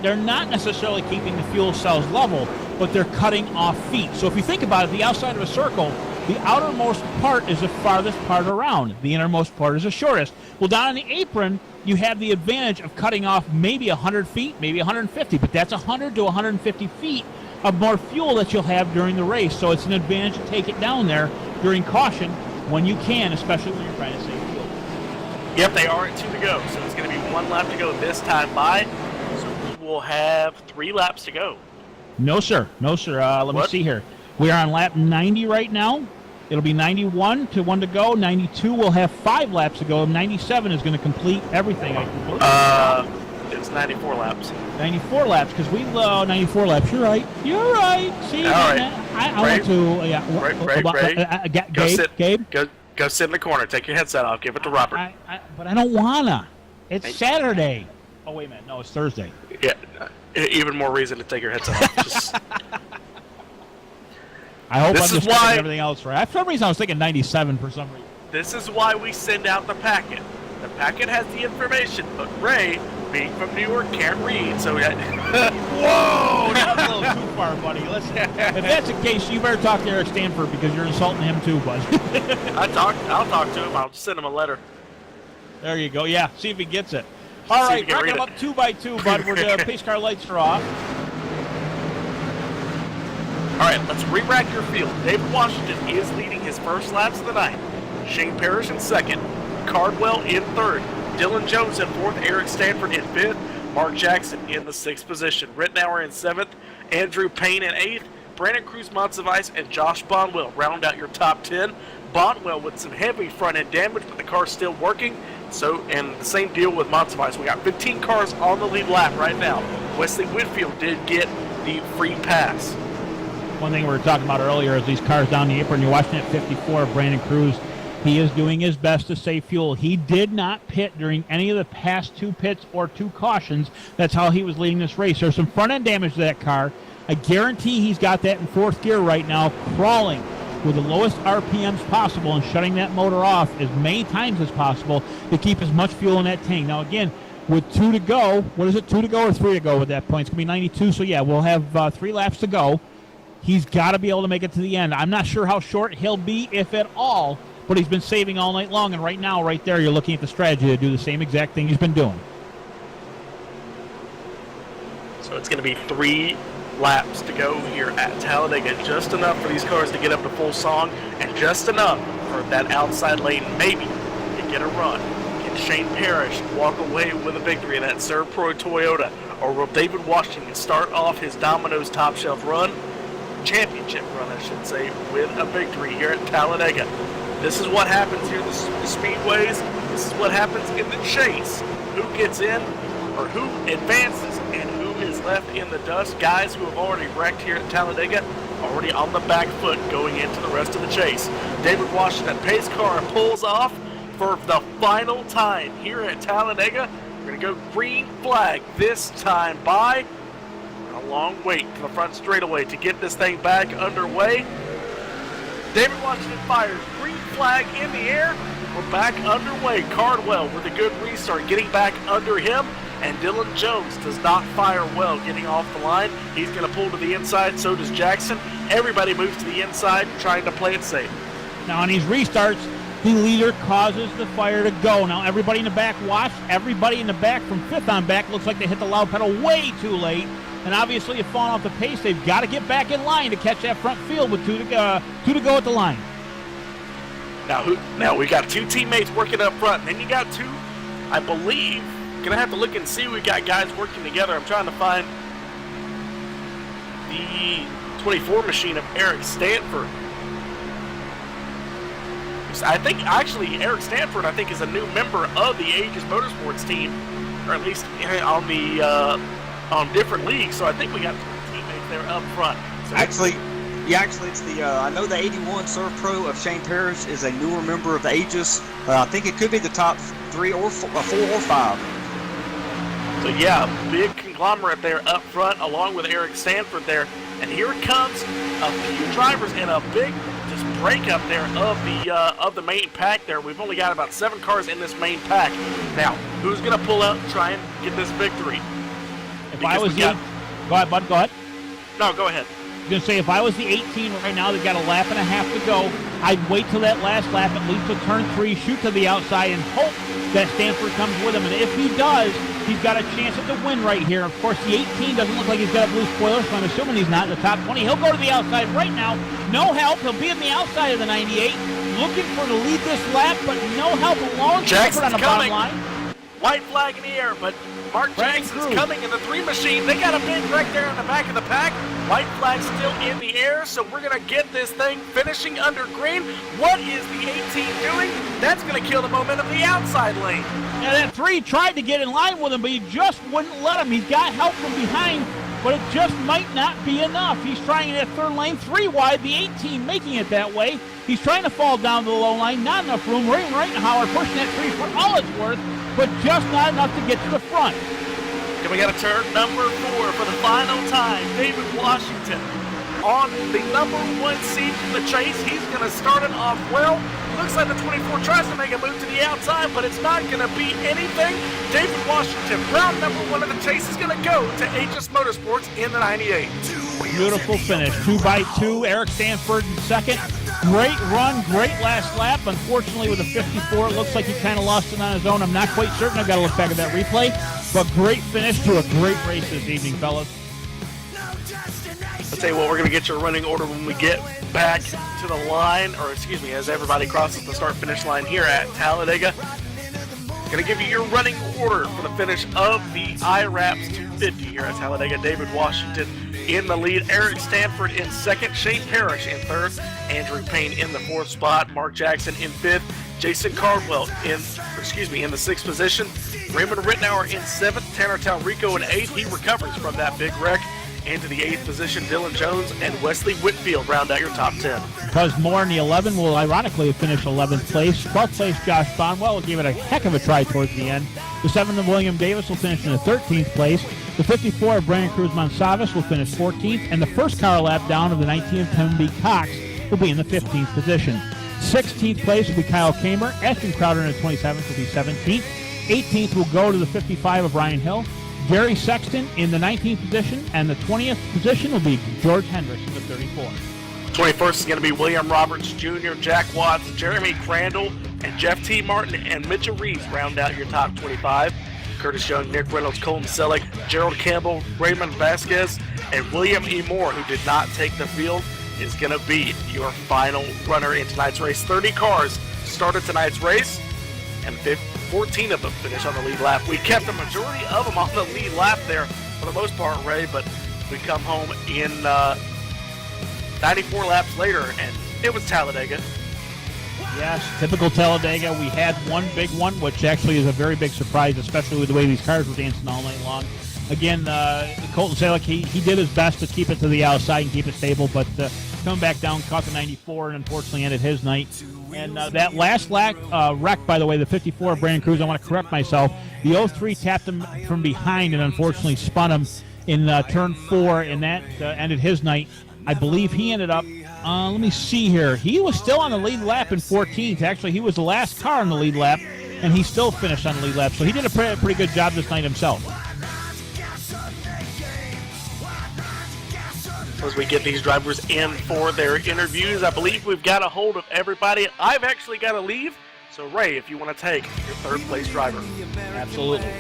They're not necessarily keeping the fuel cells level, but they're cutting off feet. So if you think about it, the outside of a circle, the outermost part is the farthest part around. The innermost part is the shortest. Well, down on the apron, you have the advantage of cutting off maybe 100 feet, maybe 150, but that's 100 to 150 feet of more fuel that you'll have during the race. So it's an advantage to take it down there during caution when you can, especially when you're trying to save fuel. Yep, they are at 2 to go, so it's going to be 1 lap to go this time by. So we will have 3 laps to go. No, sir. No, sir. Let me see here. We are on lap 90 right now. It'll be 91 to 1 to go. 92 will have 5 laps to go. 97 is going to complete everything. It's 94 laps. 94 laps, because we 94 laps. You're right. You're right. See, all right. I want to. Gabe. Go sit in the corner. Take your headset off. Give it to Robert. But I don't wanna. It's Saturday. Oh wait a minute. No, it's Thursday. Yeah. Even more reason to take your headset off. Just... I hope I'm just getting everything else right. For some reason, I was thinking 97 for some reason. This is why we send out the packet. The packet has the information, but Ray, being from New York, can't read. So, whoa, that's a little too far, buddy. Listen, if that's the case, you better talk to Eric Stanford because you're insulting him too, bud. I'll talk to him. I'll send him a letter. There you go. Yeah, see if he gets it. All right, racking them up 2 by 2, bud. The pace car lights are off. All right, let's re-rack your field. David Washington is leading his first laps of the night. Shane Parrish in second. Cardwell in third. Dylan Jones in fourth. Eric Stanford in fifth. Mark Jackson in the sixth position. Rittenauer in seventh. Andrew Payne in eighth. Brandon Cruz-Montsevice and Josh Bonwell round out your top 10. Bonwell with some heavy front-end damage, but the car's still working. So, and the same deal with Montsevice. We got 15 cars on the lead lap right now. Wesley Whitfield did get the free pass. One thing we were talking about earlier is these cars down the apron. You're watching at 54, Brandon Cruz. He is doing his best to save fuel. He did not pit during any of the past 2 pits or 2 cautions. That's how he was leading this race. There's some front-end damage to that car. I guarantee he's got that in 4th gear right now, crawling with the lowest RPMs possible and shutting that motor off as many times as possible to keep as much fuel in that tank. Now, again, with 2 to go, what is it, 2 to go or 3 to go at that point? It's going to be 92, so yeah, we'll have 3 laps to go. He's got to be able to make it to the end. I'm not sure how short he'll be, if at all, but he's been saving all night long, and right now, right there, you're looking at the strategy to do the same exact thing he's been doing. So it's going to be 3 laps to go here at Talladega. Just enough for these cars to get up to full song, and just enough for that outside lane maybe to get a run. Can Shane Parrish walk away with a victory in that Servpro Toyota, or will David Washington start off his Domino's top shelf run, championship run I should say, with a victory here at Talladega? This is what happens here in the speedways. This is what happens in the chase. Who gets in, or who advances, and who is left in the dust. Guys who have already wrecked here at Talladega, already on the back foot going into the rest of the chase. David Washington, pace car, pulls off for the final time here at Talladega. We're going to go green flag this time by. A long wait to the front straightaway to get this thing back underway. David Washington fires, green flag in the air. We're back underway. Cardwell with a good restart, getting back under him. And Dylan Jones does not fire well getting off the line. He's going to pull to the inside, so does Jackson. Everybody moves to the inside, trying to play it safe. Now on these restarts, the leader causes the fire to go. Now everybody in the back watch. Everybody in the back from 5th on back looks like they hit the loud pedal way too late. And obviously, if falling off the pace, they've got to get back in line to catch that front field with 2 to go at the line. Now we got 2 teammates working up front. And then you got 2, I believe. Gonna have to look and see. We got guys working together. I'm trying to find the 24 machine of Eric Stanford. I think actually Eric Stanford, I think, is a new member of the Aegis Motorsports team, or at least on the on different leagues. So I think we got 2 teammates there up front. So actually, it's the I know the 81 Servpro of Shane Parrish is a newer member of the Aegis. I think it could be the top 3 or 4 or 5. So yeah, big conglomerate there up front, along with Eric Stanford there. And here comes a few drivers and a big just breakup there of the main pack there. We've only got about 7 cars in this main pack. Now, who's going to pull out and try and get this victory? If I was go ahead, bud. Go ahead. No, go ahead. I was going to say, if I was the 18 right now, they've got a lap and a half to go, I'd wait till that last lap, at least to turn 3, shoot to the outside, and hope that Stanford comes with him. And if he does, he's got a chance at the win right here. Of course, the 18 doesn't look like he's got a blue spoiler, so I'm assuming he's not in the top 20. He'll go to the outside right now. No help. He'll be on the outside of the 98, looking for to lead this lap, but no help. Long Stanford on the bottom line. White flag in the air, but Mark Jackson's coming in the 3 machine. They got a big wreck there in the back of the pack. White flag still in the air, so we're going to get this thing finishing under green. What is the 18 doing? That's going to kill the momentum of the outside lane. Now that 3 tried to get in line with him, but he just wouldn't let him. He's got help from behind, but it just might not be enough. He's trying in that 3rd lane, 3 wide, the 18 making it that way. He's trying to fall down to the low line, not enough room. Ray Reitenhauer pushing that 3 for all it's worth, but just not enough to get to the front. And we got a turn number 4 for the final time. David Washington on the number 1 seed from the chase. He's going to start it off well. Looks like the 24 tries to make a move to the outside, but it's not going to be anything. David Washington, round number 1 of the chase, is going to go to HS Motorsports in the 98. Beautiful finish. 2 by 2. Eric Stanford in second. Great run, great last lap. Unfortunately, with a 54, it looks like he kind of lost it on his own. I'm not quite certain. I've got to look back at that replay. But great finish to a great race this evening, fellas. I'll tell you what, we're going to get your running order when we get back to the line, or excuse me, as everybody crosses the start-finish line here at Talladega. Going to give you your running order for the finish of the IWRAPS 250 here at Talladega. David Washington in the lead, Eric Stanford in second, Shane Parrish in third, Andrew Payne in the 4th spot, Mark Jackson in 5th, Jason Cardwell in the 6th position, Raymond Rittenauer in 7th, Tanner Talrico in 8th. He recovers from that big wreck. Into the 8th position, Dylan Jones and Wesley Whitfield round out your top 10. Buzz Moore in the 11 will ironically finish 11th place. 12th place, Josh Bonwell will give it a heck of a try towards the end. The 7th of William Davis will finish in the 13th place. The 54 of Brandon Cruz-Monsalves will finish 14th. And the first car lap down of the 19th of Tim B. Cox will be in the 15th position. 16th place will be Kyle Kamer. Ashton Crowder in the 27th will be 17th. 18th will go to the 55 of Ryan Hill. Gary Sexton in the 19th position, and the 20th position will be George Hendricks in the 34. 21st is going to be William Roberts Jr., Jack Watts, Jeremy Crandall, and Jeff T. Martin and Mitchell Reeves round out your top 25. Curtis Young, Nick Reynolds, Colton Selleck, Gerald Campbell, Raymond Vasquez, and William E. Moore, who did not take the field, is going to be your final runner in tonight's race. 30 cars started tonight's race, and 14 of them finished on the lead lap. We kept the majority of them on the lead lap there for the most part, Ray, but we come home in 94 laps later, and it was Talladega. Yes, typical Talladega. We had one big one, which actually is a very big surprise, especially with the way these cars were dancing all night long. Again, Colton Selleck, he did his best to keep it to the outside and keep it stable, but coming back down, caught the 94, and unfortunately ended his night. And that last wreck, by the way, the 54 of Brandon Cruz, I want to correct myself. The 03 tapped him from behind and unfortunately spun him in turn 4, and that ended his night. I believe he ended up, let me see here. He was still on the lead lap in 14th. Actually, he was the last car on the lead lap, and he still finished on the lead lap. So he did a pretty good job this night himself. As we get these drivers in for their interviews, I believe we've got a hold of everybody. I've actually got to leave. So, Ray, if you want to take your 3rd place driver. Absolutely.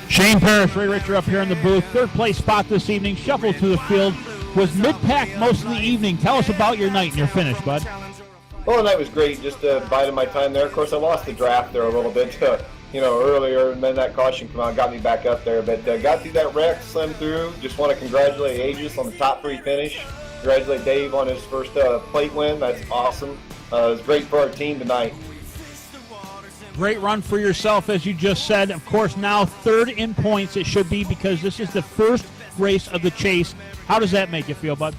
Shane Parrish, Ray Richer up here in the booth. 3rd place spot this evening. Shuffled through the field. Was mid-pack most of the evening. Tell us about your night and your finish, bud. Well, the night was great. Just biding my time there. Of course, I lost the draft there a little bit. Earlier, and then that caution come out, got me back up there. But got through that wreck, slimmed through. Just want to congratulate Aegis on the top 3 finish. Congratulate Dave on his first plate win. That's awesome. It was great for our team tonight. Great run for yourself, as you just said. Of course, now 3rd in points it should be, because this is the first race of the chase. How does that make you feel, bud?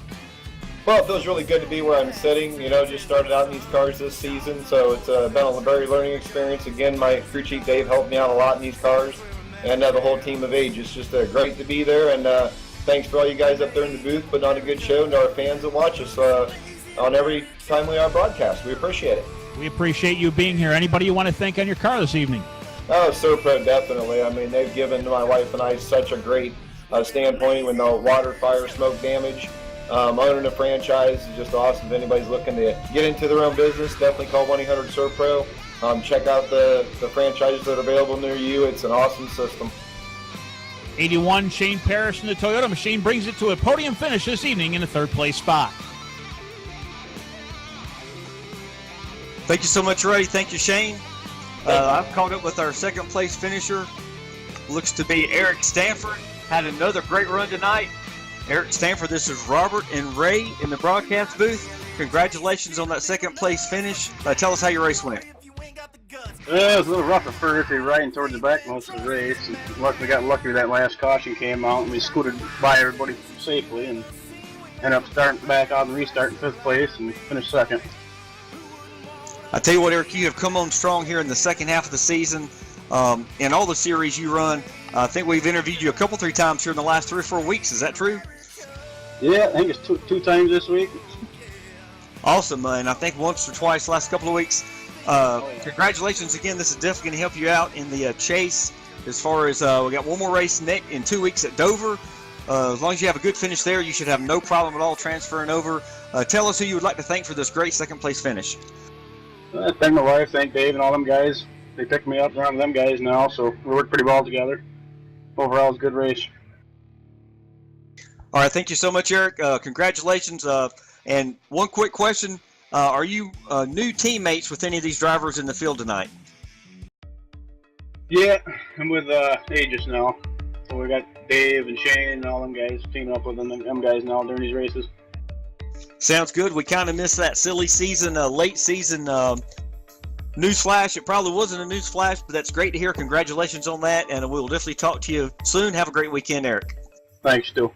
Well, it feels really good to be where I'm sitting. Just started out in these cars this season, so it's been a very learning experience. Again, my crew chief Dave helped me out a lot in these cars, and the whole team of Age. It's just great to be there, and thanks for all you guys up there in the booth putting on a good show, and to our fans that watch us on every time we are broadcast. We appreciate it. We appreciate you being here. Anybody you want to thank on your car this evening? Oh, SoPro, definitely. I mean, they've given my wife and I such a great standpoint with no water, fire, smoke damage. Owning a franchise is just awesome. If anybody's looking to get into their own business, definitely call 1-800-SoPro. Check out the franchises that are available near you. It's an awesome system. 81, Shane Parrish in the Toyota machine brings it to a podium finish this evening in the third-place spot. Thank you so much, Ray. Thank you, Shane. I've caught up with our second-place finisher. Looks to be Eric Stanford. Had another great run tonight. Eric Stanford, this is Robert and Ray in the broadcast booth. Congratulations on that second-place finish. Tell us how your race went. It was a little rough at first. They were riding towards the back most of the race. And luckily, got lucky that last caution came out, and we scooted by everybody safely and ended up starting back out and restarting 5th place and finished 2nd. I tell you what, Eric, you have come on strong here in the second half of the season. In all the series you run, I think we've interviewed you a couple, 3 times here in the last 3 or 4 weeks. Is that true? Yeah, I think it's two times this week. Awesome, and I think once or twice last couple of weeks. Congratulations again. This is definitely going to help you out in the chase. As far as we got one more race in 2 weeks at Dover. As long as you have a good finish there, you should have no problem at all transferring over. Tell us who you would like to thank for this great second-place finish. Thank my wife, thank Dave and all them guys. They picked me up around them guys now, so we worked pretty well together. Overall, it was a good race. All right, thank you so much, Eric. Congratulations. And one quick question. Are you new teammates with any of these drivers in the field tonight? Yeah, I'm with Aegis now. So we got Dave and Shane and all them guys teaming up with them guys now during these races. Sounds good. We kind of missed that silly season, late season newsflash. It probably wasn't a newsflash, but that's great to hear. Congratulations on that, and we will definitely talk to you soon. Have a great weekend, Eric. Thanks, Stu.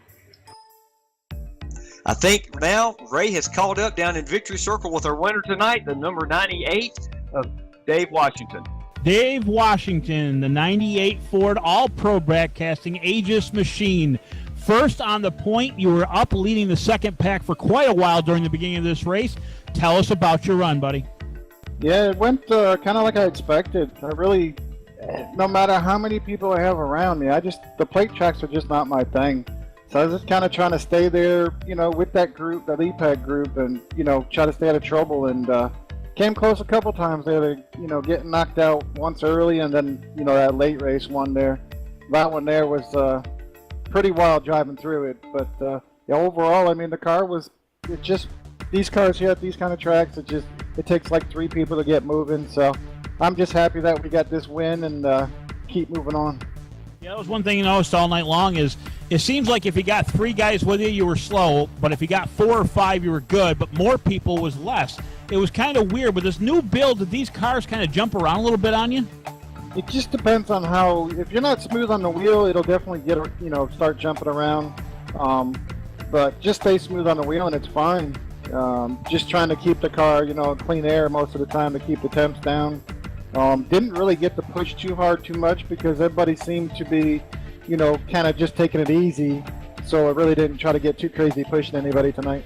I think now Ray has called up down in Victory Circle with our winner tonight, the number 98 of Dave Washington. Dave Washington, the 98 Ford All-Pro Broadcasting Aegis machine. First on the point, you were up leading the second pack for quite a while during the beginning of this race. Tell us about your run, buddy. Yeah, it went kind of like I expected. I really, no matter how many people I have around me, the plate tracks are just not my thing. So I was just kind of trying to stay there, with that group, that EPAC group, and, try to stay out of trouble. And came close a couple times there to, getting knocked out once early, and then, that late race one there. That one there was pretty wild driving through it. But overall, I mean, the car was, these cars here at these kind of tracks, it takes like 3 people to get moving. So I'm just happy that we got this win and keep moving on. Yeah, that was one thing you noticed all night long is it seems like if you got 3 guys with you were slow, but if you got 4 or 5, you were good, but more people was less. It was kind of weird. With this new build, did these cars kind of jump around a little bit on you? It just depends on how, if you're not smooth on the wheel, it'll definitely get, start jumping around. But just stay smooth on the wheel and it's fine. Just trying to keep the car, clean air most of the time to keep the temps down. Didn't really get to push too hard too much because everybody seemed to be, kind of just taking it easy. So I really didn't try to get too crazy pushing anybody tonight.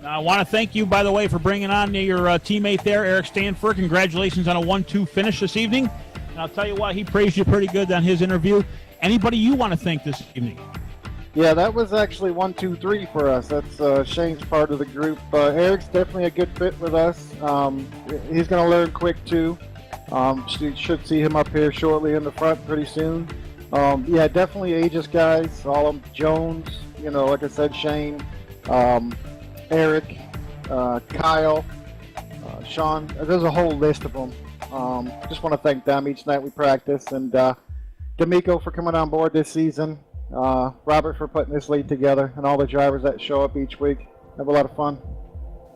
I want to thank you, by the way, for bringing on your teammate there, Eric Stanford. Congratulations on a 1-2 finish this evening. And I'll tell you what, he praised you pretty good on his interview. Anybody you want to thank this evening? Yeah, that was actually 1, 2, 3 for us. That's Shane's part of the group. Eric's definitely a good fit with us. He's going to learn quick, too. Should see him up here shortly in the front pretty soon. Yeah, definitely Aegis guys. All of them, Jones, like I said, Shane, Eric, Kyle, Sean. There's a whole list of them. Just want to thank them each night we practice. And D'Amico for coming on board this season. Robert for putting this lead together, and all the drivers that show up each week. Have a lot of fun.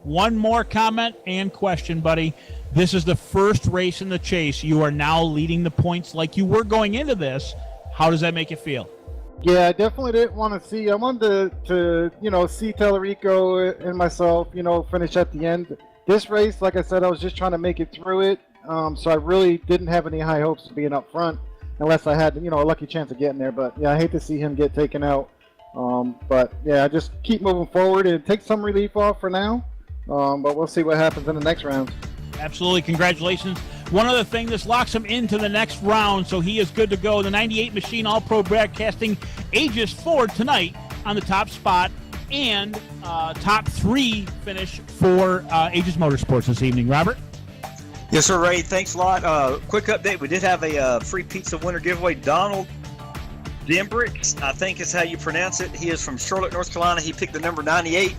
One more comment and question, buddy. This is the first race in the chase. You are now leading the points like you were going into this. How does that make you feel? Yeah, I definitely didn't want to see. I wanted to see Talladega and myself, finish at the end. This race, like I said, I was just trying to make it through it. So I really didn't have any high hopes of being up front, unless I had, a lucky chance of getting there. But yeah, I hate to see him get taken out. But yeah, I just keep moving forward and take some relief off for now. But we'll see what happens in the next round. Absolutely. Congratulations. One other thing, this locks him into the next round, so he is good to go. The 98 Machine All-Pro Broadcasting Aegis Ford tonight on the top spot, and top 3 finish for Aegis Motorsports this evening. Robert? Yes, sir, Ray. Thanks a lot. Quick update. We did have a free pizza winner giveaway. Donald Dembricks, I think is how you pronounce it. He is from Charlotte, North Carolina. He picked the number 98.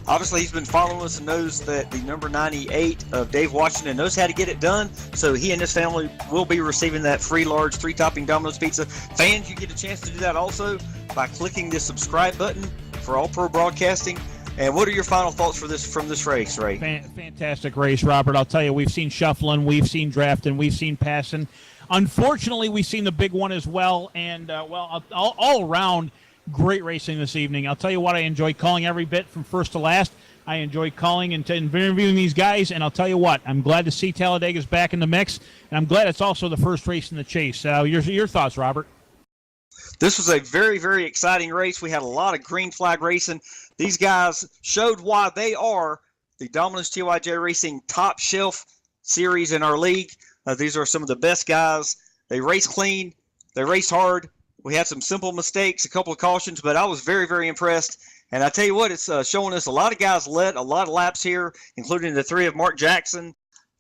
Obviously, he's been following us and knows that the number 98 of Dave Washington knows how to get it done. So he and his family will be receiving that free large 3-topping Domino's pizza. Fans, you get a chance to do that also by clicking the subscribe button for All Pro Broadcasting. And what are your final thoughts from this race, Ray? Fantastic race, Robert. I'll tell you, we've seen shuffling, we've seen drafting, we've seen passing. Unfortunately, we've seen the big one as well. And, all around, great racing this evening. I'll tell you what, I enjoyed calling every bit from first to last. I enjoyed calling and interviewing these guys, and I'll tell you what, I'm glad to see Talladega's back in the mix, and I'm glad it's also the first race in the chase. Your thoughts, Robert? This was a very, very exciting race. We had a lot of green flag racing. These guys showed why they are the Domino's TYJ Racing top shelf series in our league. These are some of the best guys. They race clean. They race hard. We had some simple mistakes, a couple of cautions, but I was very, very impressed. And I tell you what, it's showing us a lot of guys led a lot of laps here, including the 3 of Mark Jackson.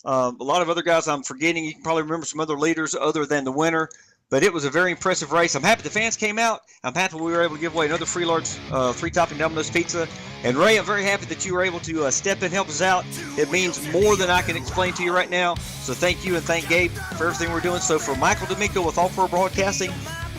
A lot of other guys I'm forgetting. You can probably remember some other leaders other than the winner. But it was a very impressive race. I'm happy the fans came out. I'm happy we were able to give away another free large 3-topping Domino's pizza. And Ray, I'm very happy that you were able to step in and help us out. It means more than I can explain to you right now. So thank you and thank Gabe for everything we're doing. So for Michael D'Amico with All Pro Broadcasting,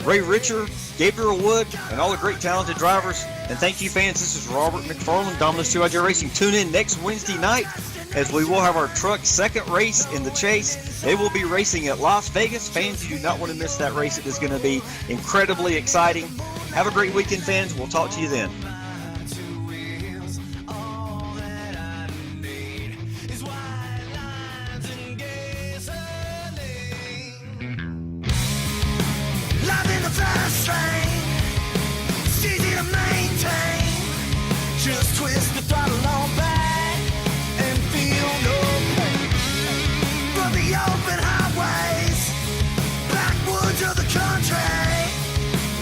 Ray Richer, Gabriel Wood, and all the great talented drivers. And thank you, fans. This is Robert McFarland, Domino's TYJ Racing. Tune in next Wednesday night as we will have our truck's second race in the chase. They will be racing at Las Vegas. Fans, you do not want to miss that race. It is going to be incredibly exciting. Have a great weekend, fans. We'll talk to you then. Fast lane, it's easy to maintain. Just twist the throttle on back and feel no pain. From the open highways, backwoods of the country,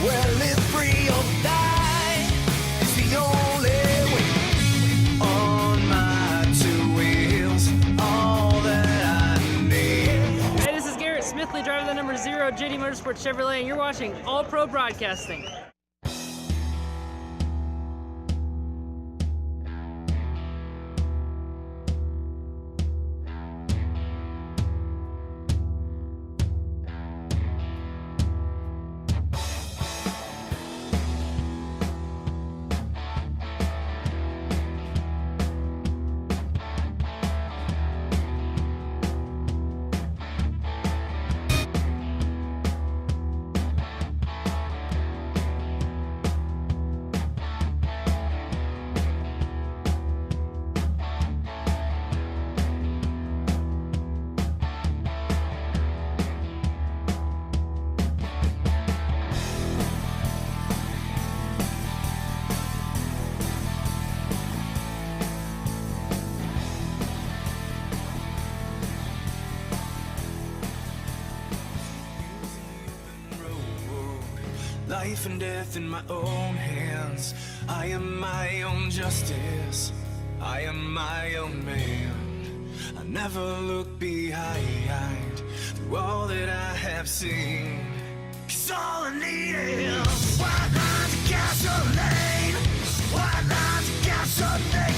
where live free or die is the only way. On my 2 wheels, all that I need. Hey, this is Garrett Smithley, driver the number 0, JD Motorsports Chevrolet, and you're watching All Pro Broadcasting. Life and death in my own hands. I am my own justice. I am my own man. I never look behind through all that I have seen. 'Cause all I need is white lines of gasoline. White lines of gasoline.